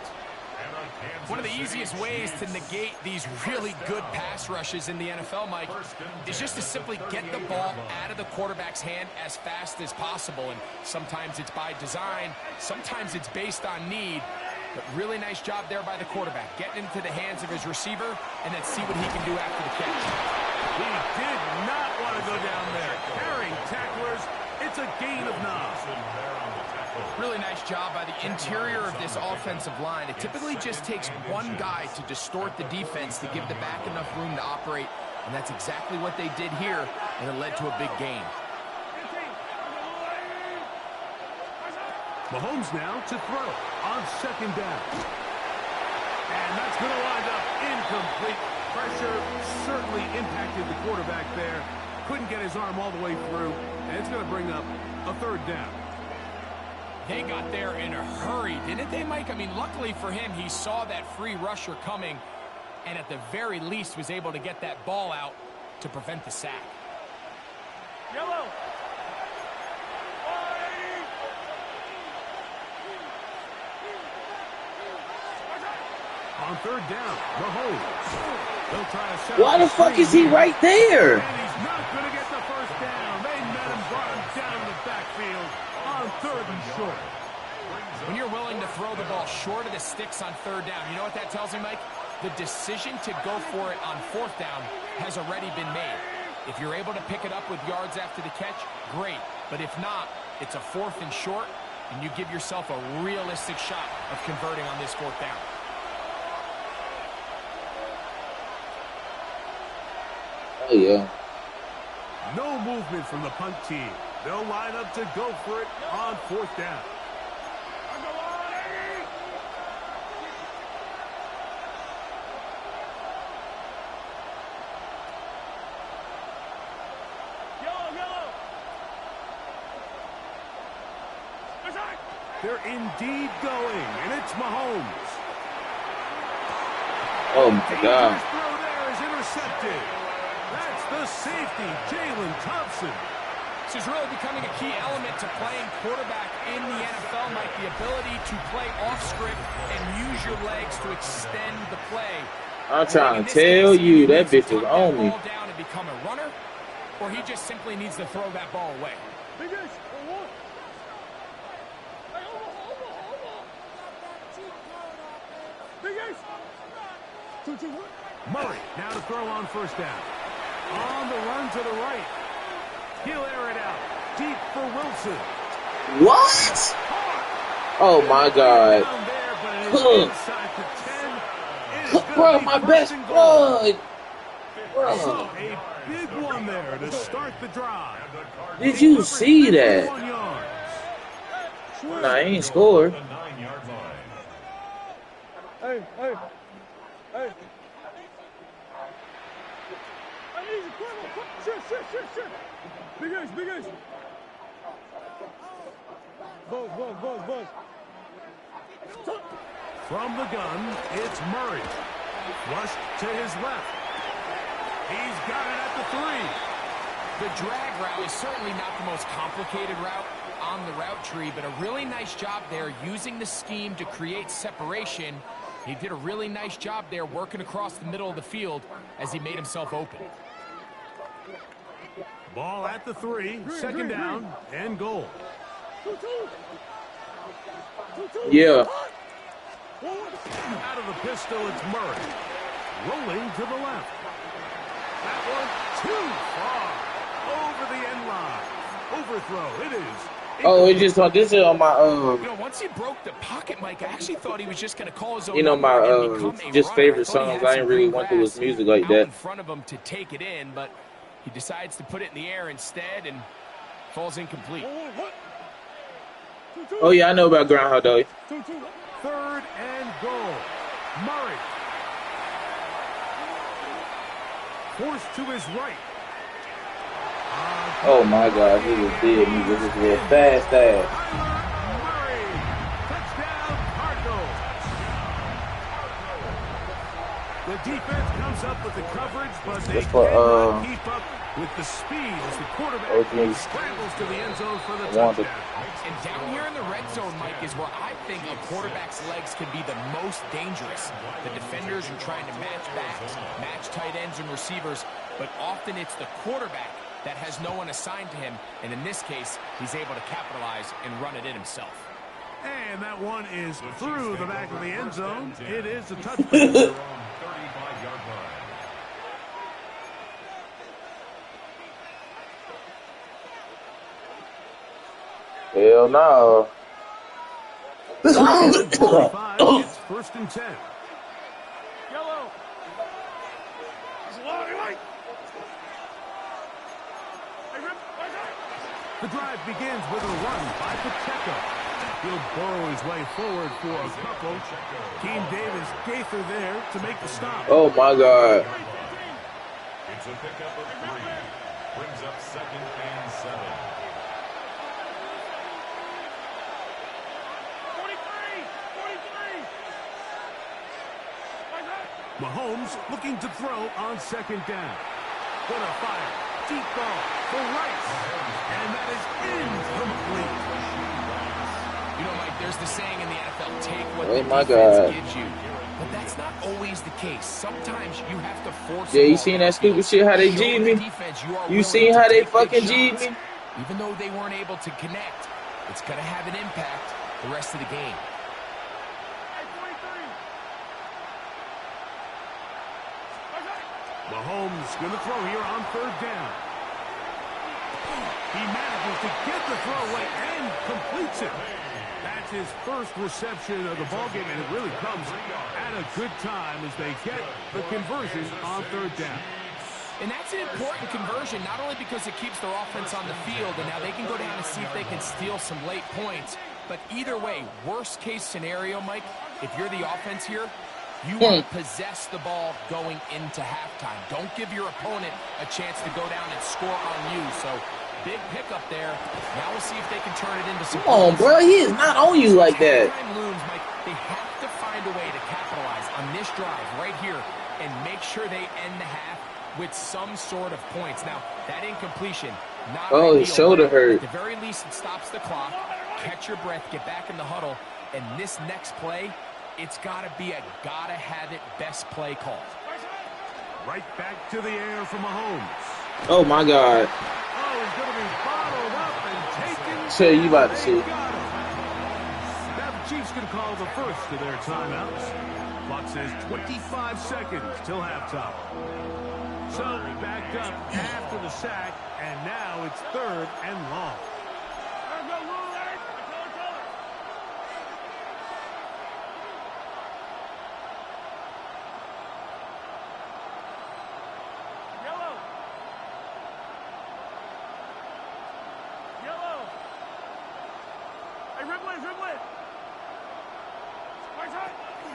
One of the easiest ways to negate these really good pass rushes in the NFL, Mike, is just to simply get the ball out of the quarterback's hand as fast as possible. And sometimes it's by design, sometimes it's based on need. But really nice job there by the quarterback, getting into the hands of his receiver and then see what he can do after the catch. He did not want to go down there. Carrying tacklers, it's a gain of 9. Really nice job by the interior of this offensive line. It typically just takes one guy to distort the defense to give the back enough room to operate, and that's exactly what they did here, and it led to a big gain. Mahomes now to throw on 2nd down. And that's going to wind up incomplete. Pressure certainly impacted the quarterback there. Couldn't get his arm all the way through, and it's going to bring up a 3rd down. They got there in a hurry, didn't they, Mike? I mean, luckily for him, he saw that free rusher coming and at the very least was able to get that ball out to prevent the sack. Yellow. On 3rd down, Mahomes. They'll try to set Why the fuck is he right there? And he's not going to get the 1st down. They met him, brought him down to the backfield on 3rd and short. When you're willing to throw the ball short of the sticks on 3rd down, you know what that tells me, Mike? The decision to go for it on 4th down has already been made. If you're able to pick it up with yards after the catch, great. But if not, it's a 4th and short, and you give yourself a realistic shot of converting on this 4th down. Oh, yeah. No movement from the punt team. They'll line up to go for it on 4th down. They're indeed going, and it's Mahomes. Oh, my God. His throw there is intercepted. That's the safety, Jalen Thompson. This is really becoming a key element to playing quarterback in the NFL, Mike. The ability to play off script and use your legs to extend the play. I'm trying to tell you, that bitch is on me. Down and become a runner, or he just simply needs to throw that ball away. Murray now to throw on 1st down. On the run to the right. He'll air it out. Deep for Wilson. What? Oh, my God. Bro, my best blood. So a big one there to start the drive. Did you see that? Nah, he ain't scored. Hey. Shit. Big Ace. Buzz. From the gun, it's Murray. Rushed to his left. He's got it at the 3. The drag route is certainly not the most complicated route on the route tree, but a really nice job there using the scheme to create separation. He did a really nice job there working across the middle of the field as he made himself open. Ball at the 3, 2nd down, and goal. Yeah. Out of the pistol, it's Murray. Rolling to the left. That one too far. Over the end line. Overthrow. It is. Oh, it just this is on my You know, once he broke the pocket, Mike, I actually thought he was just going to call his own. you know, my just favorite songs. I ain't really went through his music like that. In front of him to take it in, but he decides to put it in the air instead and falls incomplete. Oh yeah, I know about Groundhog Day. 3rd and goal. Murray. Forced to his right. Oh my God, he was dead. He was just real fast ass. Murray. Touchdown, Cardinals. The defense comes up with the coverage, but they cannot keep up with the speed as the quarterback scrambles to the end zone for the touchdown. And down here in the red zone, Mike, is where I think a quarterback's legs can be the most dangerous. The defenders are trying to match backs, match tight ends and receivers, but often it's the quarterback that has no one assigned to him, and in this case, he's able to capitalize and run it in himself. And that one is through the back of the end zone. It is a touchdown. Hell no. It's 1st and 10. Yellow. The drive begins with a run by Pacheco. He'll burrow his way forward for a couple. Keem Davis, Gaither there to make the stop. Oh my God. It's a pickup of 3. Brings up 2nd and 7. Mahomes looking to throw on 2nd down. What a fire. Deep ball for Rice. And that is incomplete. You know, Mike, there's the saying in the NFL, take what Oh the my defense God. gives you. But that's not always the case. Sometimes you have to force Yeah, the you ball seen that stupid downfield. shit how they Show G'd the me? defense you are You willing seen to how they take big fucking G'd shots. me? Even though they weren't able to connect, it's going to have an impact the rest of the game. Mahomes going to throw here on third down. He manages to get the throw away and completes it. That's his first reception of the ballgame, and it really comes at a good time as they get the conversion on third down. And that's an important conversion, not only because it keeps their offense on the field, and now they can go down and see if they can steal some late points. But either way, worst case scenario, Mike, if you're the offense here, you want to possess the ball going into halftime. Don't give your opponent a chance to go down and score on you. So, big pickup there. Now we'll see if they can turn it into some Come on, bro. He is not on you like that. Time looms, Mike. They have to find a way to capitalize on this drive right here and make sure they end the half with some sort of points. Now, that incompletion, not ideal, his shoulder hurt. At the very least, it stops the clock. Catch your breath, get back in the huddle, and this next play, it's got to be a gotta-have-it best play call. Right back to the air from Mahomes. Oh, my God. Oh, he's going to be bottled up and taken. So you about to see. Now the Chiefs can call the first of their timeouts. Clock says 25 seconds till halftime. So backed up after the sack, and now it's third and long.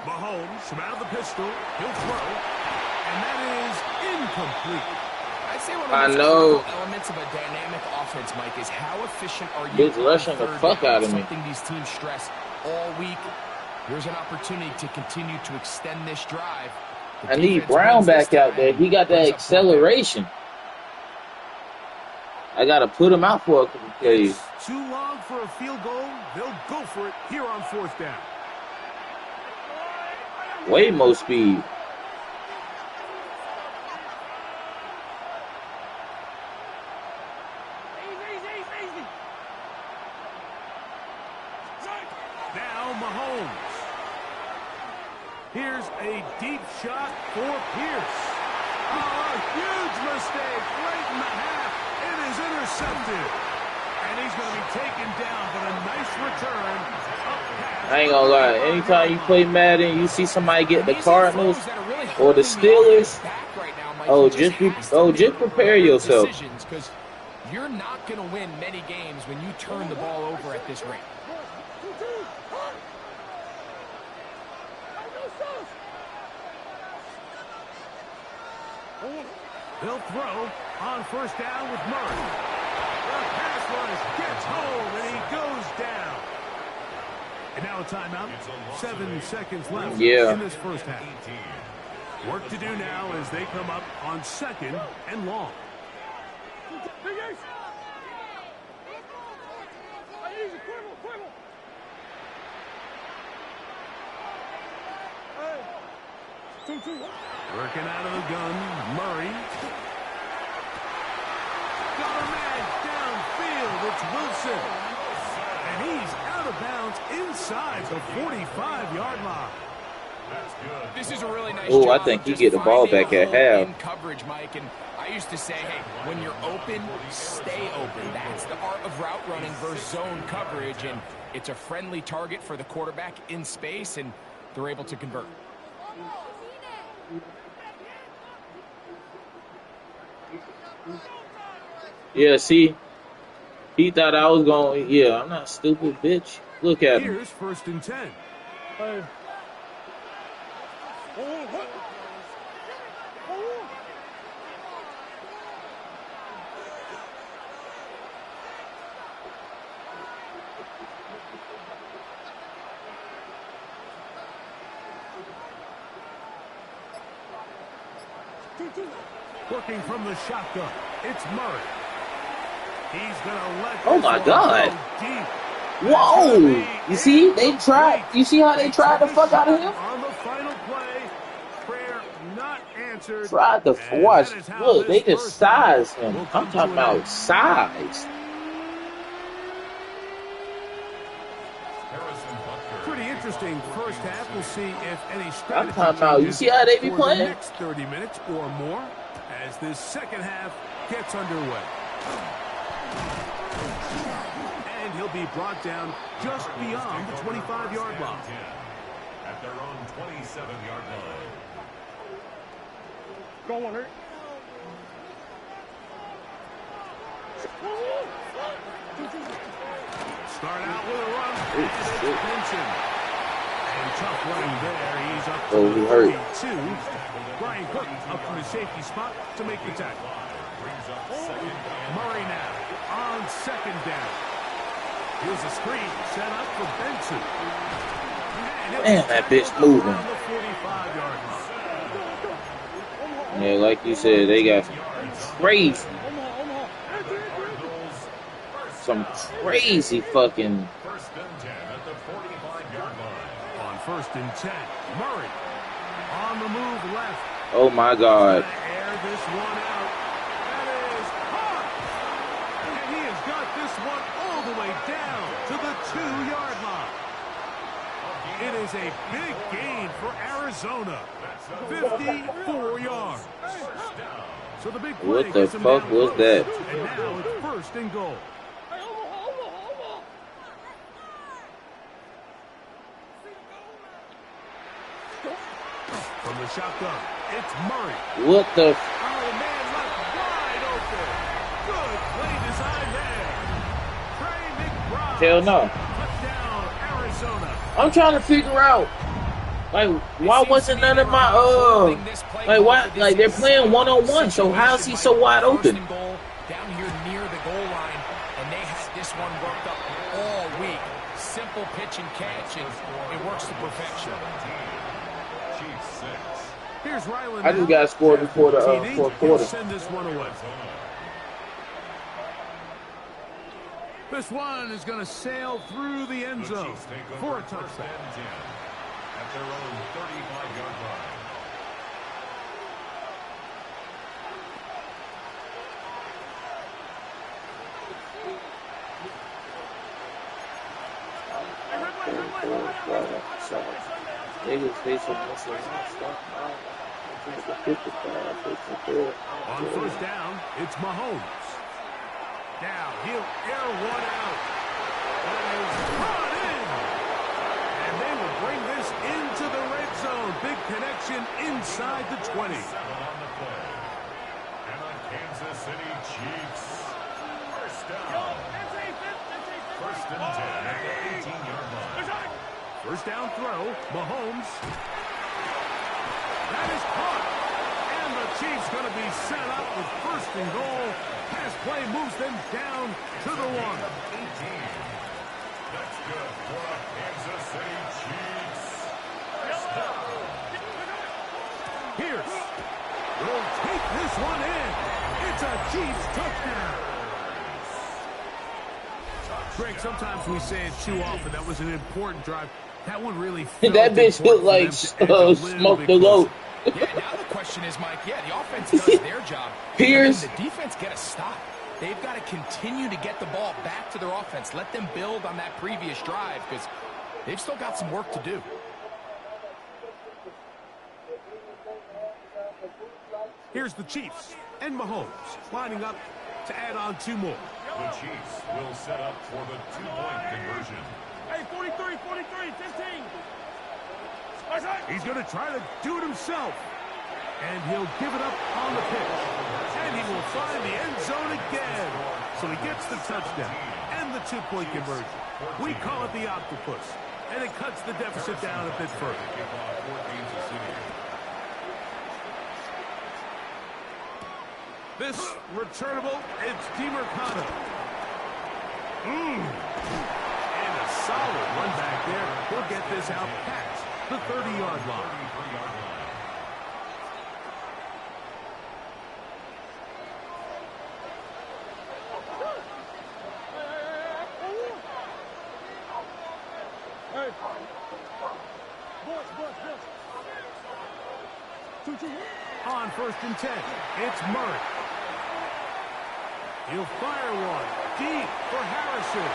Mahomes from out of the pistol. He'll throw. And that is incomplete. I'd say one of the most critical elements of a dynamic offense, Mike, is how efficient are you rushing the fuck out of me. Something these teams stress all week. Here's an opportunity to continue to extend this drive. I need Brown back out there. He got that acceleration. I got to put him out for a couple plays. Too long for a field goal. They'll go for it here on fourth down. Way more speed. Now Mahomes. Here's a deep shot for Pierce. Oh, a huge mistake right in the half. It is intercepted. And he's going to be taken down, but a nice return. I ain't gonna lie. Anytime you play Madden, you see somebody get the Cardinals or the Steelers. Just prepare yourself. Because you're not going to win many games when you turn the ball over at this rate. They'll throw on first down with Murray. The pass rush gets home, and he goes down. And now a timeout. 7 seconds left in this first half. Work to do now as they come up on second and long. Working out of the gun, Murray. Got a man downfield. It's Wilson. And he's out of bounds inside the 45-yard line. That's good. This is a really nice job. Oh, I think you get the ball back at half. In coverage, Mike, and I used to say, hey, when you're open, stay open. That's the art of route running versus zone coverage, and it's a friendly target for the quarterback in space, and they're able to convert. Yeah, see, he thought I was going. Yeah, I'm not stupid, bitch. Look at him. Here's first and 10. Working from the shotgun, it's Murray. He's gonna let. Oh my God! Whoa! You see, they tried. You see how they tried the fuck out of him? On the final play, prayer not answered. Tried to watch. Look, they just sized him. I'm talking about size. interesting first half. We'll see if any I'm strategy talking about. You changes see how they be for the playing? next 30 minutes or more as this second half gets underway. And he'll be brought down just beyond the 25-yard line. At their own 27-yard line. Go on, hurt. Start out with a run. And tough running there. He's up to Oh, he hurt. 32. Brian Cook up from the safety spot to make the tackle. Murray now on second down. Here's a screen set up for Benson. Damn, that bitch moving. Around the 45-yard line. Yeah, like you said, they got some crazy fucking. First and 10 at the 45-yard line. On first and 10, Murray on the move left. Oh my God. Air this one out. That is hot. And he has got this one all the way down to the 2-yard line. It is a big gain for Arizona. 54 yards. So the big play What the gets him fuck down was close. that? And now it's first and goal. From the shotgun, it's Murray. What the? Oh, man, left wide open. Good play design there. Trey McBride. Hell no. Touchdown, Arizona. I'm trying to figure out, like, why wasn't none of my like why, like they're playing one-on-one. So how is he so wide open? First and goal, down here near the goal line, and they had this one worked up all week. Simple pitch and catch, and it works to perfection. Here's Ryland. I just got scored before the fourth quarter. Send this one away. This one is going to sail through the end zone for a touchdown. At their own 35-yard line. Niggas facing muscle On first down, it's Mahomes. Now he'll air one out. That is brought in. And they will bring this into the red zone. Big connection inside the 20. On the play. And the Kansas City Chiefs. First down. First and 10 at the 18-yard line. First down throw, Mahomes. That is caught. And the Chiefs going to be set up with first and goal. Pass play moves them down to the 1. 18. That's good for the Kansas City Chiefs. First down. Pierce will take this one in. It's a Chiefs touchdown. Greg, sometimes we say it too often. That was an important drive. That one really felt That bitch looked like Smoke the Goat. Yeah, now the question is, Mike, the offense does their job. Pierce. The defense get a stop. They've got to continue to get the ball back to their offense. Let them build on that previous drive because they've still got some work to do. Here's the Chiefs and Mahomes lining up to add on 2 more. The Chiefs will set up for the 2-point conversion. Hey, 43, 43, 15. He's going to try to do it himself. And he'll give it up on the pitch. And he will find the end zone again. So he gets the touchdown and the 2-point conversion. We call it the octopus. And it cuts the deficit down a bit further. This returnable, it's DeMarcano. And a solid run back there. He'll get this out past the 30-yard line. Hey. Boss. On first and 10, it's Murray. He'll fire one deep for Harrison.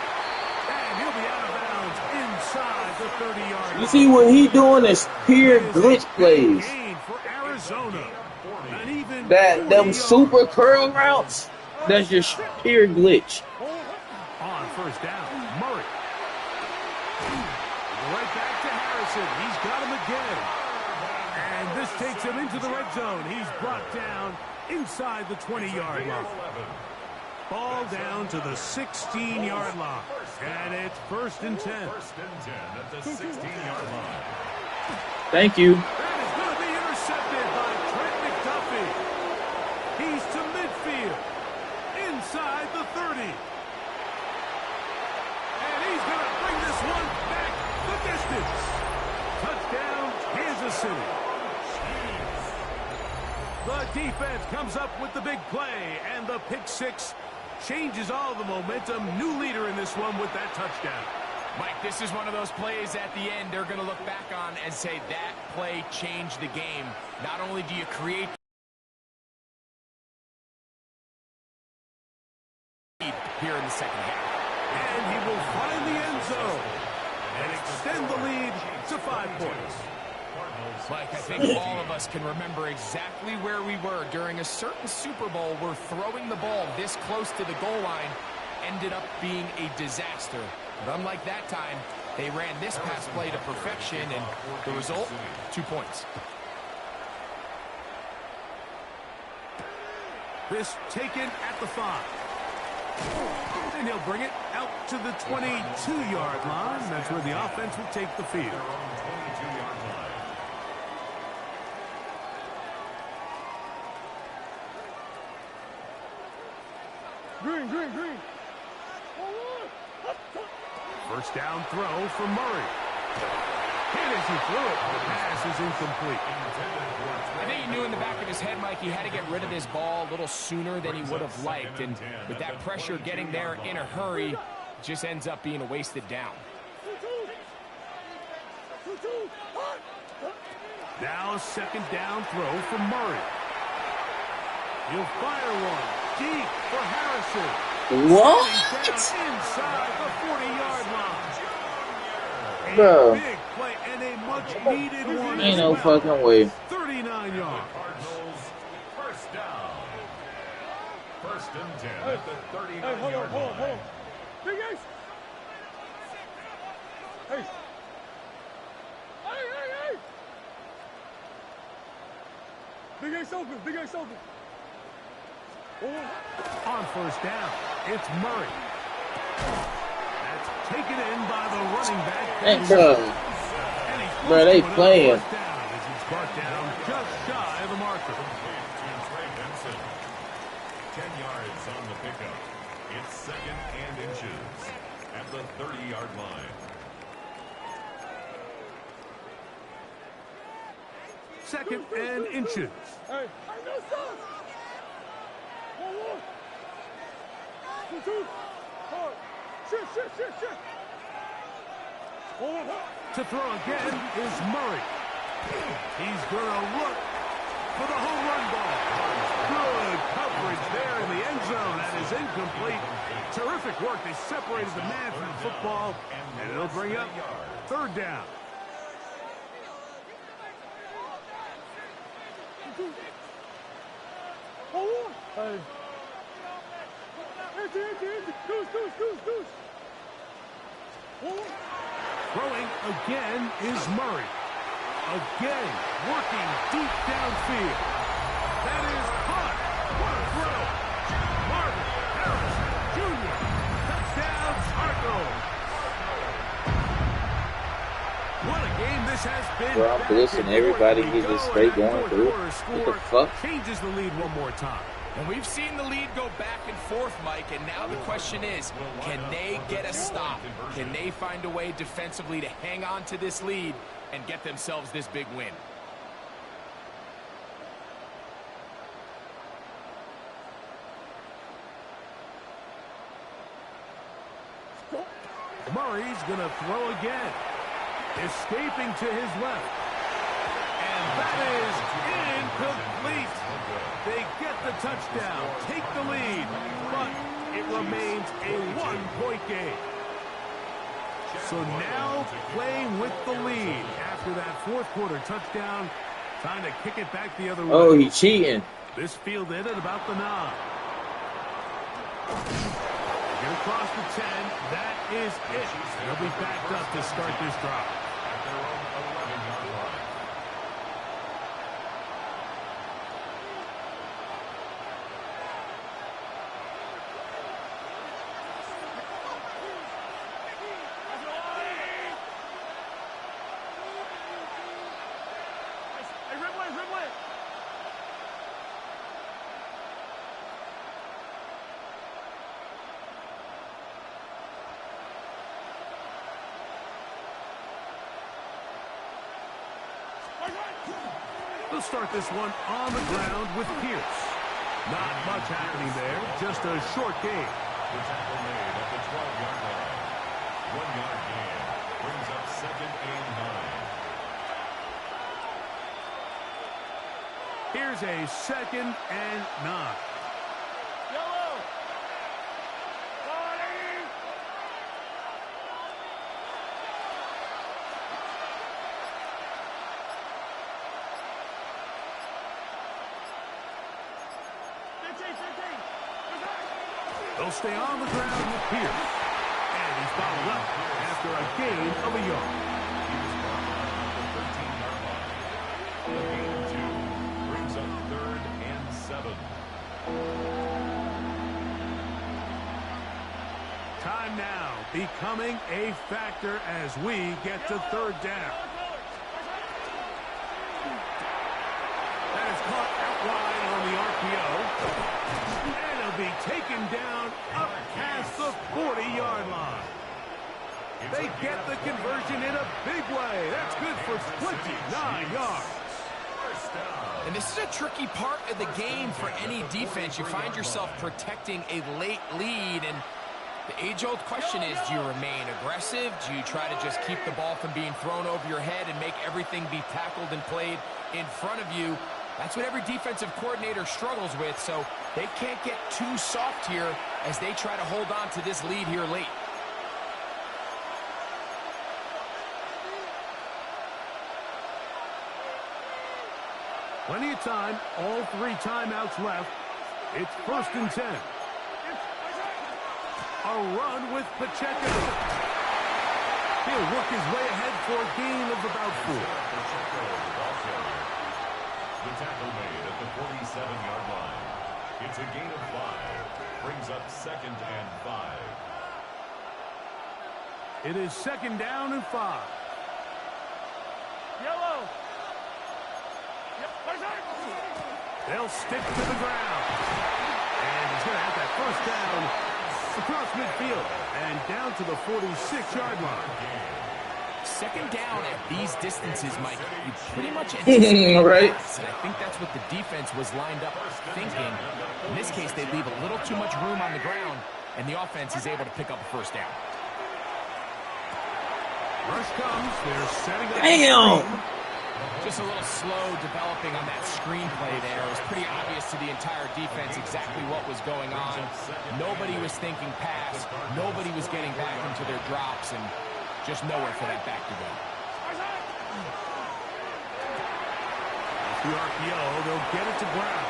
And he'll be out of bounds downs inside the 30-yard line. You see what he doing is pure glitch plays. Gain for Arizona. An even Them super curl routes, that's just pure glitch. On first down, Murray. Right back to Harrison. He's got him again. And this takes him into the red zone. He's brought down inside the 20-yard line. Ball down to the 16-yard line. And it's 1st and 10. 1st and 10 at the 16-yard line. Thank you. That is going to be intercepted by Trent McDuffie. He's to midfield. Inside the 30. And he's going to bring this one back the distance. Touchdown, Kansas City. The defense comes up with the big play, and the pick six changes all the momentum. New leader in this one with that touchdown. Mike, this is one of those plays at the end they're going to look back on and say that play changed the game. Not only do you create here in the second half. And he will find the end zone and extend the lead to 5 points. Mike, I think all of us can remember exactly where we were during a certain Super Bowl where throwing the ball this close to the goal line ended up being a disaster. But unlike that time, they ran this pass play to perfection, and the result, 2 points. This taken at the 5. And he'll bring it out to the 22-yard line. That's where the offense will take the field. Green, green, green. First down throw for Murray. Hit as he threw it. The pass is incomplete. I think he knew in the back of his head, Mike, he had to get rid of this ball a little sooner than he would have liked. And with that pressure getting there in a hurry, it just ends up being a wasted down. Now second down throw for Murray. He'll fire one deep for Harrison. What? Inside the 40-yard line. Bro. A big play and a much-needed one. Ain't no fucking way. 39 yards. Cardinals, first down. 1st and 10 at the 39-yard Hey, hold on. line. Big Ace. Hey. Hey. Big Ace open. On first down, it's Murray. That's taken in by the running back. Hey, bro, they playing. As he's brought down just shy of the marker. 10 yards on the pickup. It's 2nd and inches at the 30-yard line. 2nd and inches. Hey. No stop. 1. 2. Hard. Shit. To throw again is Murray. He's going to look for the home run ball. Good coverage there in the end zone. That is incomplete. Terrific work. They separated the man from the football, and it'll bring up 3rd down. Hey. Goose. Throwing again is Murray. Again, working deep downfield. That is caught. What a throw. Marvin Harrison Jr. Touchdown, Cardinals. What a game this has been. Bro, I'm blitzing everybody. He's just straight going through. What the fuck? Changes the lead one more time. And we've seen the lead go back and forth, Mike, and now the question is, can they get a stop? Can they find a way defensively to hang on to this lead and get themselves this big win? Murray's going to throw again. Escaping to his left. And that is incomplete. They get the touchdown, take the lead, but it remains a 1-point game. So now playing with the lead after that fourth quarter touchdown. Time to kick it back the other way. Oh, he cheating. This field in at about the 9. Get across the 10. That is it. They'll be backed up to start this drive. At their own 11-yard line. Hey, Ridway. They'll start this one on the ground with Pierce. Not much happening there, just a short gain. The tackle made at the 12-yard line. 1-yard gain brings up 2nd and 9. Here's a 2nd and 9. Yellow. They'll stay on the ground with Pierce. And he's bottled up after a gain of a yard. He was brought down at the 13-yard line. The gain of 2 brings up 3rd and 7. Time now becoming a factor as we get to 3rd down. That is caught out wide on the RPO. And it'll be taken down up past the 40-yard line. They get the conversion in a big way. That's good for 29 yards. And this is a tricky part of the game for any defense. You find yourself protecting a late lead, and the age-old question is, do you remain aggressive? Do you try to just keep the ball from being thrown over your head and make everything be tackled and played in front of you? That's what every defensive coordinator struggles with, so they can't get too soft here as they try to hold on to this lead here late. Plenty of time, all 3 timeouts left. It's 1st and 10. A run with Pacheco. He'll work his way ahead for a gain of about 4. The tackle made at the 47-yard line. It's a gain of 5. Brings up 2nd and 5. It is 2nd down and 5. Yellow. They'll stick to the ground. And he's going to have that 1st down across midfield and down to the 46-yard line. 2nd down at these distances, Mike, you pretty much anticipate Right. pass, and I think that's what the defense was lined up thinking. In this case, they leave a little too much room on the ground, and the offense is able to pick up a 1st down. Rush comes. They're setting up. Damn! Just a little slow developing on that screenplay there. It was pretty obvious to the entire defense exactly what was going on. Nobody was thinking pass. Nobody was getting back into their drops, and just nowhere for that back to go. The RPO, they'll get it to Brown.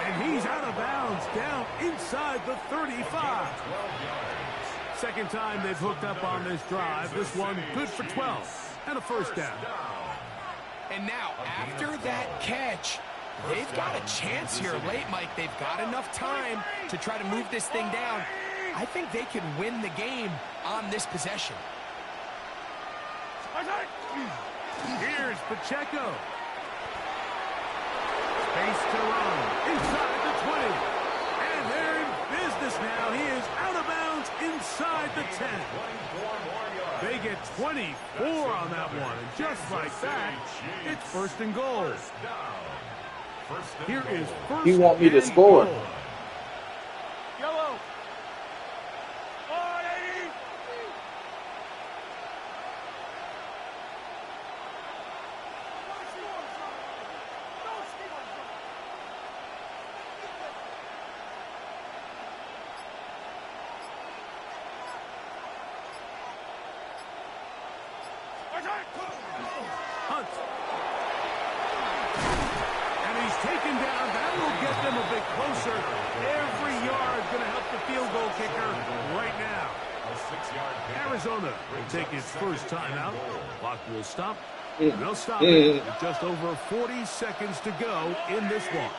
And he's out of bounds, down inside the 35. 2nd time they've hooked up on this drive. This one good for 12 and a 1st down. And now, after that catch, they've got a chance here late, Mike. They've got enough time to try to move this thing down. I think they can win the game on this possession. Here's Pacheco. Space to run inside the 20. And they're in business now. He is out of bounds inside the 10. They get 24 on that one. And just like that, it's 1st and goal. Here is 1st. He want me to and score. goal. Yellow. second down. That will get them a bit closer. Every yard going to help the field goal kicker right now. Arizona will take its first timeout. Clock will stop. They'll stop it with just over 40 seconds to go in this one.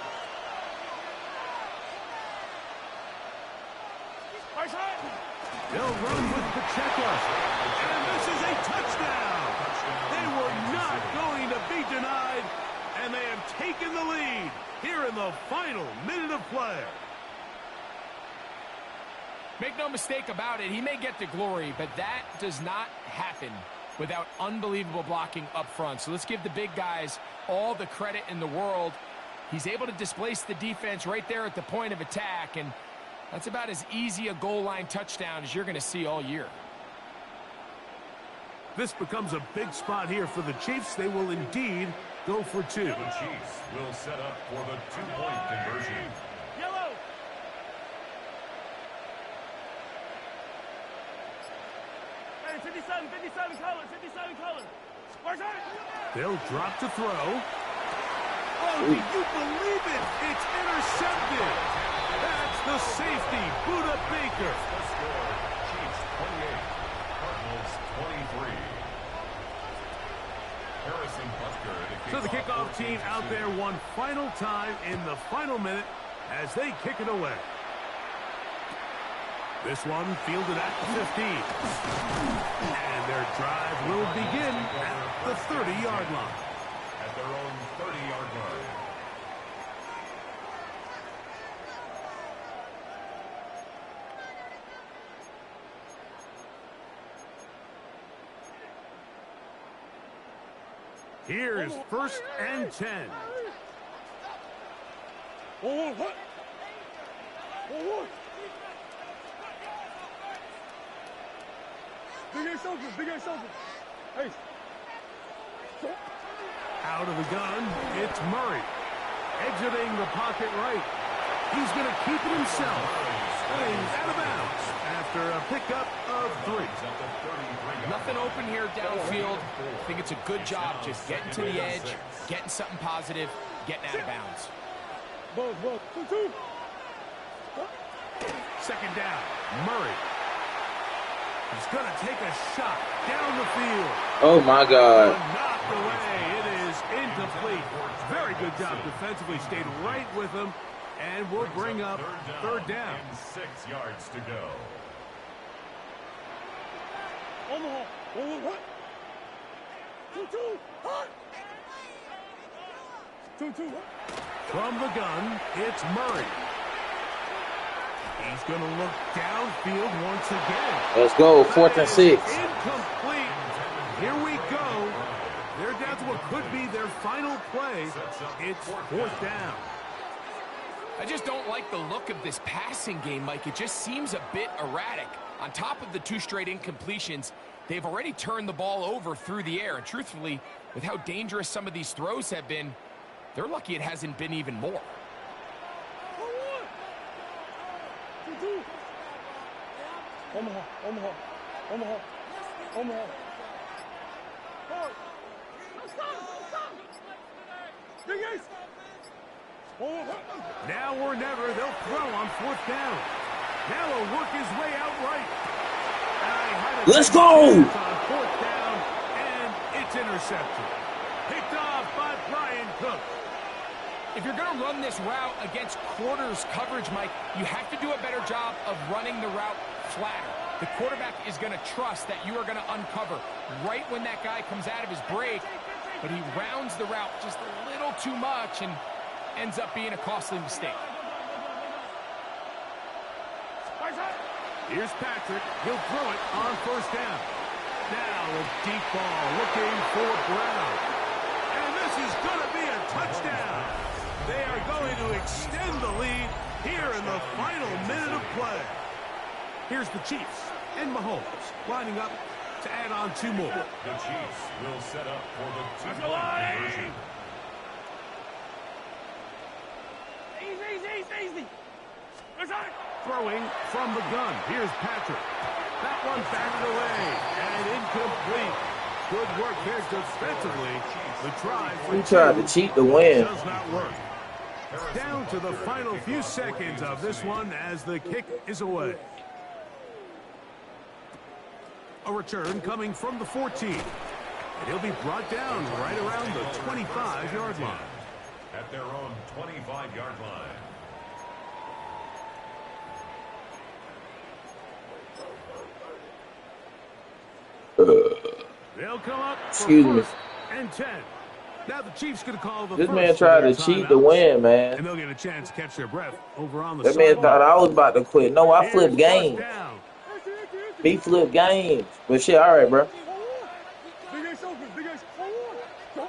They'll run with Pacheco. And this is a touchdown. They were not going to be denied. And they have taken the lead here in the final minute of play. Make no mistake about it, he may get the glory, but that does not happen without unbelievable blocking up front. So let's give the big guys all the credit in the world. He's able to displace the defense right there at the point of attack, and that's about as easy a goal line touchdown as you're going to see all year. This becomes a big spot here for the Chiefs. They will indeed go for two. The Chiefs will set up for the two-point conversion. Yellow. Hey, 57 color, 57 color. They'll drop to throw. Oh, do you believe it? It's intercepted. That's the safety, Buda Baker. The score, Chiefs 28, Cardinals 23. Harrison Butker. So the kickoff team out there one final time in the final minute as they kick it away. This one fielded at the 15. And their drive will begin at the 30-yard line. At their own 30-yard line. Here's 1st and 10. Big ass open. Hey. Out of the gun, it's Murray. Exiting the pocket right. He's going to keep it himself. Staying out of bounds after a pickup of 3. Nothing open here downfield. I think it's a good job just getting to the edge, getting something positive, getting out of bounds. Ball. 2. Second down, Murray. He's going to take a shot down the field. Oh, my God. Knocked away. It is incomplete. Very good job defensively. Stayed right with him. And we'll bring up third down. And 6 yards to go. Omaha. 2. From the gun, it's Murray. He's going to look downfield once again. Let's go, 4th and 6. Incomplete. Here we go. They're down to what could be their final play. It's 4th down. I just don't like the look of this passing game, Mike. It just seems a bit erratic. On top of the 2 straight incompletions, they've already turned the ball over through the air. And truthfully, with how dangerous some of these throws have been, they're lucky it hasn't been even more. 2. Omaha. Big ace. Now or never, they'll throw on 4th down. Now he'll work his way out right. Let's go! On 4th down, and it's intercepted. Picked off by Brian Cook. If you're going to run this route against quarters coverage, Mike, you have to do a better job of running the route flatter. The quarterback is going to trust that you are going to uncover right when that guy comes out of his break, but he rounds the route just a little too much and ends up being a costly mistake. Here's Patrick. He'll throw it on 1st down. Now a deep ball looking for Brown. And this is going to be a touchdown. They are going to extend the lead here in the final minute of play. Here's the Chiefs and Mahomes lining up to add on 2 more. The Chiefs will set up for the 2-point conversion. Easy. Throwing from the gun. Here's Patrick. That one batted away and incomplete. Good work there defensively. The try for He tried to cheat the win. does not work. Down to the final few seconds of this one as the kick is away. A return coming from the 14. And he'll be brought down right around the 25-yard line. At their own 25-yard line. They'll come up for Excuse me. first and 10. Now the Chiefs going to call the This first man of tried their to cheat timeouts, to win, man. and they'll get a chance to catch their breath over on the That man thought I was about to quit. No, I Here's flipped first games. down. He flipped games. But shit, all right, bro. Big Ace open. Big Ace. Go.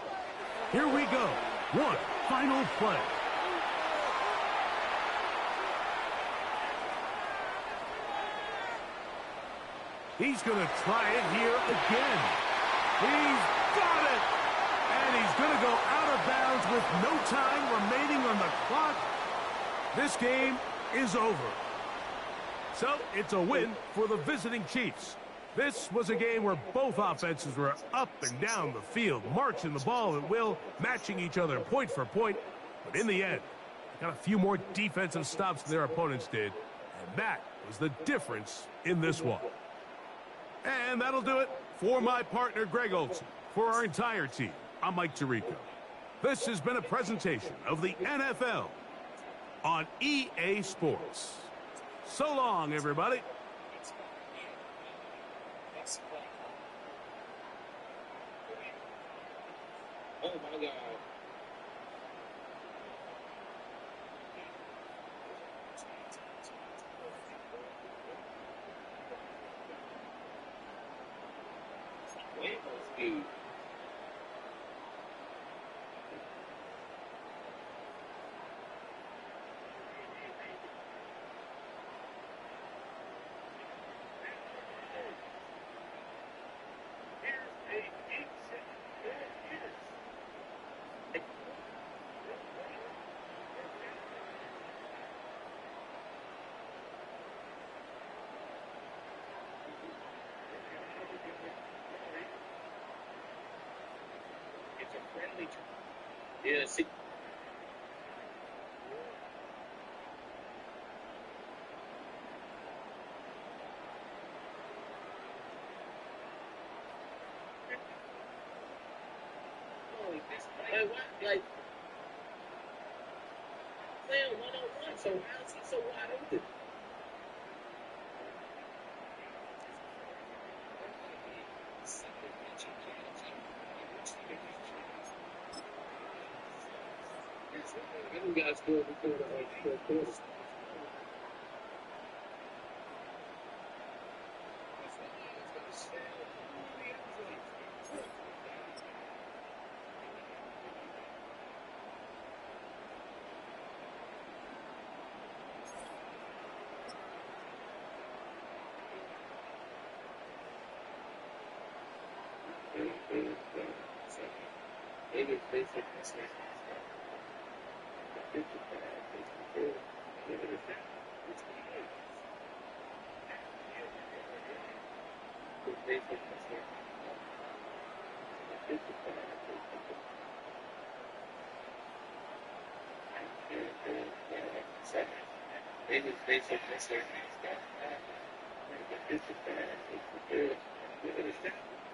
Here we go. One final play. He's going to try it here again. He's got it. And he's going to go out of bounds with no time remaining on the clock. This game is over. So it's a win for the visiting Chiefs. This was a game where both offenses were up and down the field, marching the ball at will, matching each other point for point. But in the end, they got a few more defensive stops than their opponents did. And that was the difference in this one. And that'll do it for my partner, Greg Olson. For our entire team, I'm Mike Tirico. This has been a presentation of the NFL on EA Sports. So long, everybody. Oh, my God. Dude. Yeah, see. Like, playing one-on-one, so how is he so wide open? You guys scored before the fourth quarter.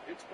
It's